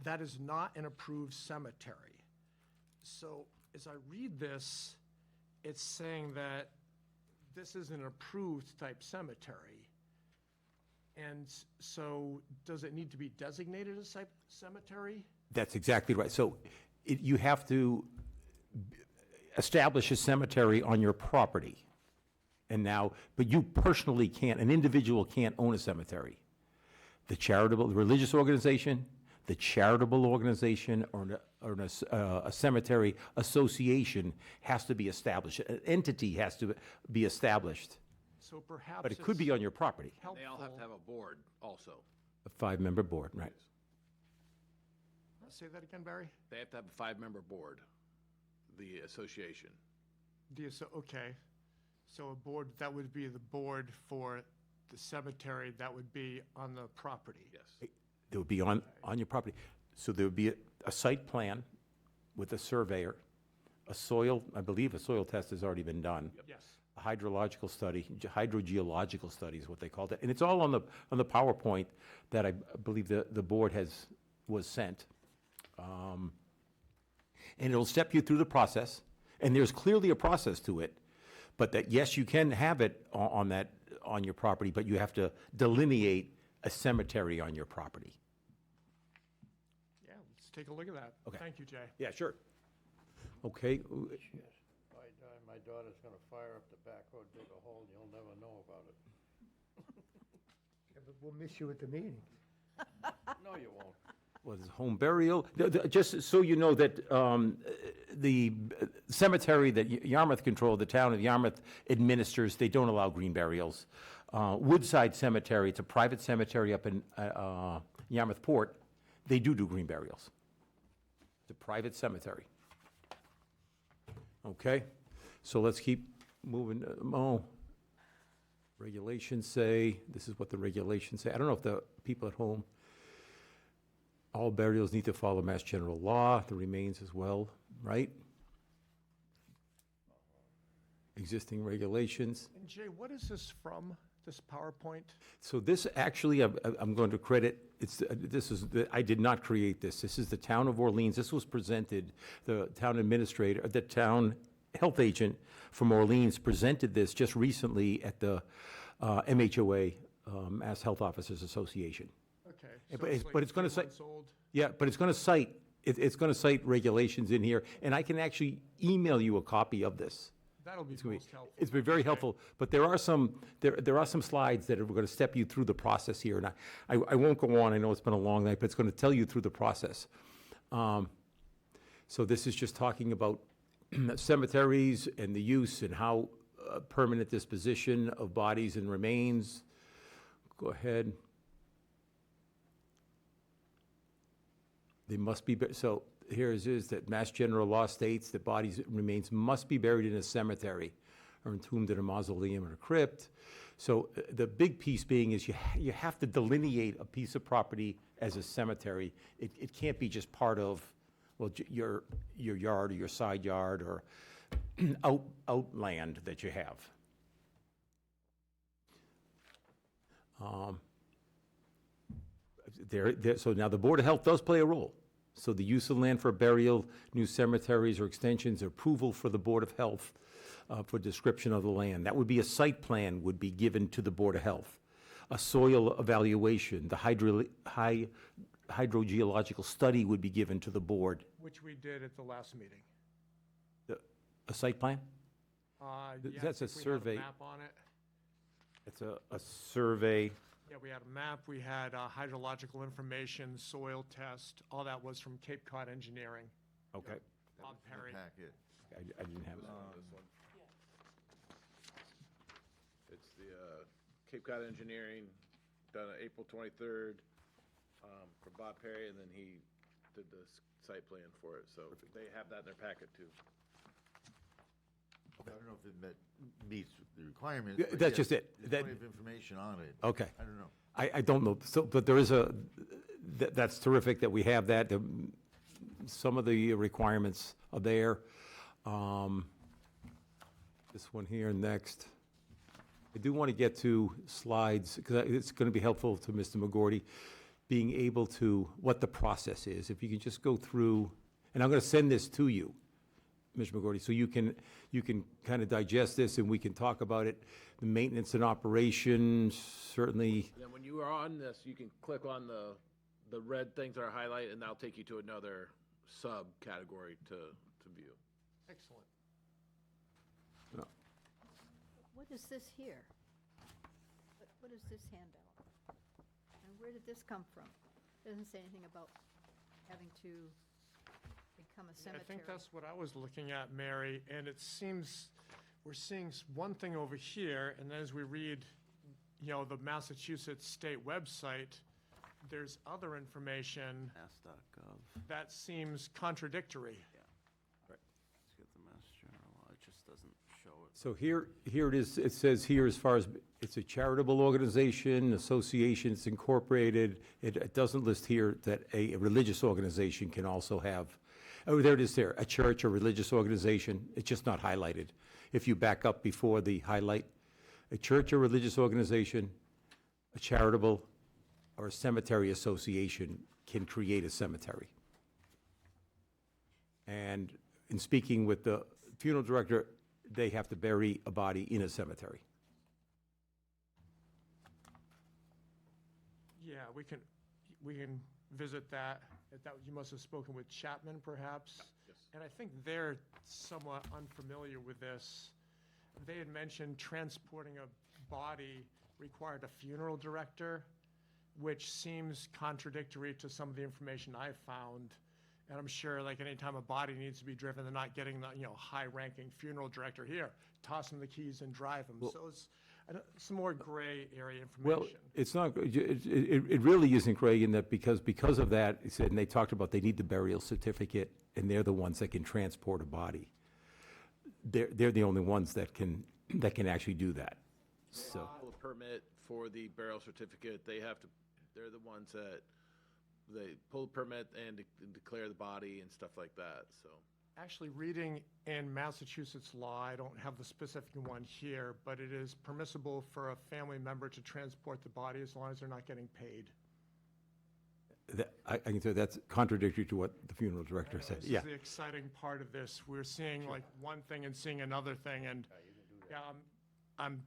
[SPEAKER 16] That is not an approved cemetery. So as I read this, it's saying that this is an approved type cemetery. And so does it need to be designated as a cemetery?
[SPEAKER 2] That's exactly right. So you have to establish a cemetery on your property. And now, but you personally can't, an individual can't own a cemetery. The religious organization, the charitable organization, or a cemetery association has to be established. An entity has to be established.
[SPEAKER 16] So perhaps
[SPEAKER 2] But it could be on your property.
[SPEAKER 4] They all have to have a board also.
[SPEAKER 2] A 5-member board, right?
[SPEAKER 16] Say that again, Barry?
[SPEAKER 4] They have to have a 5-member board, the association.
[SPEAKER 16] Okay. So a board, that would be the board for the cemetery that would be on the property?
[SPEAKER 4] Yes.
[SPEAKER 2] They would be on your property. So there would be a site plan with a surveyor, I believe a soil test has already been done.
[SPEAKER 16] Yes.
[SPEAKER 2] A hydrological study, hydrogeological study is what they called it. And it's all on the PowerPoint that I believe the board was sent. And it'll step you through the process, and there's clearly a process to it, but that, yes, you can have it on your property, but you have to delineate a cemetery on your property.
[SPEAKER 16] Yeah, let's take a look at that.
[SPEAKER 2] Okay.
[SPEAKER 16] Thank you, Jay.
[SPEAKER 2] Yeah, sure. Okay.
[SPEAKER 12] My daughter's gonna fire up the back road, dig a hole, you'll never know about it.
[SPEAKER 10] Yeah, but we'll miss you at the meeting.
[SPEAKER 12] No, you won't.
[SPEAKER 2] What is home burial? Just so you know that the cemetery that Yarmouth controlled, the town of Yarmouth administers, they don't allow green burials. Woodside Cemetery, it's a private cemetery up in Yarmouth Port, they do green burials. It's a private cemetery. Okay, so let's keep moving. Regulations say, this is what the regulations say. I don't know if the people at home, all burials need to follow Mass General Law, the remains as well, right? Existing regulations.
[SPEAKER 16] And Jay, what is this from, this PowerPoint?
[SPEAKER 2] So this actually, I'm going to credit, I did not create this. This is the Town of Orleans. This was presented, the town administrator, the town health agent from Orleans presented this just recently at the MHOA, Mass Health Officers Association.
[SPEAKER 16] Okay. So
[SPEAKER 2] But it's going to cite,
[SPEAKER 16] old.
[SPEAKER 2] yeah, but it's going to cite, it's going to cite regulations in here, and I can actually email you a copy of this.
[SPEAKER 16] That'll be
[SPEAKER 2] It's gonna be-
[SPEAKER 16] most helpful.
[SPEAKER 2] It's been very helpful, but there are some slides that are going to step you through the process here, and I won't go on, I know it's been a long night, but it's going to tell you through the process. So this is just talking about cemeteries and the use and how permanent disposition of bodies and remains. Go ahead. They must be, so here is that Mass General Law states that bodies and remains must be buried in a cemetery or entombed in a mausoleum or a crypt. So the big piece being is you have to delineate a piece of property as a cemetery. It can't be just part of, well, your yard or your side yard or outland that you have. So now the Board of Health does play a role. So the use of land for burial, new cemeteries or extensions, approval for the Board of Health for description of the land. That would be a site plan would be given to the Board of Health. A soil evaluation, the hydrogeological study would be given to the board.
[SPEAKER 16] Which we did at the last meeting.
[SPEAKER 2] A site plan?
[SPEAKER 16] Yes,
[SPEAKER 2] That's a
[SPEAKER 16] if we had
[SPEAKER 2] survey.
[SPEAKER 16] map on it.
[SPEAKER 2] It's a survey.
[SPEAKER 16] Yeah, we had a map, we had hydrological information, soil test, all that was from Cape Cod Engineering.
[SPEAKER 2] Okay.
[SPEAKER 16] Bob Perry.
[SPEAKER 1] Packet.
[SPEAKER 2] I didn't have that.
[SPEAKER 4] This one. It's the Cape Cod Engineering, done on April 23rd for Bob Perry, and then he did the site plan for it. So they have that in their packet too.
[SPEAKER 1] I don't know if it meets the requirements.
[SPEAKER 2] Yeah,
[SPEAKER 1] but
[SPEAKER 2] that's
[SPEAKER 1] yes,
[SPEAKER 2] just it.
[SPEAKER 1] There's plenty of information on it.
[SPEAKER 2] Okay.
[SPEAKER 1] I don't know.
[SPEAKER 2] I don't know, so, but there is that's terrific that we have that. Some of the requirements are there. This one here next. I do want to get to slides, because it's going to be helpful to Mr. McGorty, being able to, what the process is. If you can just go through, and I'm going to send this to you, Mr. McGorty, so you can kind of digest this and we can talk about it. The maintenance and operations, certainly.
[SPEAKER 4] And then when you are on this, you can click on the red things that are highlighted, and that'll take you to another subcategory to view.
[SPEAKER 16] Excellent.
[SPEAKER 5] What is this here? What is this handout? And where did this come from? Doesn't say anything about having to become a
[SPEAKER 16] I
[SPEAKER 5] cemetery.
[SPEAKER 16] think that's what I was looking at, Mary, and it seems we're seeing one thing over here, and then as we read, the Massachusetts state website, there's other information
[SPEAKER 8] Mass.gov.
[SPEAKER 16] that seems contradictory.
[SPEAKER 8] Let's get the Mass General Law. It just doesn't show it.
[SPEAKER 2] So here it is, it says here as far as, it's a charitable organization, association, it's incorporated. It doesn't list here that a religious organization can also have, oh, there it is there, a church or religious organization. It's just not highlighted. If you back up before the highlight, a church or religious organization, a charitable or a cemetery association can create a cemetery. And in speaking with the funeral director, they have to bury a body in a cemetery.
[SPEAKER 16] Yeah, we can visit that. You must have spoken with Chapman, perhaps?
[SPEAKER 4] Yes.
[SPEAKER 16] And I think they're somewhat unfamiliar with this. They had mentioned transporting a body required a funeral director, which seems contradictory to some of the information I've found. And I'm sure, like, anytime a body needs to be driven, they're not getting the, high-ranking funeral director here, toss them the keys and drive them. So it's some more gray area
[SPEAKER 2] Well,
[SPEAKER 16] information.
[SPEAKER 2] it's not, it really isn't, Craig, in that because of that, he said, and they talked about they need the burial certificate, and they're the ones that can transport a body. They're the only ones that can actually do that, so.
[SPEAKER 4] Pull a permit for the burial certificate. They're the ones that, they pull a permit and declare the body and stuff like that, so.
[SPEAKER 16] Actually, reading in Massachusetts law, I don't have the specific one here, but it is permissible for a family member to transport the body as long as they're not getting paid.
[SPEAKER 2] I can say that's contradictory to what the funeral director said,
[SPEAKER 16] This
[SPEAKER 2] yeah.
[SPEAKER 16] is the exciting part of this. We're seeing like one thing and seeing another thing, and yeah, I'm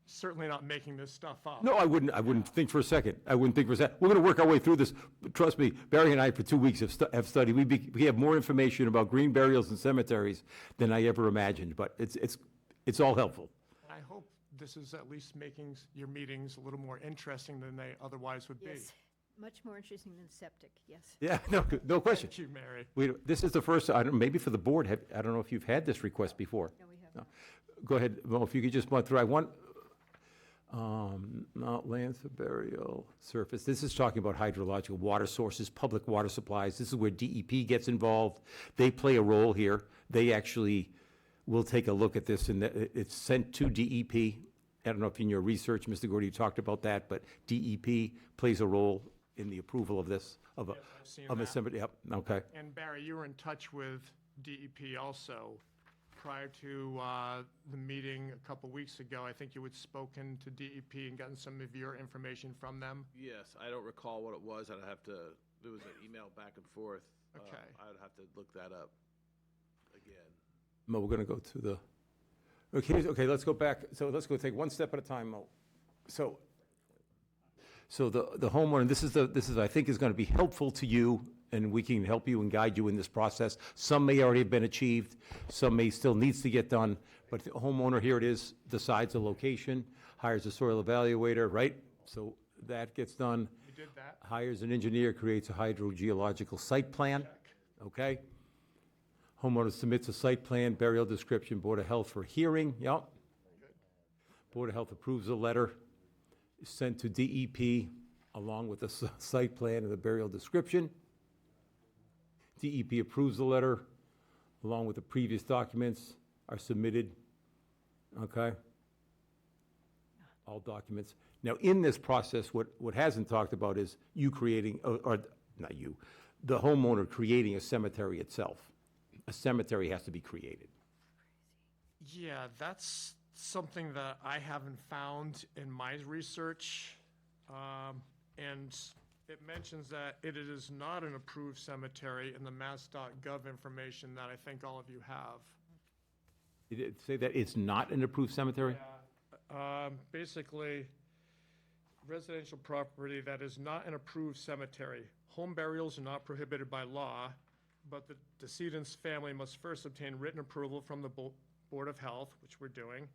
[SPEAKER 16] certainly not making this stuff up.
[SPEAKER 2] No, I wouldn't think for a second. I wouldn't think for a second. We're going to work our way through this. Trust me, Barry and I for 2 weeks have studied. We have more information about green burials and cemeteries than I ever imagined, but it's all helpful.
[SPEAKER 16] I hope this is at least making your meetings a little more interesting than they otherwise would be.
[SPEAKER 5] Yes, much more interesting than septic, yes.
[SPEAKER 2] Yeah, no question.
[SPEAKER 16] Thank you, Mary.
[SPEAKER 2] This is the first, I don't, maybe for the board, I don't know if you've had this request before.
[SPEAKER 5] No, we have not.
[SPEAKER 2] Go ahead, well, if you could just run through, I want, Not land for burial, surface. This is talking about hydrological water sources, public water supplies. This is where DEP gets involved. They play a role here. They actually will take a look at this, and it's sent to DEP. I don't know if in your research, Mr. Gordy, you talked about that, but DEP plays a role in the approval of this, of a,
[SPEAKER 16] Yes, I've seen
[SPEAKER 2] of a
[SPEAKER 16] that.
[SPEAKER 2] cemetery. Yep, okay.
[SPEAKER 16] And Barry, you were in touch with DEP also prior to the meeting a couple weeks ago. I think you had spoken to DEP and gotten some of your information from them.
[SPEAKER 4] Yes, I don't recall what it was. I'd have to, there was an email back and forth.
[SPEAKER 16] Okay.
[SPEAKER 4] I would have to look that up again.
[SPEAKER 2] Mo, we're gonna go to the, okay, let's go back. So let's go take one step at a time, Mo. So the homeowner, this is, I think, is gonna be helpful to you, and we can help you and guide you in this process. Some may already have been achieved, some may still needs to get done, but the homeowner, here it is, decides the location, hires a soil evaluator, right? So that gets done.
[SPEAKER 16] You did that?
[SPEAKER 2] Hires an engineer, creates a hydrogeological site plan, okay? Homeowner submits a site plan, burial description, Board of Health for hearing, yep. Board of Health approves the letter, is sent to DEP along with the site plan and the burial description. DEP approves the letter along with the previous documents are submitted, okay? All documents. Now, in this process, what hasn't talked about is you creating, or not you, the homeowner creating a cemetery itself. A cemetery has to be created.
[SPEAKER 16] Yeah, that's something that I haven't found in my research. And it mentions that it is not an approved cemetery in the mass.gov information that I think all of you have.
[SPEAKER 2] Did it say that it's not an approved cemetery?
[SPEAKER 16] Basically, residential property that is not an approved cemetery. Home burials are not prohibited by law, but the decedent's family must first obtain written approval from the Board of Health, which we're doing,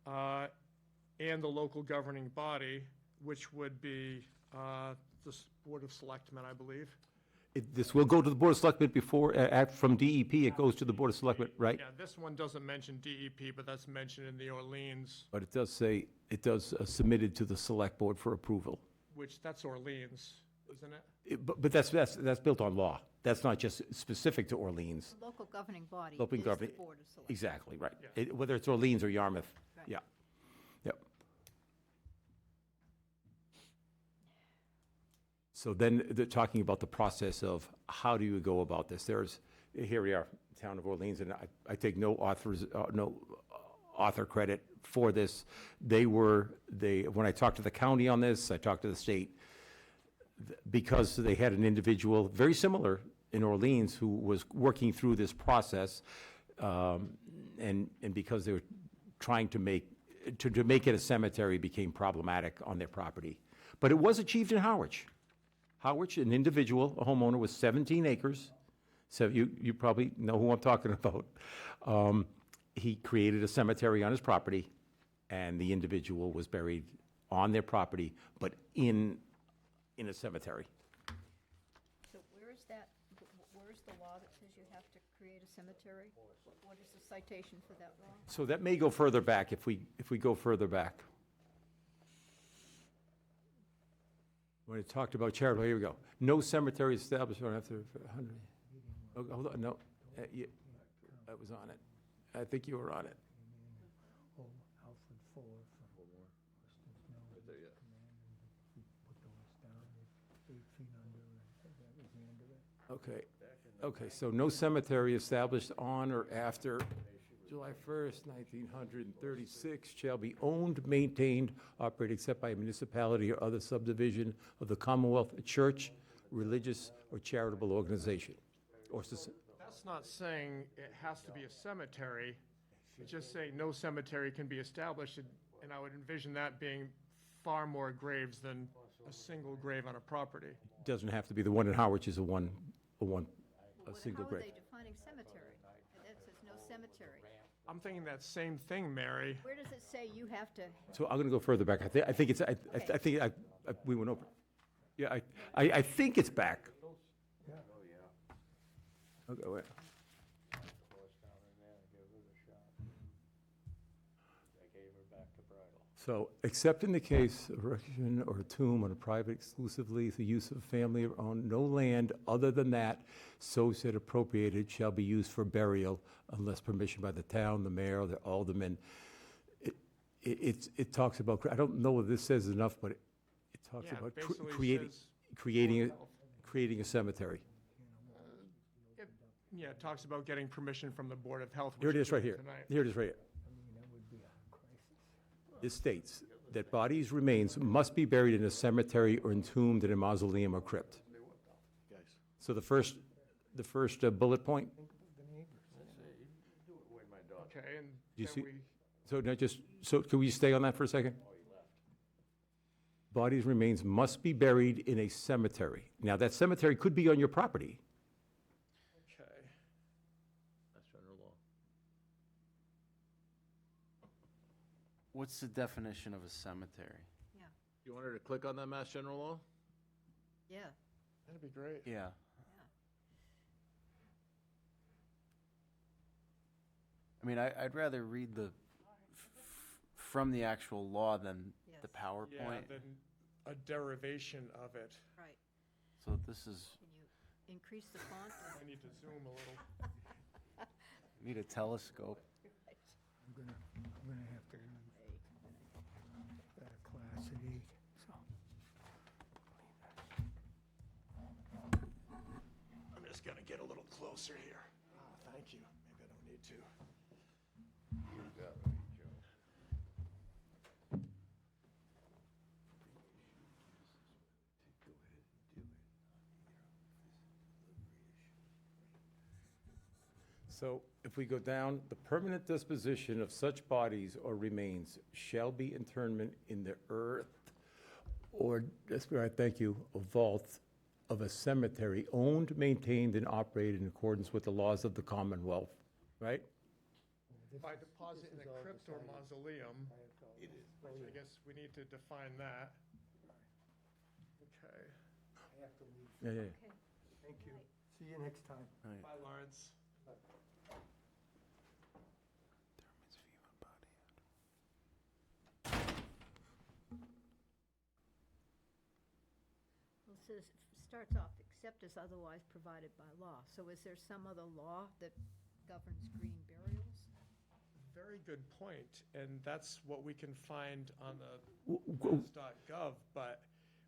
[SPEAKER 16] and the local governing body, which would be the Board of Selectmen, I believe.
[SPEAKER 2] This will go to the Board of Selectmen before, from DEP, it goes to the Board of Selectmen, right?
[SPEAKER 16] Yeah, this one doesn't mention DEP, but that's mentioned in the Orleans,
[SPEAKER 2] But it does say, it does submitted to the Select Board for approval.
[SPEAKER 16] which that's Orleans, isn't it?
[SPEAKER 2] But that's built on law. That's not just specific to Orleans.
[SPEAKER 5] The local governing body
[SPEAKER 2] Local
[SPEAKER 5] is the
[SPEAKER 2] governing-
[SPEAKER 5] Board of Selectmen.
[SPEAKER 2] Exactly, right. Whether it's Orleans or Yarmouth,
[SPEAKER 5] Right.
[SPEAKER 2] yeah. Yep. So then, they're talking about the process of how do you go about this? Here we are, Town of Orleans, and I take no author credit for this. When I talked to the county on this, I talked to the state, because they had an individual, very similar in Orleans, who was working through this process, and because they were trying to make it a cemetery became problematic on their property. But it was achieved in Harwich. Harwich, an individual, a homeowner with 17 acres, so you probably know who I'm talking about. He created a cemetery on his property, and the individual was buried on their property, but in a cemetery.
[SPEAKER 5] So where is that, where is the law that says you have to create a cemetery? What is the citation for that law?
[SPEAKER 2] So that may go further back if we go further back. When it talked about charitable, here we go. No cemetery established after 100. Oh, hold on, no, I was on it. I think you were on it. Okay, so no cemetery established on or after July 1st, 1936 shall be owned, maintained, operated except by a municipality or other subdivision of the Commonwealth, a church, religious, or charitable organization.
[SPEAKER 16] That's not saying it has to be a cemetery. It's just saying no cemetery can be established, and I would envision that being far more graves than a single grave on a property.
[SPEAKER 2] Doesn't have to be, the one in Harwich is a single grave.
[SPEAKER 5] How are they defining cemetery? It says no cemetery.
[SPEAKER 16] I'm thinking that same thing, Mary.
[SPEAKER 5] Where does it say you have to?
[SPEAKER 2] So I'm gonna go further back. I think it's, I think we went over. Yeah, I think it's back. Okay, wait.
[SPEAKER 12] back to Bridle.
[SPEAKER 2] So, except in the case of erection or a tomb on a private exclusively the use of family owned, no land other than that so said appropriated shall be used for burial unless permission by the town, the mayor, or the alderman. It talks about, I don't know whether this says enough, but it talks
[SPEAKER 16] Yeah,
[SPEAKER 2] about
[SPEAKER 16] basically
[SPEAKER 2] creating,
[SPEAKER 16] says
[SPEAKER 2] creating a cemetery.
[SPEAKER 16] Yeah, it talks about getting permission from the Board of Health.
[SPEAKER 2] Here it
[SPEAKER 16] which
[SPEAKER 2] is right
[SPEAKER 16] we're
[SPEAKER 2] here.
[SPEAKER 16] doing tonight.
[SPEAKER 2] Here it is right here. It states that bodies' remains must be buried in a cemetery or entombed in a mausoleum or crypt. So the first bullet point,
[SPEAKER 16] Okay, and
[SPEAKER 2] you
[SPEAKER 16] then
[SPEAKER 2] see,
[SPEAKER 16] we,
[SPEAKER 2] so now so can we stay on that for a second? Bodies' remains must be buried in a cemetery. Now, that cemetery could be on your property.
[SPEAKER 16] okay.
[SPEAKER 4] That's general law.
[SPEAKER 8] What's the definition of a cemetery?
[SPEAKER 4] You want her to click on that Mass General Law?
[SPEAKER 5] Yeah.
[SPEAKER 16] That'd be great.
[SPEAKER 8] Yeah. I mean, I'd rather read from the actual law than the
[SPEAKER 16] Yeah,
[SPEAKER 8] PowerPoint.
[SPEAKER 16] then a derivation of it.
[SPEAKER 5] Right.
[SPEAKER 8] So this is,
[SPEAKER 5] Can you increase the font?
[SPEAKER 16] I need to zoom a little.
[SPEAKER 8] need a telescope.
[SPEAKER 10] I'm gonna have to leave that a class at 8, so.
[SPEAKER 16] I'm just gonna get a little closer here. Oh, thank you. Maybe I don't need to.
[SPEAKER 2] So if we go down, the permanent disposition of such bodies or remains shall be interment in the earth or, that's where I thank you, a vault of a cemetery owned, maintained, and operated in accordance with the laws of the Commonwealth, right?
[SPEAKER 16] By deposit in a crypt or mausoleum, which I guess we need to define that. Okay.
[SPEAKER 2] Yeah, yeah.
[SPEAKER 10] Thank you. See you next time.
[SPEAKER 16] Bye, Lawrence.
[SPEAKER 5] Well, it says, starts off, except as otherwise provided by law. So is there some other law that governs green burials?
[SPEAKER 16] Very good point, and that's what we can find on the
[SPEAKER 2] w-
[SPEAKER 16] mass.gov, but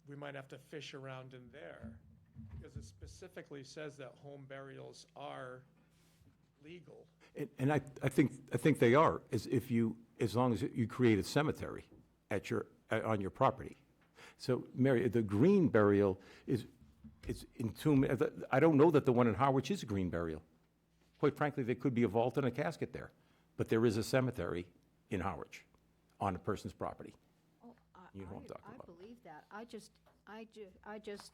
[SPEAKER 16] we might have to fish around in there, because it specifically says that home burials are legal.
[SPEAKER 2] And I think they are, as long as you create a cemetery on your property. So, Mary, the green burial it's entombed, I don't know that the one in Harwich is a green burial. Quite frankly, there could be a vault and a casket there, but there is a cemetery in Harwich on a person's property.
[SPEAKER 5] Oh,
[SPEAKER 2] You know what I'm talking
[SPEAKER 5] I
[SPEAKER 2] about.
[SPEAKER 5] believe that. I just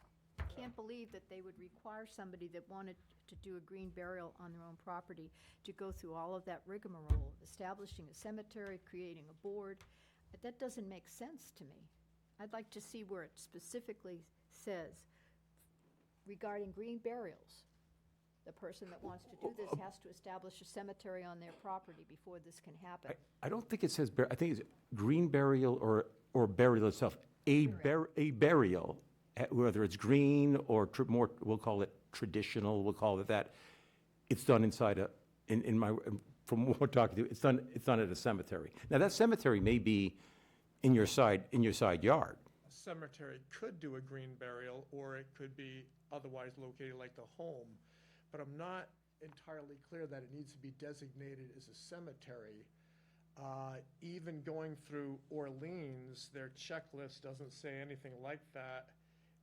[SPEAKER 5] can't believe that they would require somebody that wanted to do a green burial on their own property to go through all of that rigmarole, establishing a cemetery, creating a board. That doesn't make sense to me. I'd like to see where it specifically says regarding green burials. The person that wants to do this has to establish a cemetery on their property before this can happen.
[SPEAKER 2] I don't think it says, I think it's green burial or burial itself. A burial, whether it's green or more, we'll call it traditional, we'll call it that. It's done inside from what we're talking to, it's done at a cemetery. Now, that cemetery may be in your side yard.
[SPEAKER 16] A cemetery could do a green burial, or it could be otherwise located like the home, but I'm not entirely clear that it needs to be designated as a cemetery. Even going through Orleans, their checklist doesn't say anything like that,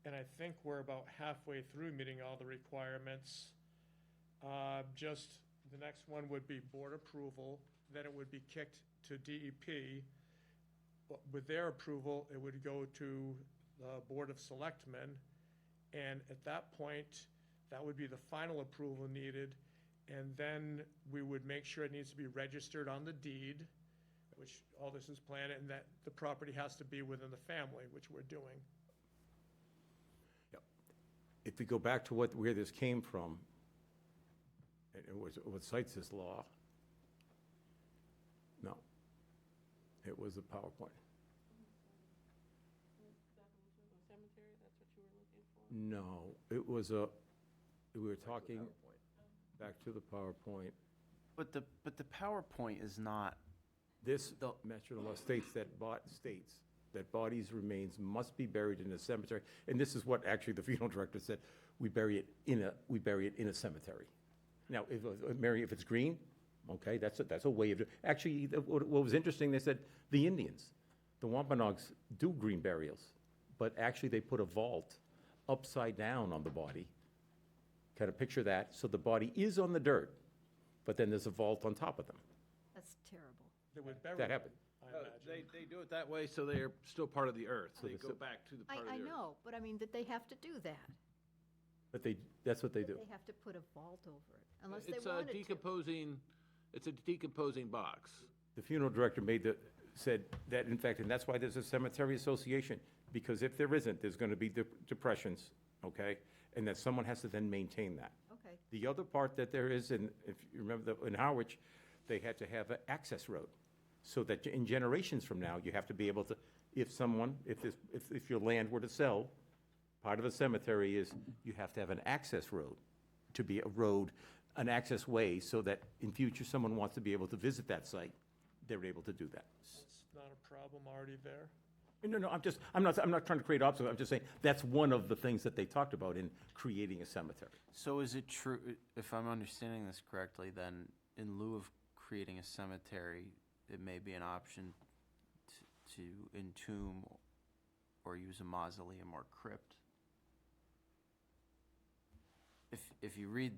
[SPEAKER 16] and I think we're about halfway through meeting all the requirements. Just the next one would be board approval, then it would be kicked to DEP. With their approval, it would go to the Board of Selectmen, and at that point, that would be the final approval needed, and then we would make sure it needs to be registered on the deed, which all this is planned, and that the property has to be within the family, which we're doing.
[SPEAKER 2] If we go back to where this came from, and what cites this law, no. It was a PowerPoint. No, it was we were talking, back to the PowerPoint.
[SPEAKER 8] But the PowerPoint is not,
[SPEAKER 2] This Metro Law states that bodies' remains must be buried in a cemetery. And this is what actually the funeral director said, we bury it in a cemetery. Now, Mary, if it's green, okay, that's a way of, actually, what was interesting, they said the Indians, the Wampanoags do green burials, but actually they put a vault upside down on the body. Kind of picture that, so the body is on the dirt, but then there's a vault on top of them.
[SPEAKER 5] That's terrible.
[SPEAKER 16] They would bury
[SPEAKER 2] That
[SPEAKER 16] them,
[SPEAKER 2] happened.
[SPEAKER 16] I imagine.
[SPEAKER 4] They do it that way, so they're still part of the earth. They
[SPEAKER 2] they're
[SPEAKER 4] go
[SPEAKER 2] still-
[SPEAKER 4] back to the part of the
[SPEAKER 5] I
[SPEAKER 4] earth.
[SPEAKER 5] know, but I mean, that they have to do that.
[SPEAKER 2] But that's what they do.
[SPEAKER 5] They have to put a vault over it, unless they
[SPEAKER 4] It's a
[SPEAKER 5] wanted to.
[SPEAKER 4] it's a decomposing box.
[SPEAKER 2] The funeral director said that, in fact, and that's why there's a cemetery association, because if there isn't, there's gonna be depressions, okay? And that someone has to then maintain that.
[SPEAKER 5] Okay.
[SPEAKER 2] The other part that there is, and if you remember, in Harwich, they had to have an access road, so that in generations from now, you have to be able to, if your land were to sell, part of the cemetery is, you have to have an access road, to be a road, an access way, so that in future, someone wants to be able to visit that site, they're able to do that.
[SPEAKER 16] It's not a problem already there.
[SPEAKER 2] No, I'm not trying to create obstacles, I'm just saying, that's one of the things that they talked about in creating a cemetery.
[SPEAKER 8] so is it true, if I'm understanding this correctly, then in lieu of creating a cemetery, it may be an option to entomb or use a mausoleum or crypt? If you read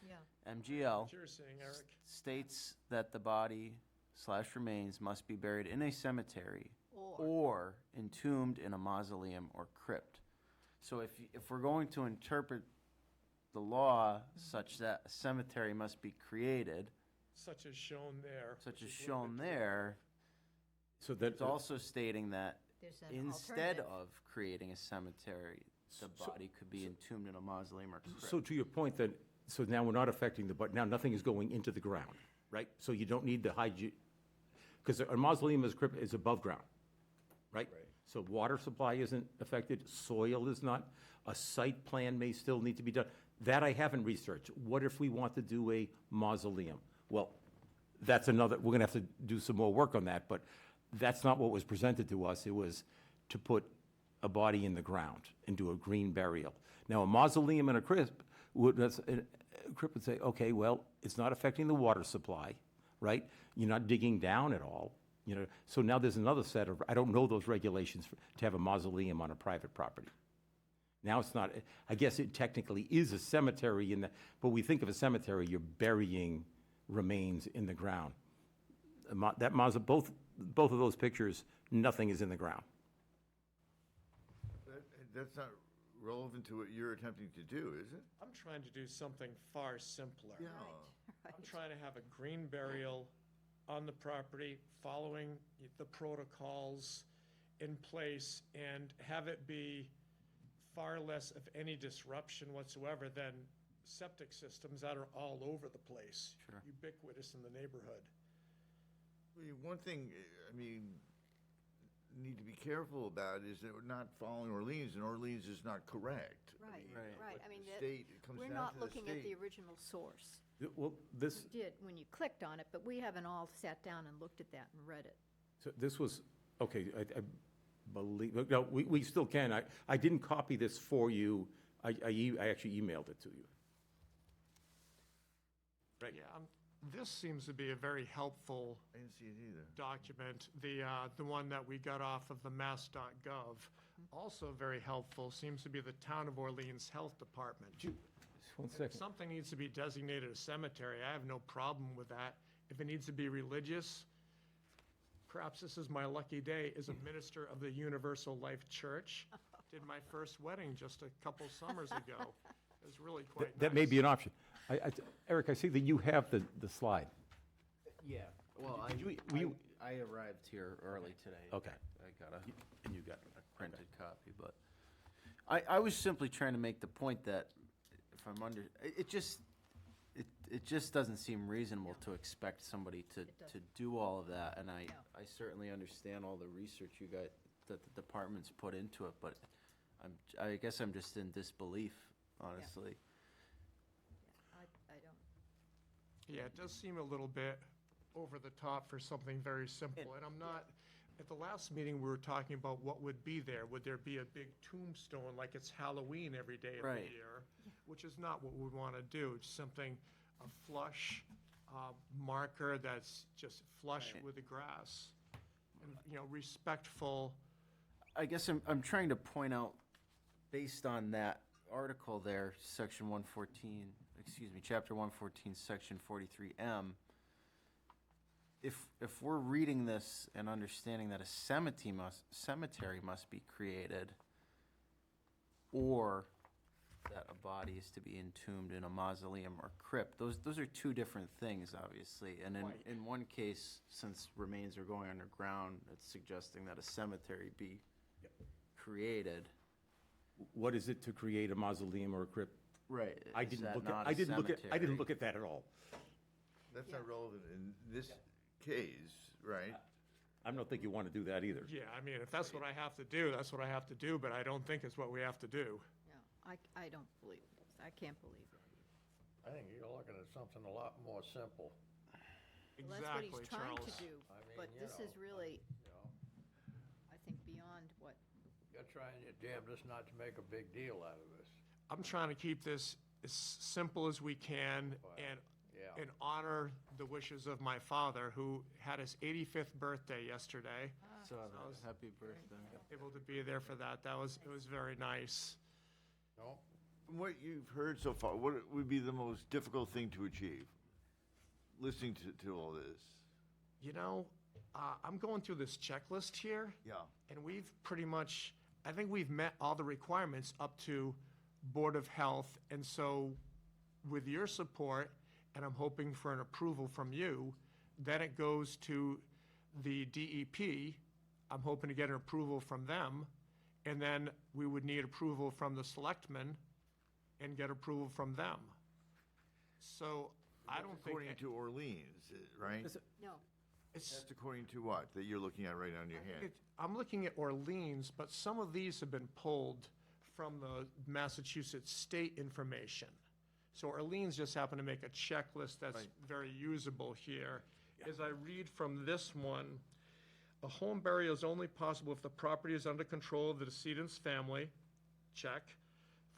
[SPEAKER 5] Yeah.
[SPEAKER 8] MGL,
[SPEAKER 16] What you're saying, Eric.
[SPEAKER 8] states that the body/remains must be buried in a cemetery or entombed in a mausoleum or crypt. So if we're going to interpret the law such that a cemetery must be created,
[SPEAKER 16] Such as shown there.
[SPEAKER 8] such as
[SPEAKER 16] which is a little
[SPEAKER 8] shown
[SPEAKER 16] bit
[SPEAKER 8] there,
[SPEAKER 2] So that,
[SPEAKER 8] it's also stating that
[SPEAKER 5] There's an
[SPEAKER 8] instead
[SPEAKER 5] alternative.
[SPEAKER 8] of creating a cemetery, the body could be entombed in a mausoleum or crypt.
[SPEAKER 2] so to your point, that, so now we're not affecting now nothing is going into the ground, right? So you don't need the hygiene, because a mausoleum is above ground, right? So water supply isn't affected, soil is not, a site plan may still need to be done. That I haven't researched. What if we want to do a mausoleum? Well, that's we're gonna have to do some more work on that, but that's not what was presented to us. It was to put a body in the ground and do a green burial. Now, a mausoleum and a crypt would say, okay, well, it's not affecting the water supply, right? You're not digging down at all, so now there's another set of, I don't know those regulations to have a mausoleum on a private property. Now it's not, I guess it technically is a cemetery but we think of a cemetery, you're burying remains in the ground. Both of those pictures, nothing is in the ground.
[SPEAKER 1] That's not relevant to what you're attempting to do, is it?
[SPEAKER 16] I'm trying to do something far simpler.
[SPEAKER 1] Yeah.
[SPEAKER 16] I'm trying to have a green burial on the property, following the protocols in place, and have it be far less of any disruption whatsoever than septic systems that are all over the place.
[SPEAKER 8] Sure.
[SPEAKER 16] Ubiquitous in the neighborhood.
[SPEAKER 1] One thing, need to be careful about is that we're not following Orleans, and Orleans is not correct.
[SPEAKER 5] Right,
[SPEAKER 8] Right.
[SPEAKER 5] right.
[SPEAKER 1] What
[SPEAKER 5] I mean,
[SPEAKER 1] the state, it comes
[SPEAKER 5] we're
[SPEAKER 1] down
[SPEAKER 5] not
[SPEAKER 1] to the
[SPEAKER 5] looking at the
[SPEAKER 1] state.
[SPEAKER 5] original source.
[SPEAKER 2] Well, this,
[SPEAKER 5] You did when you clicked on it, but we haven't all sat down and looked at that and read it.
[SPEAKER 2] so this was, okay, I believe, no, we still can. I didn't copy this for you. I actually emailed it to you. Right.
[SPEAKER 16] Yeah, this seems to be a very helpful
[SPEAKER 1] I didn't see it either.
[SPEAKER 16] document. The one that we got off of the mass.gov, also very helpful, seems to be the Town of Orleans Health Department.
[SPEAKER 2] Just one
[SPEAKER 16] If
[SPEAKER 2] second.
[SPEAKER 16] something needs to be designated a cemetery, I have no problem with that. If it needs to be religious, perhaps this is my lucky day as a minister of the Universal Life Church. Did my first wedding just a couple summers ago. It was really quite nice.
[SPEAKER 2] That may be an option. Eric, I see that you have the slide.
[SPEAKER 8] Yeah, well, I arrived here early today.
[SPEAKER 2] Okay.
[SPEAKER 8] I got
[SPEAKER 2] And you got
[SPEAKER 8] a printed copy, but I was simply trying to make the point that if I'm it just doesn't seem reasonable to expect somebody to do all of that, and I certainly understand all the research you got, that the department's put into it, but I guess I'm just in disbelief, honestly.
[SPEAKER 5] I don't.
[SPEAKER 16] Yeah, it does seem a little bit over the top for something very simple, and I'm not, at the last meeting, we were talking about what would be there. Would there be a big tombstone like it's Halloween every day of the
[SPEAKER 8] Right.
[SPEAKER 16] year? Which is not what we want to do. It's something, a flush marker that's just flush
[SPEAKER 8] Right.
[SPEAKER 16] with the grass. And, respectful.
[SPEAKER 8] I guess I'm trying to point out, based on that article there, section 114, chapter 114, section 43M, if we're reading this and understanding that a cemetery must be created, or that a body is to be entombed in a mausoleum or crypt, those are two different things, obviously. And in one case, since remains are going underground, it's suggesting that a cemetery be created.
[SPEAKER 2] What is it to create a mausoleum or a crypt?
[SPEAKER 8] Right.
[SPEAKER 2] I
[SPEAKER 8] Is
[SPEAKER 2] didn't
[SPEAKER 8] that
[SPEAKER 2] look at,
[SPEAKER 8] not a
[SPEAKER 2] I didn't look at
[SPEAKER 8] cemetery?
[SPEAKER 2] that at all.
[SPEAKER 1] That's not relevant in this case, right?
[SPEAKER 2] I don't think you want to do that either.
[SPEAKER 16] Yeah, I mean, if that's what I have to do, that's what I have to do, but I don't think it's what we have to do.
[SPEAKER 5] No, I don't believe this. I can't believe that.
[SPEAKER 12] I think you're looking at something a lot more simple.
[SPEAKER 5] Well, that's what
[SPEAKER 16] Exactly,
[SPEAKER 5] he's trying to
[SPEAKER 16] Charles.
[SPEAKER 5] do,
[SPEAKER 12] I mean,
[SPEAKER 5] but
[SPEAKER 12] you
[SPEAKER 5] this is
[SPEAKER 12] know,
[SPEAKER 5] really,
[SPEAKER 12] You know,
[SPEAKER 5] I think, beyond what,
[SPEAKER 12] you're trying your damnedest not to make a big deal out of this.
[SPEAKER 16] I'm trying to keep this as simple as we can and
[SPEAKER 12] Yeah.
[SPEAKER 16] and honor the wishes of my father, who had his 85th birthday yesterday.
[SPEAKER 8] So, happy birthday.
[SPEAKER 16] Able to be there for that. It was very nice.
[SPEAKER 12] No,
[SPEAKER 1] From what you've heard so far, what would be the most difficult thing to achieve? Listening to all this.
[SPEAKER 16] I'm going through this checklist here.
[SPEAKER 1] Yeah.
[SPEAKER 16] And we've pretty much, I think we've met all the requirements up to Board of Health. And so with your support, and I'm hoping for an approval from you, then it goes to the DEP. I'm hoping to get an approval from them. And then we would need approval from the selectmen and get approval from them. So I don't think.
[SPEAKER 1] According to Orleans, right?
[SPEAKER 5] no.
[SPEAKER 16] It's,
[SPEAKER 1] That's according to what, that you're looking at right on your hand?
[SPEAKER 16] I'm looking at Orleans, but some of these have been pulled from the Massachusetts state information. So Orleans just happened to make a checklist that's
[SPEAKER 1] Right.
[SPEAKER 16] very usable here. As I read from this one, a home burial is only possible if the property is under control of the decedent's family. Check.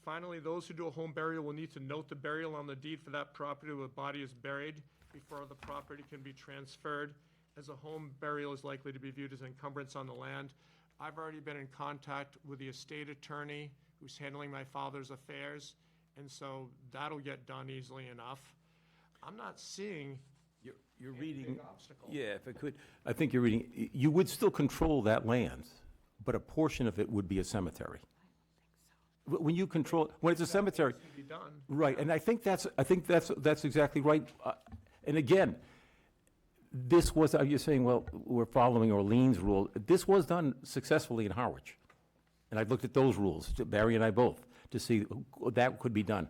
[SPEAKER 16] Finally, those who do a home burial will need to note the burial on the deed for that property where the body is buried before the property can be transferred, as a home burial is likely to be viewed as an encumbrance on the land. I've already been in contact with the estate attorney who's handling my father's affairs, and so that'll get done easily enough. I'm not seeing
[SPEAKER 2] You're
[SPEAKER 16] any
[SPEAKER 2] reading,
[SPEAKER 16] big obstacle.
[SPEAKER 2] yeah, if I could, I think you're reading, you would still control that land, but a portion of it would be a cemetery. When you control, when it's a cemetery,
[SPEAKER 16] Needs to be done.
[SPEAKER 2] right, and I think that's exactly right. And again, this was, you're saying, well, we're following Orleans rule. This was done successfully in Harwich. And I looked at those rules, Barry and I both, to see that could be done.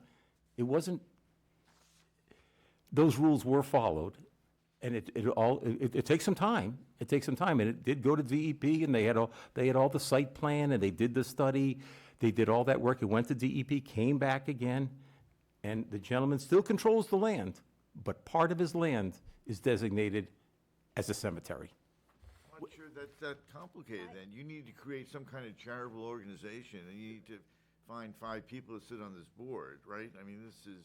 [SPEAKER 2] It wasn't, those rules were followed, and it takes some time. It takes some time, and it did go to DEP, and they had all the site plan, and they did the study. They did all that work. It went to DEP, came back again, and the gentleman still controls the land, but part of his land is designated as a cemetery.
[SPEAKER 1] I'm not sure that's that complicated then. You need to create some kind of charitable organization, and you need to find 5 people to sit on this board, right? I mean, this is,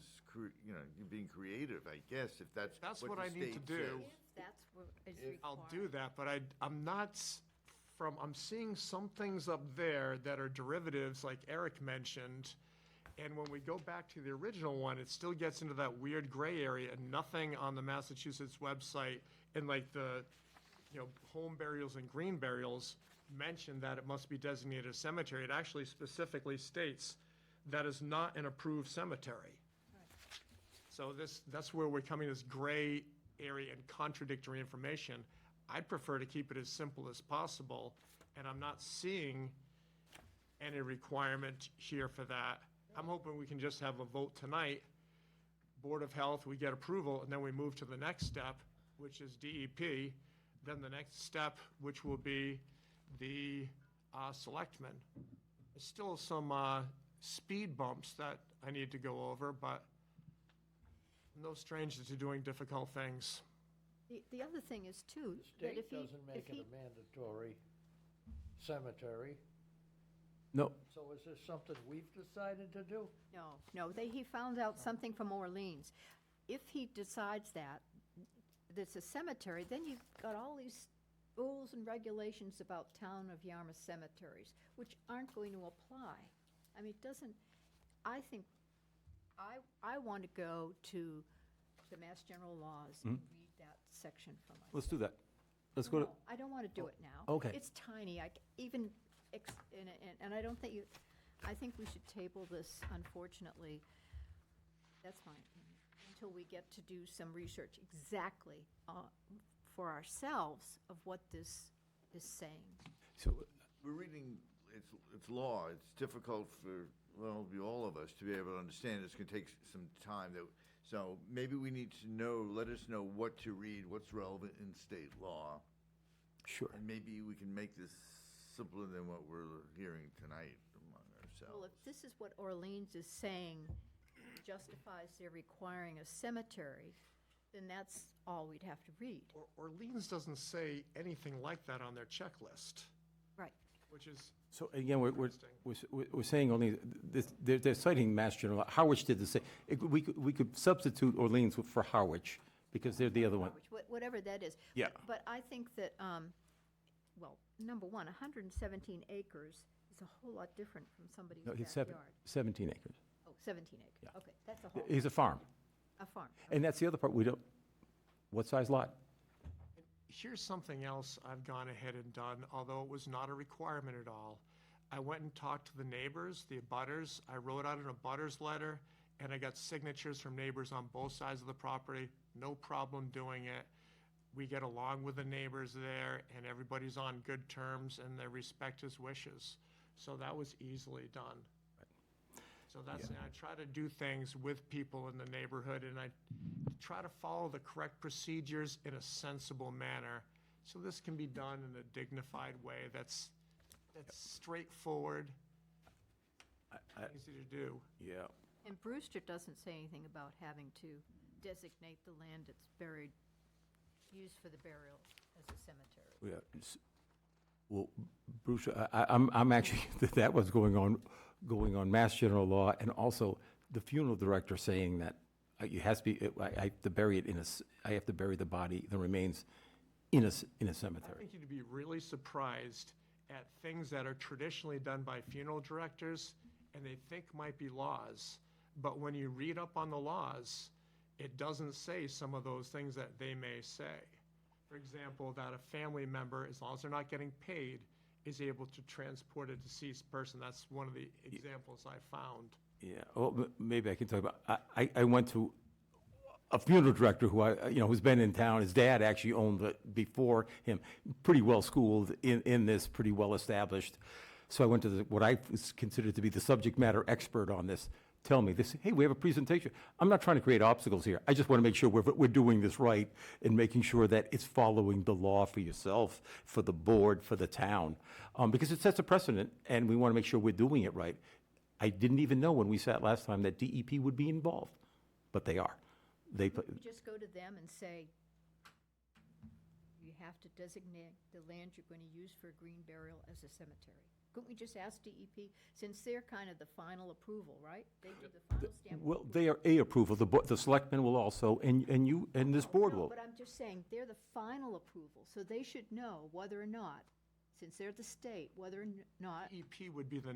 [SPEAKER 1] you're being creative, I guess, if that's
[SPEAKER 16] what
[SPEAKER 1] the
[SPEAKER 16] I need to
[SPEAKER 1] state
[SPEAKER 16] do.
[SPEAKER 1] says.
[SPEAKER 5] If that's what is required.
[SPEAKER 16] I'll do that, but I'm not, I'm seeing some things up there that are derivatives, like Eric mentioned. And when we go back to the original one, it still gets into that weird gray area, and nothing on the Massachusetts website and like the, home burials and green burials mention that it must be designated a cemetery. It actually specifically states that is not an approved cemetery. So that's where we're coming, this gray area and contradictory information. I'd prefer to keep it as simple as possible, and I'm not seeing any requirement here for that. I'm hoping we can just have a vote tonight Board of Health, we get approval, and then we move to the next step, which is DEP. Then the next step, which will be the selectmen. There's still some speed bumps that I need to go over, but no stranger to doing difficult things.
[SPEAKER 5] The other thing is too,
[SPEAKER 12] The
[SPEAKER 5] that
[SPEAKER 12] state
[SPEAKER 5] if he,
[SPEAKER 12] doesn't make
[SPEAKER 5] if
[SPEAKER 12] it
[SPEAKER 5] he,
[SPEAKER 12] a mandatory cemetery,
[SPEAKER 2] No,
[SPEAKER 12] so is this something we've decided to do?
[SPEAKER 5] no, he found out something from Orleans. If he decides that it's a cemetery, then you've got all these rules and regulations about town of Yarmouth cemeteries, which aren't going to apply. I mean, it doesn't, I think, I want to go to the Mass General laws and read that section for myself.
[SPEAKER 2] let's do that. Let's go to,
[SPEAKER 5] No, I don't want to do it now.
[SPEAKER 2] Okay.
[SPEAKER 5] It's tiny, and I don't think I think we should table this, unfortunately. That's my opinion, until we get to do some research exactly for ourselves of what this is saying.
[SPEAKER 2] so,
[SPEAKER 1] We're reading, it's law, it's difficult for, well, all of us to be able to understand. It's gonna take some time, so maybe we need to know, let us know what to read, what's relevant in state law.
[SPEAKER 2] sure.
[SPEAKER 1] And maybe we can make this simpler than what we're hearing tonight among
[SPEAKER 5] Well,
[SPEAKER 1] ourselves.
[SPEAKER 5] if this is what Orleans is saying justifies their requiring a cemetery, then that's all we'd have to read.
[SPEAKER 16] Orleans doesn't say anything like that on their checklist,
[SPEAKER 5] Right.
[SPEAKER 16] which is
[SPEAKER 2] So again, we're
[SPEAKER 16] interesting.
[SPEAKER 2] saying only, they're citing Mass General. Harwich did the same. We could substitute Orleans for Harwich, because they're the other one.
[SPEAKER 5] Whatever that is.
[SPEAKER 2] Yeah.
[SPEAKER 5] But I think that, well, number one, 117 acres is a whole lot different from somebody's
[SPEAKER 2] No, it's
[SPEAKER 5] backyard.
[SPEAKER 2] 17 acres.
[SPEAKER 5] Oh, 17 acres, okay, that's a whole.
[SPEAKER 2] It's a farm.
[SPEAKER 5] A farm.
[SPEAKER 2] And that's the other part, we don't, what size lot?
[SPEAKER 16] Here's something else I've gone ahead and done, although it was not a requirement at all. I went and talked to the neighbors, the abutters. I wrote out an abutters letter, and I got signatures from neighbors on both sides of the property. No problem doing it. We get along with the neighbors there, and everybody's on good terms, and they respect his wishes. So that was easily done. So that's, I try to do things with people in the neighborhood, and I try to follow the correct procedures in a sensible manner. So this can be done in a dignified way that's straightforward, easy to do.
[SPEAKER 2] Yeah.
[SPEAKER 5] And Brewster doesn't say anything about having to designate the land that's buried, used for the burial as a cemetery.
[SPEAKER 2] Yeah. Well, Bruce, I'm actually, that was going on Mass General law, and also the funeral director saying that it has to be, I have to bury it I have to bury the body, the remains in a
[SPEAKER 16] I
[SPEAKER 2] cemetery.
[SPEAKER 16] think you'd be really surprised at things that are traditionally done by funeral directors and they think might be laws. But when you read up on the laws, it doesn't say some of those things that they may say. For example, that a family member, as long as they're not getting paid, is able to transport a deceased person. That's one of the examples I found.
[SPEAKER 2] Yeah, well, maybe I can talk about, I went to a funeral director who who's been in town. His dad actually owned it before him, pretty well schooled in this, pretty well established. So I went to what I consider to be the subject matter expert on this. Tell me this, hey, we have a presentation. I'm not trying to create obstacles here. I just want to make sure we're doing this right and making sure that it's following the law for yourself, for the board, for the town. Because it sets a precedent, and we want to make sure we're doing it right. I didn't even know when we sat last time that DEP would be involved, but they are.
[SPEAKER 5] You just go to them and say, you have to designate the land you're going to use for a green burial as a cemetery. Couldn't we just ask DEP, since they're kind of the final approval, right? They do the final stamp.
[SPEAKER 2] Well, they are a approval. The selectmen will also, and you, and this board
[SPEAKER 5] No,
[SPEAKER 2] will.
[SPEAKER 5] but I'm just saying, they're the final approval, so they should know whether or not, since they're the state, whether or not.
[SPEAKER 16] EP would be the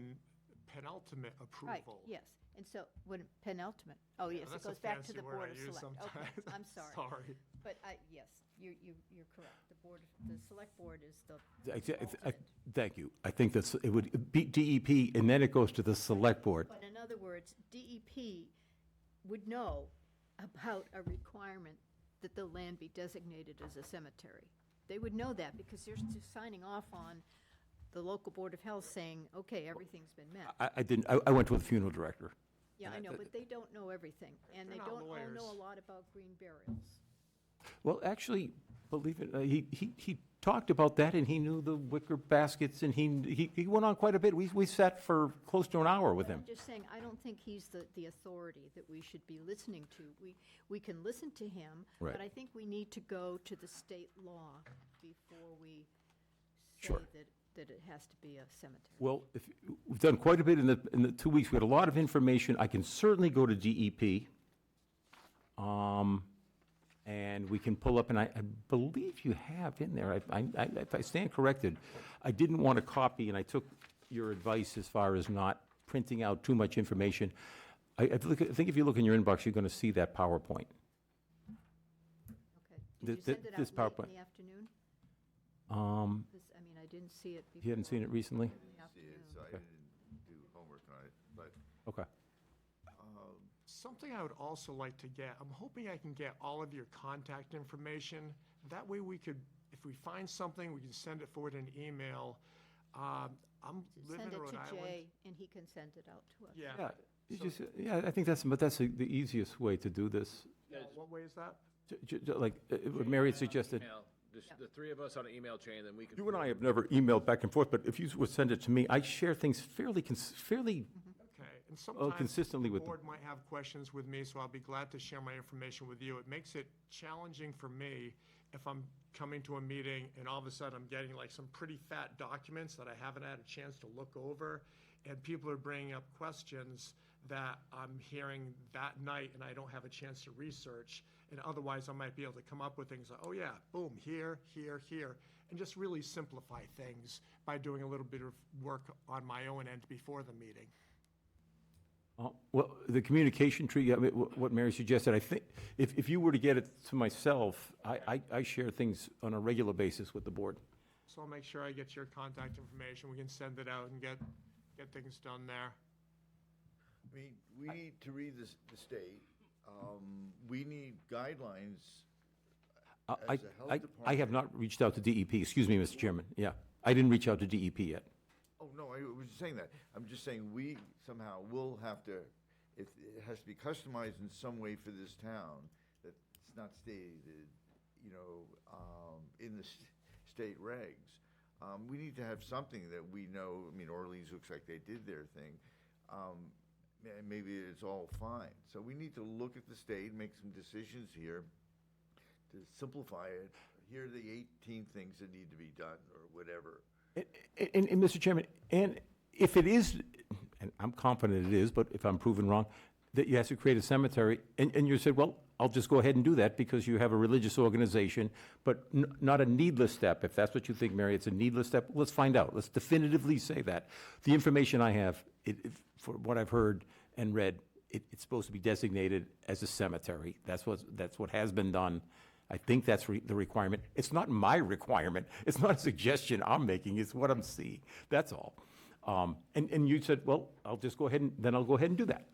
[SPEAKER 16] penultimate
[SPEAKER 5] Right,
[SPEAKER 16] approval.
[SPEAKER 5] yes, and so, when penultimate, oh, yes, it
[SPEAKER 16] That's a
[SPEAKER 5] goes back to
[SPEAKER 16] fancy
[SPEAKER 5] the
[SPEAKER 16] word
[SPEAKER 5] Board
[SPEAKER 16] I
[SPEAKER 5] of
[SPEAKER 16] use
[SPEAKER 5] Select. Okay,
[SPEAKER 16] sometimes.
[SPEAKER 5] I'm sorry.
[SPEAKER 16] Sorry.
[SPEAKER 5] But yes, you're correct. The Select Board is the
[SPEAKER 2] Thank you. I think that's, it would be DEP, and then it goes to the select board.
[SPEAKER 5] But in other words, DEP would know about a requirement that the land be designated as a cemetery. They would know that because they're just signing off on the local Board of Health saying, okay, everything's been met.
[SPEAKER 2] I didn't, I went to the funeral director.
[SPEAKER 5] Yeah, I know, but they don't know everything, and they
[SPEAKER 16] They're not
[SPEAKER 5] don't all
[SPEAKER 16] lawyers.
[SPEAKER 5] know a lot about green burials.
[SPEAKER 2] Well, actually, believe it, he talked about that, and he knew the wicker baskets, and he went on quite a bit. We sat for close to an hour with him.
[SPEAKER 5] I'm just saying, I don't think he's the authority that we should be listening to. We can listen to him,
[SPEAKER 2] Right.
[SPEAKER 5] but I think we need to go to the state law before we say
[SPEAKER 2] Sure.
[SPEAKER 5] that it has to be a cemetery.
[SPEAKER 2] Well, we've done quite a bit in the 2 weeks. We had a lot of information. I can certainly go to DEP. And we can pull up, and I believe you have in there, if I stand corrected, I didn't want to copy, and I took your advice as far as not printing out too much information. I think if you look in your inbox, you're going to see that PowerPoint.
[SPEAKER 5] Okay. Did you send it out
[SPEAKER 2] this
[SPEAKER 5] late
[SPEAKER 2] PowerPoint.
[SPEAKER 5] in the afternoon?
[SPEAKER 2] Um,
[SPEAKER 5] I mean, I didn't see it before.
[SPEAKER 2] You hadn't seen it recently?
[SPEAKER 5] in the
[SPEAKER 1] See it,
[SPEAKER 5] afternoon.
[SPEAKER 1] so I
[SPEAKER 2] Okay.
[SPEAKER 1] didn't do homework on it, but
[SPEAKER 2] Okay.
[SPEAKER 16] Something I would also like to get, I'm hoping I can get all of your contact information. That way we could, if we find something, we can send it forward in email. I'm living
[SPEAKER 5] Send
[SPEAKER 16] in
[SPEAKER 5] it
[SPEAKER 16] Rhode
[SPEAKER 5] to
[SPEAKER 16] Island.
[SPEAKER 5] Jay, and he can send it out to us.
[SPEAKER 16] Yeah.
[SPEAKER 2] I think that's the easiest way to do this.
[SPEAKER 16] What way is that?
[SPEAKER 2] Like what Mary had suggested.
[SPEAKER 4] Email, the three of us on an email chain, then we can.
[SPEAKER 2] You and I have never emailed back and forth, but if you would send it to me, I share things fairly
[SPEAKER 16] Okay, and sometimes
[SPEAKER 2] consistently
[SPEAKER 16] the
[SPEAKER 2] with them.
[SPEAKER 16] board might have questions with me, so I'll be glad to share my information with you. It makes it challenging for me if I'm coming to a meeting and all of a sudden I'm getting like some pretty fat documents that I haven't had a chance to look over, and people are bringing up questions that I'm hearing that night and I don't have a chance to research, and otherwise I might be able to come up with things like, oh yeah, boom, here, here, here, and just really simplify things by doing a little bit of work on my own end before the meeting.
[SPEAKER 2] Well, the communication tree, I mean, what Mary suggested, I think, if you were to get it to myself, I share things on a regular basis with the board.
[SPEAKER 16] So I'll make sure I get your contact information, we can send it out and get things done there.
[SPEAKER 1] I mean, we need to read the state. We need guidelines as a health department.
[SPEAKER 2] I have not reached out to DEP, excuse me, Mr. Chairman, yeah. I didn't reach out to DEP yet.
[SPEAKER 1] Oh, no, I was saying that. I'm just saying we somehow will have to, if it has to be customized in some way for this town, that it's not stated, in the state regs. We need to have something that we know, I mean, Orleans looks like they did their thing. And maybe it's all fine. So we need to look at the state, make some decisions here to simplify it. Here are the 18 things that need to be done, or whatever.
[SPEAKER 2] And Mr. Chairman, and if it is, and I'm confident it is, but if I'm proven wrong, that you have to create a cemetery, and you said, well, I'll just go ahead and do that because you have a religious organization, but not a needless step. If that's what you think, Mary, it's a needless step, let's find out. Let's definitively say that. The information I have, for what I've heard and read, it's supposed to be designated as a cemetery. That's what has been done. I think that's the requirement. It's not my requirement. It's not a suggestion I'm making. It's what I'm seeing. That's all. And you said, well, I'll just go ahead and do that.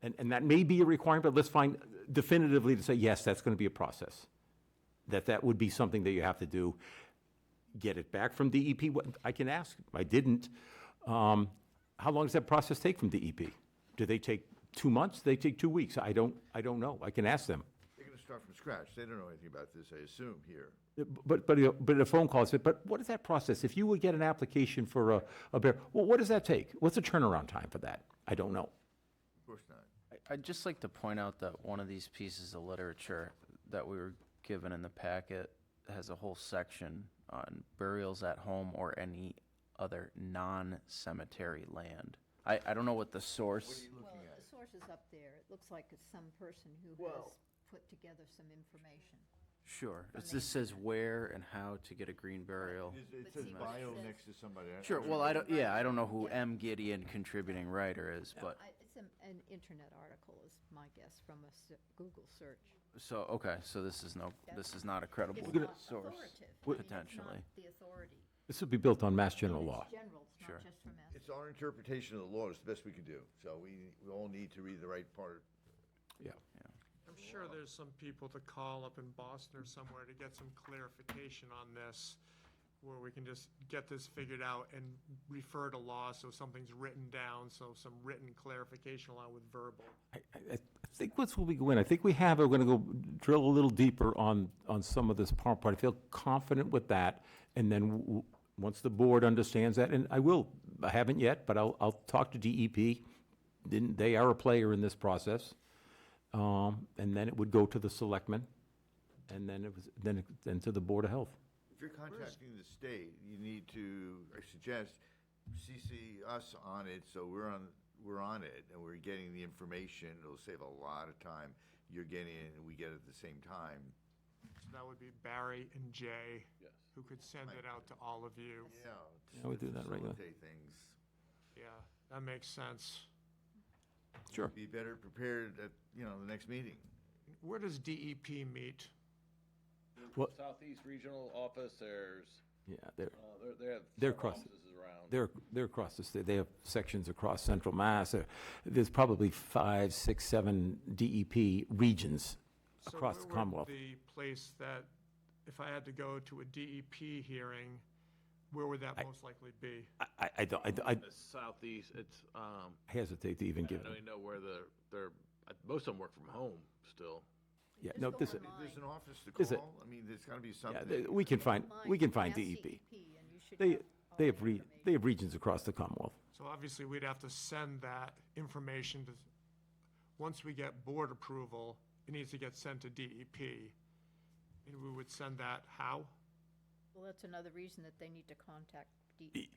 [SPEAKER 2] And that may be a requirement, but let's find definitively to say, yes, that's going to be a process. That would be something that you have to do. Get it back from DEP. I can ask. I didn't. How long does that process take from DEP? Do they take 2 months? Do they take 2 weeks? I don't know. I can ask them.
[SPEAKER 1] They're going to start from scratch. They don't know anything about this, I assume, here.
[SPEAKER 2] But a phone call said, but what is that process? If you would get an application for a bear, well, what does that take? What's the turnaround time for that? I don't know.
[SPEAKER 1] Of course not.
[SPEAKER 8] I'd just like to point out that one of these pieces of literature that we were given in the packet has a whole section on burials at home or any other non-cemetery land. I don't know what the source.
[SPEAKER 5] Well, the source is up there. It looks like it's some person who has put together some information.
[SPEAKER 8] Sure. This says where and how to get a green burial.
[SPEAKER 1] It says bio next to somebody.
[SPEAKER 8] Sure. Well, I don't know who M. Gideon contributing writer is, but.
[SPEAKER 5] It's an internet article, is my guess, from a Google search.
[SPEAKER 8] So, okay, so this is not a credible
[SPEAKER 5] It's not
[SPEAKER 8] source,
[SPEAKER 5] authoritative. I mean, it's
[SPEAKER 8] potentially.
[SPEAKER 5] not the authority.
[SPEAKER 2] This would be built on Mass General law.
[SPEAKER 5] It's general, it's
[SPEAKER 8] Sure.
[SPEAKER 5] not just from us.
[SPEAKER 1] It's our interpretation of the law. It's the best we can do. So we all need to read the right part.
[SPEAKER 2] Yeah.
[SPEAKER 16] I'm sure there's some people to call up in Boston or somewhere to get some clarification on this. where we can just get this figured out and refer to law so something's written down, so some written clarification along with verbal.
[SPEAKER 2] I think once we go in, I think we have, we're gonna go drill a little deeper on some of this part. I feel confident with that, and then once the board understands that, and I haven't yet, but I'll talk to DEP. They are a player in this process. And then it would go to the selectmen, and then to the Board of Health.
[SPEAKER 1] If you're contacting the state, you need to, I suggest, CC us on it, so we're on it, and we're getting the information. It'll save a lot of time. You're getting it, and we get it at the same time.
[SPEAKER 16] So that would be Barry and Jay,
[SPEAKER 4] Yes.
[SPEAKER 16] who could send it out to all of you.
[SPEAKER 1] Yeah.
[SPEAKER 2] Yeah, we do that regularly.
[SPEAKER 1] Facilitate things.
[SPEAKER 16] Yeah, that makes sense.
[SPEAKER 2] Sure.
[SPEAKER 1] Be better prepared at, the next meeting.
[SPEAKER 16] Where does DEP meet?
[SPEAKER 2] Well-
[SPEAKER 4] Southeast Regional Office, there's,
[SPEAKER 2] Yeah,
[SPEAKER 4] they have
[SPEAKER 2] they're
[SPEAKER 4] several
[SPEAKER 2] across,
[SPEAKER 4] offices around.
[SPEAKER 2] they're across the state. They have sections across Central Mass. There's probably 5, 6, 7 DEP regions across the Commonwealth.
[SPEAKER 16] So where would the place that, if I had to go to a DEP hearing, where would that most likely be?
[SPEAKER 2] I don't,
[SPEAKER 4] It's southeast, it's,
[SPEAKER 2] hesitate to even
[SPEAKER 4] I
[SPEAKER 2] give
[SPEAKER 4] don't
[SPEAKER 2] it.
[SPEAKER 4] even know where most of them work from home still.
[SPEAKER 2] Yeah,
[SPEAKER 5] Just
[SPEAKER 2] no,
[SPEAKER 5] go
[SPEAKER 2] this,
[SPEAKER 5] online.
[SPEAKER 1] If there's an office to
[SPEAKER 2] Is it-
[SPEAKER 1] call, I mean, there's gotta be
[SPEAKER 2] yeah,
[SPEAKER 1] something.
[SPEAKER 2] we can find
[SPEAKER 5] Ask
[SPEAKER 2] DEP.
[SPEAKER 5] CEP, and you should
[SPEAKER 2] They,
[SPEAKER 5] have all
[SPEAKER 2] they
[SPEAKER 5] the
[SPEAKER 2] have,
[SPEAKER 5] information.
[SPEAKER 2] they have regions across the Commonwealth.
[SPEAKER 16] So obviously, we'd have to send that information to, once we get board approval, it needs to get sent to DEP. And we would send that how?
[SPEAKER 5] Well, that's another reason that they need to contact DEP.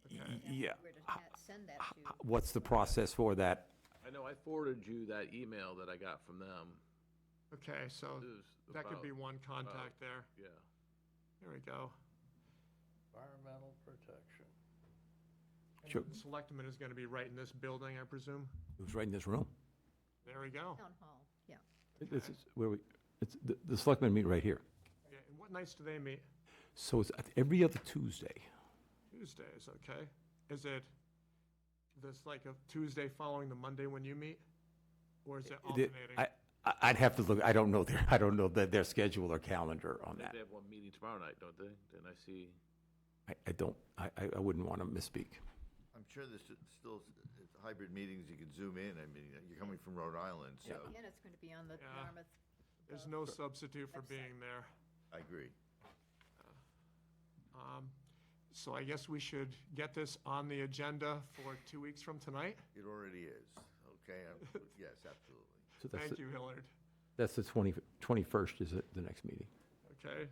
[SPEAKER 2] Yeah.
[SPEAKER 5] Where to send that to.
[SPEAKER 2] What's the process for that?
[SPEAKER 4] I know I forwarded you that email that I got from them.
[SPEAKER 16] Okay, so
[SPEAKER 4] It was
[SPEAKER 16] that could
[SPEAKER 4] about-
[SPEAKER 16] be one contact there.
[SPEAKER 4] Yeah.
[SPEAKER 16] There we go.
[SPEAKER 12] Environmental protection.
[SPEAKER 2] Sure.
[SPEAKER 16] And Selectman is gonna be right in this building, I presume?
[SPEAKER 2] It was right in this room.
[SPEAKER 16] There we go.
[SPEAKER 5] Town hall, yeah.
[SPEAKER 2] This is where the selectmen meet right here.
[SPEAKER 16] Yeah, and what nights do they meet?
[SPEAKER 2] So it's every other Tuesday.
[SPEAKER 16] Tuesdays, okay. Is it this like a Tuesday following the Monday when you meet? Or is it alternating?
[SPEAKER 2] I'd have to look, I don't know their schedule or calendar on that.
[SPEAKER 4] They have one meeting tomorrow night, don't they? Didn't I see?
[SPEAKER 2] I wouldn't want to misspeak.
[SPEAKER 1] I'm sure there's still hybrid meetings, you could zoom in. I mean, you're coming from Rhode Island, so
[SPEAKER 5] And it's going to be on the
[SPEAKER 16] Yeah.
[SPEAKER 5] Yarmouth.
[SPEAKER 16] There's no substitute for
[SPEAKER 5] website.
[SPEAKER 16] being there.
[SPEAKER 1] I agree.
[SPEAKER 16] So I guess we should get this on the agenda for 2 weeks from tonight?
[SPEAKER 1] It already is, okay? Yes, absolutely.
[SPEAKER 2] So that's
[SPEAKER 16] Thank
[SPEAKER 2] the-
[SPEAKER 16] you, Hillard.
[SPEAKER 2] That's the 21st is the next meeting.
[SPEAKER 16] Okay.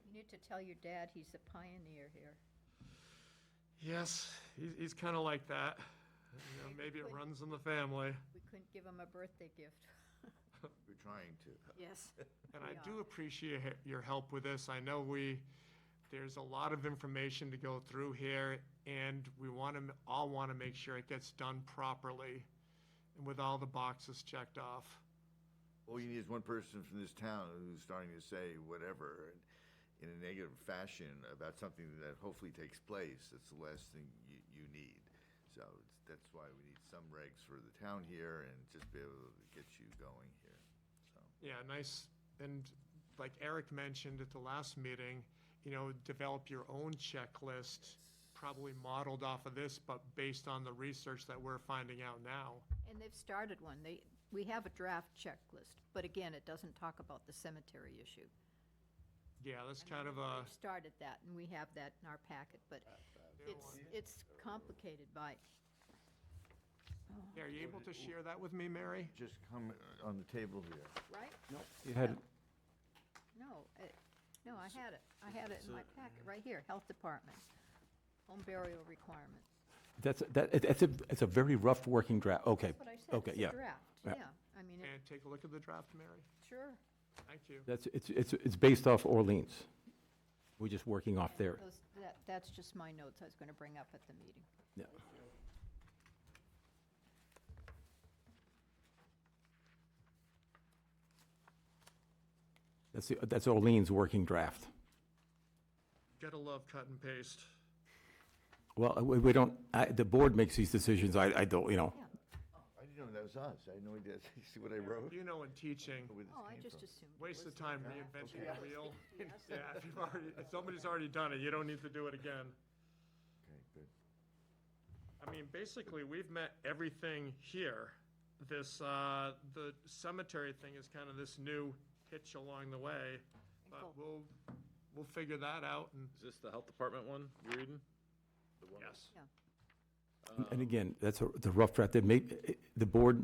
[SPEAKER 5] You need to tell your dad he's a pioneer here.
[SPEAKER 16] Yes, he's kind of like that. Maybe it runs in the family.
[SPEAKER 5] We couldn't give him a birthday gift.
[SPEAKER 1] We're trying to.
[SPEAKER 5] Yes.
[SPEAKER 16] And I do appreciate your help with this. I know there's a lot of information to go through here, and we all want to make sure it gets done properly and with all the boxes checked off.
[SPEAKER 1] All you need is one person from this town who's starting to say whatever in a negative fashion about something that hopefully takes place. That's the last thing you need. So that's why we need some regs for the town here and just be able to get you going here. So.
[SPEAKER 16] Yeah, nice. And like Eric mentioned at the last meeting, develop your own checklist, probably modeled off of this, but based on the research that we're finding out now.
[SPEAKER 5] And they've started one. We have a draft checklist, but again, it doesn't talk about the cemetery issue.
[SPEAKER 16] Yeah, that's kind of a,
[SPEAKER 5] They've started that, and we have that in our packet, but it's complicated by,
[SPEAKER 16] are you able to share that with me, Mary?
[SPEAKER 1] Just come on the table here.
[SPEAKER 5] right?
[SPEAKER 2] You had,
[SPEAKER 5] No, I had it. I had it in my packet, right here, Health Department, home burial requirement.
[SPEAKER 2] it's a very rough working draft. Okay,
[SPEAKER 5] That's what I said.
[SPEAKER 2] okay,
[SPEAKER 5] It's a
[SPEAKER 2] yeah.
[SPEAKER 5] draft,
[SPEAKER 2] Yeah.
[SPEAKER 5] yeah. I mean,
[SPEAKER 16] And take a look at the draft, Mary.
[SPEAKER 5] sure.
[SPEAKER 16] Thank you.
[SPEAKER 2] It's based off Orleans. We're just working off there.
[SPEAKER 5] That's just my notes I was going to bring up at the meeting.
[SPEAKER 2] Yeah. That's Orleans' working draft.
[SPEAKER 16] Gotta love cut and paste.
[SPEAKER 2] Well, we don't, the board makes these decisions, I don't,
[SPEAKER 1] I You know, that was us. I had no idea. See what I wrote?
[SPEAKER 16] You know, in teaching,
[SPEAKER 1] Where this
[SPEAKER 5] Oh, I
[SPEAKER 1] came
[SPEAKER 5] just
[SPEAKER 1] from.
[SPEAKER 5] assumed. it
[SPEAKER 16] waste
[SPEAKER 5] was
[SPEAKER 16] of time
[SPEAKER 5] the-
[SPEAKER 16] reinventing
[SPEAKER 1] Okay.
[SPEAKER 16] the wheel. Yeah, if somebody's already done it, you don't need to do it again.
[SPEAKER 1] Okay, good.
[SPEAKER 16] I mean, basically, we've met everything here. This, the cemetery thing is kind of this new hitch along the way, but we'll figure that out, and
[SPEAKER 4] Is this the health department one you're reading? The one
[SPEAKER 16] yes.
[SPEAKER 5] Yeah.
[SPEAKER 2] And again, that's the rough draft. That may, the board,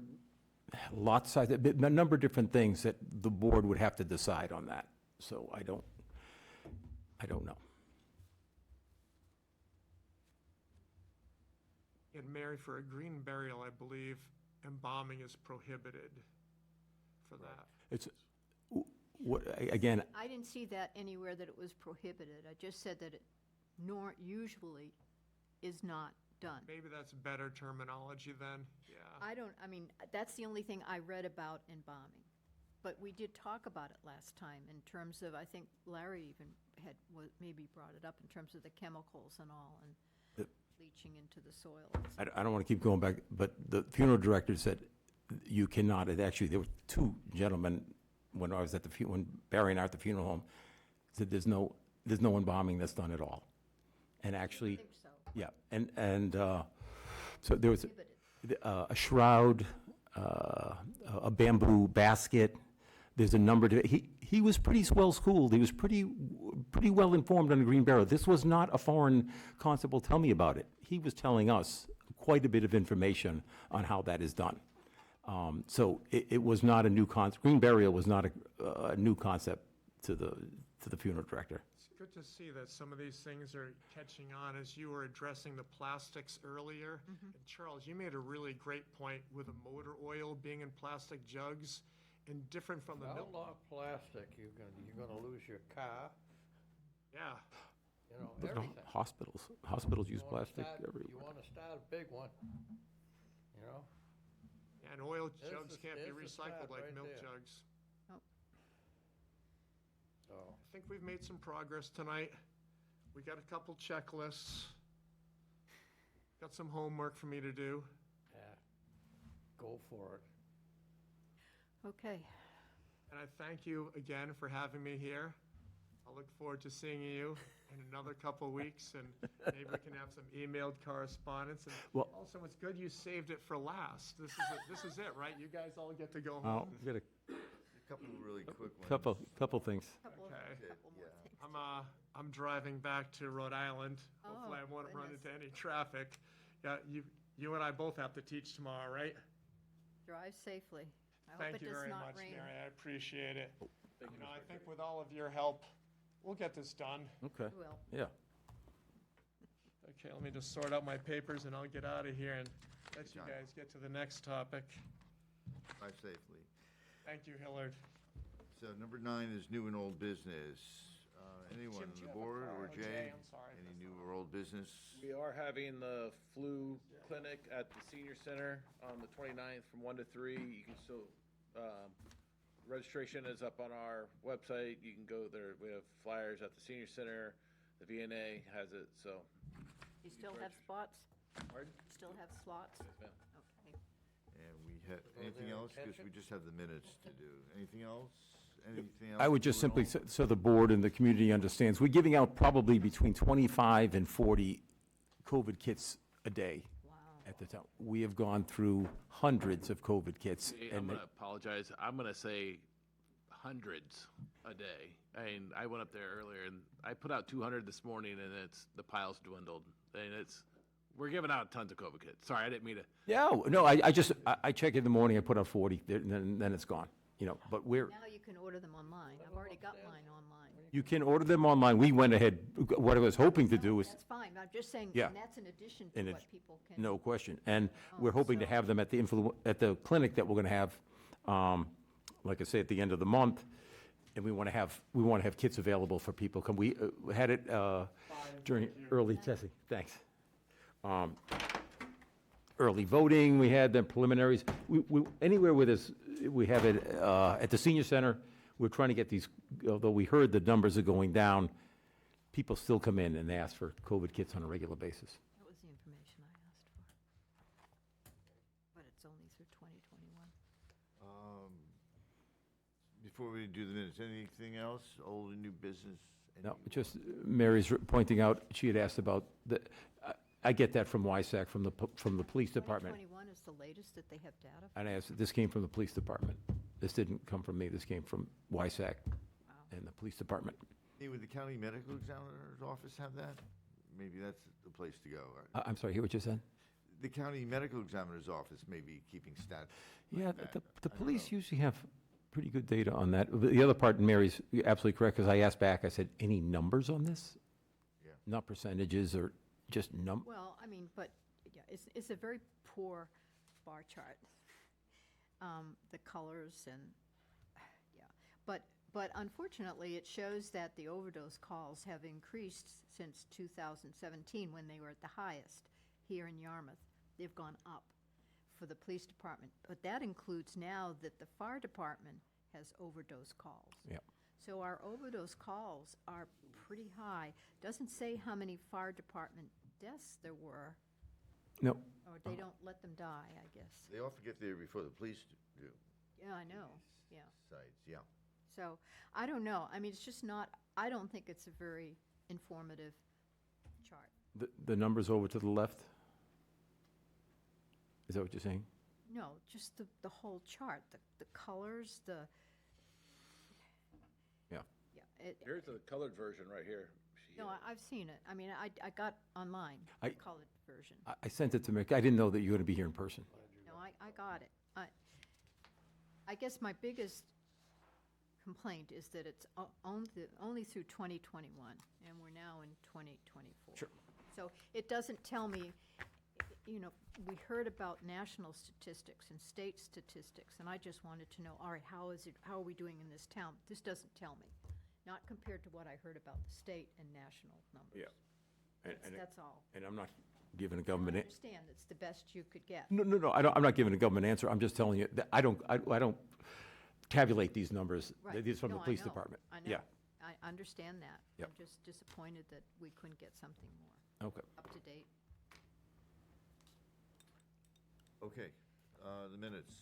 [SPEAKER 2] lot size, a number of different things that the board would have to decide on that. So I don't know.
[SPEAKER 16] And Mary, for a green burial, I believe embalming is prohibited for that.
[SPEAKER 2] It's, again,
[SPEAKER 5] I didn't see that anywhere that it was prohibited. I just said that it usually is not done.
[SPEAKER 16] Maybe that's better terminology then, yeah.
[SPEAKER 5] I mean, that's the only thing I read about embalming. But we did talk about it last time in terms of, I think Larry even had, maybe brought it up in terms of the chemicals and all, and leaching into the soil.
[SPEAKER 2] I don't want to keep going back, but the funeral director said you cannot, it actually, there were two gentlemen when I was at when Barry and I were at the funeral home, said there's no embalming that's done at all. And actually,
[SPEAKER 5] I think so.
[SPEAKER 2] yeah, and so there was a shroud, a bamboo basket. There's a number to, he was pretty well-schooled. He was pretty well-informed on the green burial. This was not a foreign concept. Well, tell me about it. He was telling us quite a bit of information on how that is done. So it was not a new concept. Green burial was not a new concept to the funeral director.
[SPEAKER 16] It's good to see that some of these things are catching on as you were addressing the plastics earlier. And Charles, you made a really great point with the motor oil being in plastic jugs and different from the milk.
[SPEAKER 12] Outlaw plastic, you're gonna lose your car,
[SPEAKER 16] Yeah,
[SPEAKER 12] you know,
[SPEAKER 2] But no,
[SPEAKER 12] everything.
[SPEAKER 2] hospitals use
[SPEAKER 12] You wanna
[SPEAKER 2] plastic
[SPEAKER 12] start-
[SPEAKER 2] everywhere.
[SPEAKER 12] You wanna start a big one, you know?
[SPEAKER 16] and oil
[SPEAKER 12] There's
[SPEAKER 16] jugs
[SPEAKER 12] the-
[SPEAKER 16] can't be
[SPEAKER 12] there's the
[SPEAKER 16] recycled
[SPEAKER 12] start
[SPEAKER 16] like
[SPEAKER 12] right
[SPEAKER 16] milk
[SPEAKER 12] there.
[SPEAKER 16] jugs.
[SPEAKER 12] So,
[SPEAKER 16] I think we've made some progress tonight. We got a couple checklists. Got some homework for me to do.
[SPEAKER 12] yeah, go for it.
[SPEAKER 5] Okay.
[SPEAKER 16] And I thank you again for having me here. I look forward to seeing you in another couple of weeks, and maybe we can have some emailed correspondence. And
[SPEAKER 2] Well-
[SPEAKER 16] also, it's good you saved it for last. This is it, right? You guys all get to go
[SPEAKER 2] Oh,
[SPEAKER 16] home.
[SPEAKER 2] we got
[SPEAKER 1] A couple of really quick ones.
[SPEAKER 2] couple things.
[SPEAKER 5] Couple
[SPEAKER 16] Okay.
[SPEAKER 5] more things.
[SPEAKER 16] I'm driving back to Rhode Island.
[SPEAKER 5] Oh,
[SPEAKER 16] Hopefully, I won't run
[SPEAKER 5] goodness.
[SPEAKER 16] into any traffic. Yeah, you and I both have to teach tomorrow, right?
[SPEAKER 5] Drive safely. I hope
[SPEAKER 16] Thank
[SPEAKER 5] it
[SPEAKER 16] you
[SPEAKER 5] does
[SPEAKER 16] very
[SPEAKER 5] not
[SPEAKER 16] much,
[SPEAKER 5] rain.
[SPEAKER 16] Mary. I appreciate it. You know, I think with all of your help, we'll get this done.
[SPEAKER 2] Okay,
[SPEAKER 5] We will.
[SPEAKER 2] yeah.
[SPEAKER 16] Okay, let me just sort out my papers and I'll get out of here and let you
[SPEAKER 1] John.
[SPEAKER 16] guys get to the next topic.
[SPEAKER 1] Drive safely.
[SPEAKER 16] Thank you, Hillard.
[SPEAKER 1] So number 9 is new and old business. Anyone
[SPEAKER 16] Jim,
[SPEAKER 1] on
[SPEAKER 16] do
[SPEAKER 1] the
[SPEAKER 16] you have a
[SPEAKER 1] board
[SPEAKER 16] car?
[SPEAKER 1] or
[SPEAKER 16] Oh,
[SPEAKER 1] Jay?
[SPEAKER 16] I'm sorry.
[SPEAKER 1] Any new or old business?
[SPEAKER 4] We are having the flu clinic at the senior center on the 29th from 1 to 3. You can still, registration is up on our website. You can go there. We have flyers at the senior center. The VNA has it, so.
[SPEAKER 5] You still have spots?
[SPEAKER 4] Pardon?
[SPEAKER 5] Still have slots?
[SPEAKER 4] Yes, ma'am.
[SPEAKER 5] Okay.
[SPEAKER 1] And we had,
[SPEAKER 12] Go
[SPEAKER 1] anything
[SPEAKER 12] there and
[SPEAKER 1] else? Because
[SPEAKER 12] catch
[SPEAKER 1] we
[SPEAKER 12] it?
[SPEAKER 1] just have the minutes to do. Anything else? Anything else?
[SPEAKER 2] I would just
[SPEAKER 1] new and
[SPEAKER 2] simply,
[SPEAKER 1] old?
[SPEAKER 2] so the board and the community understands, we're giving out probably between 25 and 40 COVID kits a day
[SPEAKER 5] Wow.
[SPEAKER 2] at the town. We have gone through hundreds of COVID kits.
[SPEAKER 4] Hey, I'm
[SPEAKER 2] and
[SPEAKER 4] going to apologize. I'm going to say hundreds a day. I mean, I went up there earlier and I put out 200 this morning and the pile's dwindled. And we're giving out tons of COVID kits. Sorry, I didn't mean to.
[SPEAKER 2] Yeah, no, I check in the morning, I put out 40, then it's gone, you know, but
[SPEAKER 5] Now you can order them online. I've already got mine online.
[SPEAKER 2] you can order them online. We went ahead, what I was hoping to do is,
[SPEAKER 5] That's fine. I'm just saying,
[SPEAKER 2] Yeah.
[SPEAKER 5] and that's in addition
[SPEAKER 2] And
[SPEAKER 5] to
[SPEAKER 2] it's-
[SPEAKER 5] what people can.
[SPEAKER 2] no question. And
[SPEAKER 5] Oh,
[SPEAKER 2] we're hoping to
[SPEAKER 5] so-
[SPEAKER 2] have them at the clinic that we're gonna have, like I say, at the end of the month. And we wanna have kits available for people. We had it during early testing. Thanks. Early voting, we had the preliminaries. Anywhere with us, we have it at the senior center. We're trying to get these, although we heard the numbers are going down, people still come in and ask for COVID kits on a regular basis.
[SPEAKER 5] That was the information I asked for. But it's only through
[SPEAKER 1] before we do the minutes, anything else, old and new business?
[SPEAKER 2] No, just Mary's pointing out, she had asked about the, I get that from YSAC, from the police department.
[SPEAKER 5] 2021 is the latest that they have data.
[SPEAKER 2] And I asked, this came from the police department. This didn't come from me, this came from YSAC and the police department.
[SPEAKER 1] Hey, would the county medical examiner's office have that? Maybe that's the place to go.
[SPEAKER 2] I'm sorry, hear what you said?
[SPEAKER 1] The county medical examiner's office may be keeping stats.
[SPEAKER 2] Yeah,
[SPEAKER 1] like that.
[SPEAKER 2] the
[SPEAKER 1] I don't
[SPEAKER 2] police
[SPEAKER 1] know.
[SPEAKER 2] usually have pretty good data on that. The other part, Mary's absolutely correct, because I asked back, I said, any numbers on this?
[SPEAKER 1] Yeah.
[SPEAKER 2] Not percentages or just
[SPEAKER 5] Well, I mean, but, yeah, it's a very poor bar chart. The colors and, yeah. But unfortunately, it shows that the overdose calls have increased since 2017, when they were at the highest here in Yarmouth. They've gone up for the police department. But that includes now that the fire department has overdose calls.
[SPEAKER 2] Yeah.
[SPEAKER 5] So our overdose calls are pretty high. Doesn't say how many fire department deaths there were,
[SPEAKER 2] No.
[SPEAKER 5] or they don't let them die, I guess.
[SPEAKER 1] They often get there before the police do.
[SPEAKER 5] Yeah, I know, yeah.
[SPEAKER 1] Sites, yeah.
[SPEAKER 5] So, I don't know. I mean, it's just not, I don't think it's a very informative chart.
[SPEAKER 2] The numbers over to the left? Is that what you're saying?
[SPEAKER 5] No, just the whole chart, the colors, the,
[SPEAKER 2] Yeah.
[SPEAKER 5] yeah.
[SPEAKER 4] Here's the colored version right here.
[SPEAKER 5] No, I've seen it. I mean, I got online, the colored version.
[SPEAKER 2] I sent it to Mary. I didn't know that you were going to be here in person.
[SPEAKER 5] No, I got it. I guess my biggest complaint is that it's only through 2021, and we're now in 2024.
[SPEAKER 2] Sure.
[SPEAKER 5] So it doesn't tell me, you know, we heard about national statistics and state statistics, and I just wanted to know, all right, how are we doing in this town? This doesn't tell me, not compared to what I heard about the state and national numbers.
[SPEAKER 2] Yeah.
[SPEAKER 5] That's all.
[SPEAKER 2] And I'm not giving a
[SPEAKER 5] I
[SPEAKER 2] government.
[SPEAKER 5] understand it's the best you could get.
[SPEAKER 2] No, I'm not giving a government answer. I'm just telling you that I don't tabulate these numbers.
[SPEAKER 5] Right.
[SPEAKER 2] These from the
[SPEAKER 5] No, I
[SPEAKER 2] police
[SPEAKER 5] know.
[SPEAKER 2] department.
[SPEAKER 5] I know.
[SPEAKER 2] Yeah.
[SPEAKER 5] I understand that.
[SPEAKER 2] Yep.
[SPEAKER 5] I'm just disappointed that we couldn't get something more
[SPEAKER 2] Okay.
[SPEAKER 5] up to date.
[SPEAKER 1] Okay, the minutes.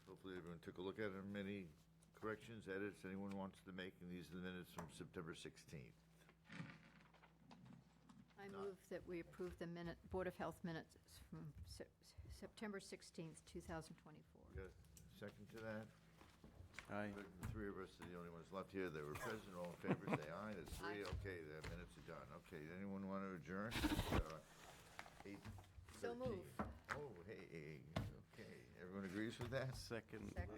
[SPEAKER 1] Hopefully everyone took a look at them. Any corrections, edits anyone wants to make? And these are the minutes from September 16th.
[SPEAKER 5] I move that we approve the Board of Health minutes from September 16th, 2024.
[SPEAKER 1] Got a second to that?
[SPEAKER 8] Aye.
[SPEAKER 1] Good. The three of us are the only ones left here that were present. All in favor, say aye. That's three.
[SPEAKER 5] Aye.
[SPEAKER 1] Okay, the minutes are done. Okay, anyone want to adjourn? 8:13.
[SPEAKER 5] So move.
[SPEAKER 1] Oh, hey, okay. Everyone agrees with that?
[SPEAKER 8] Second.
[SPEAKER 5] Second.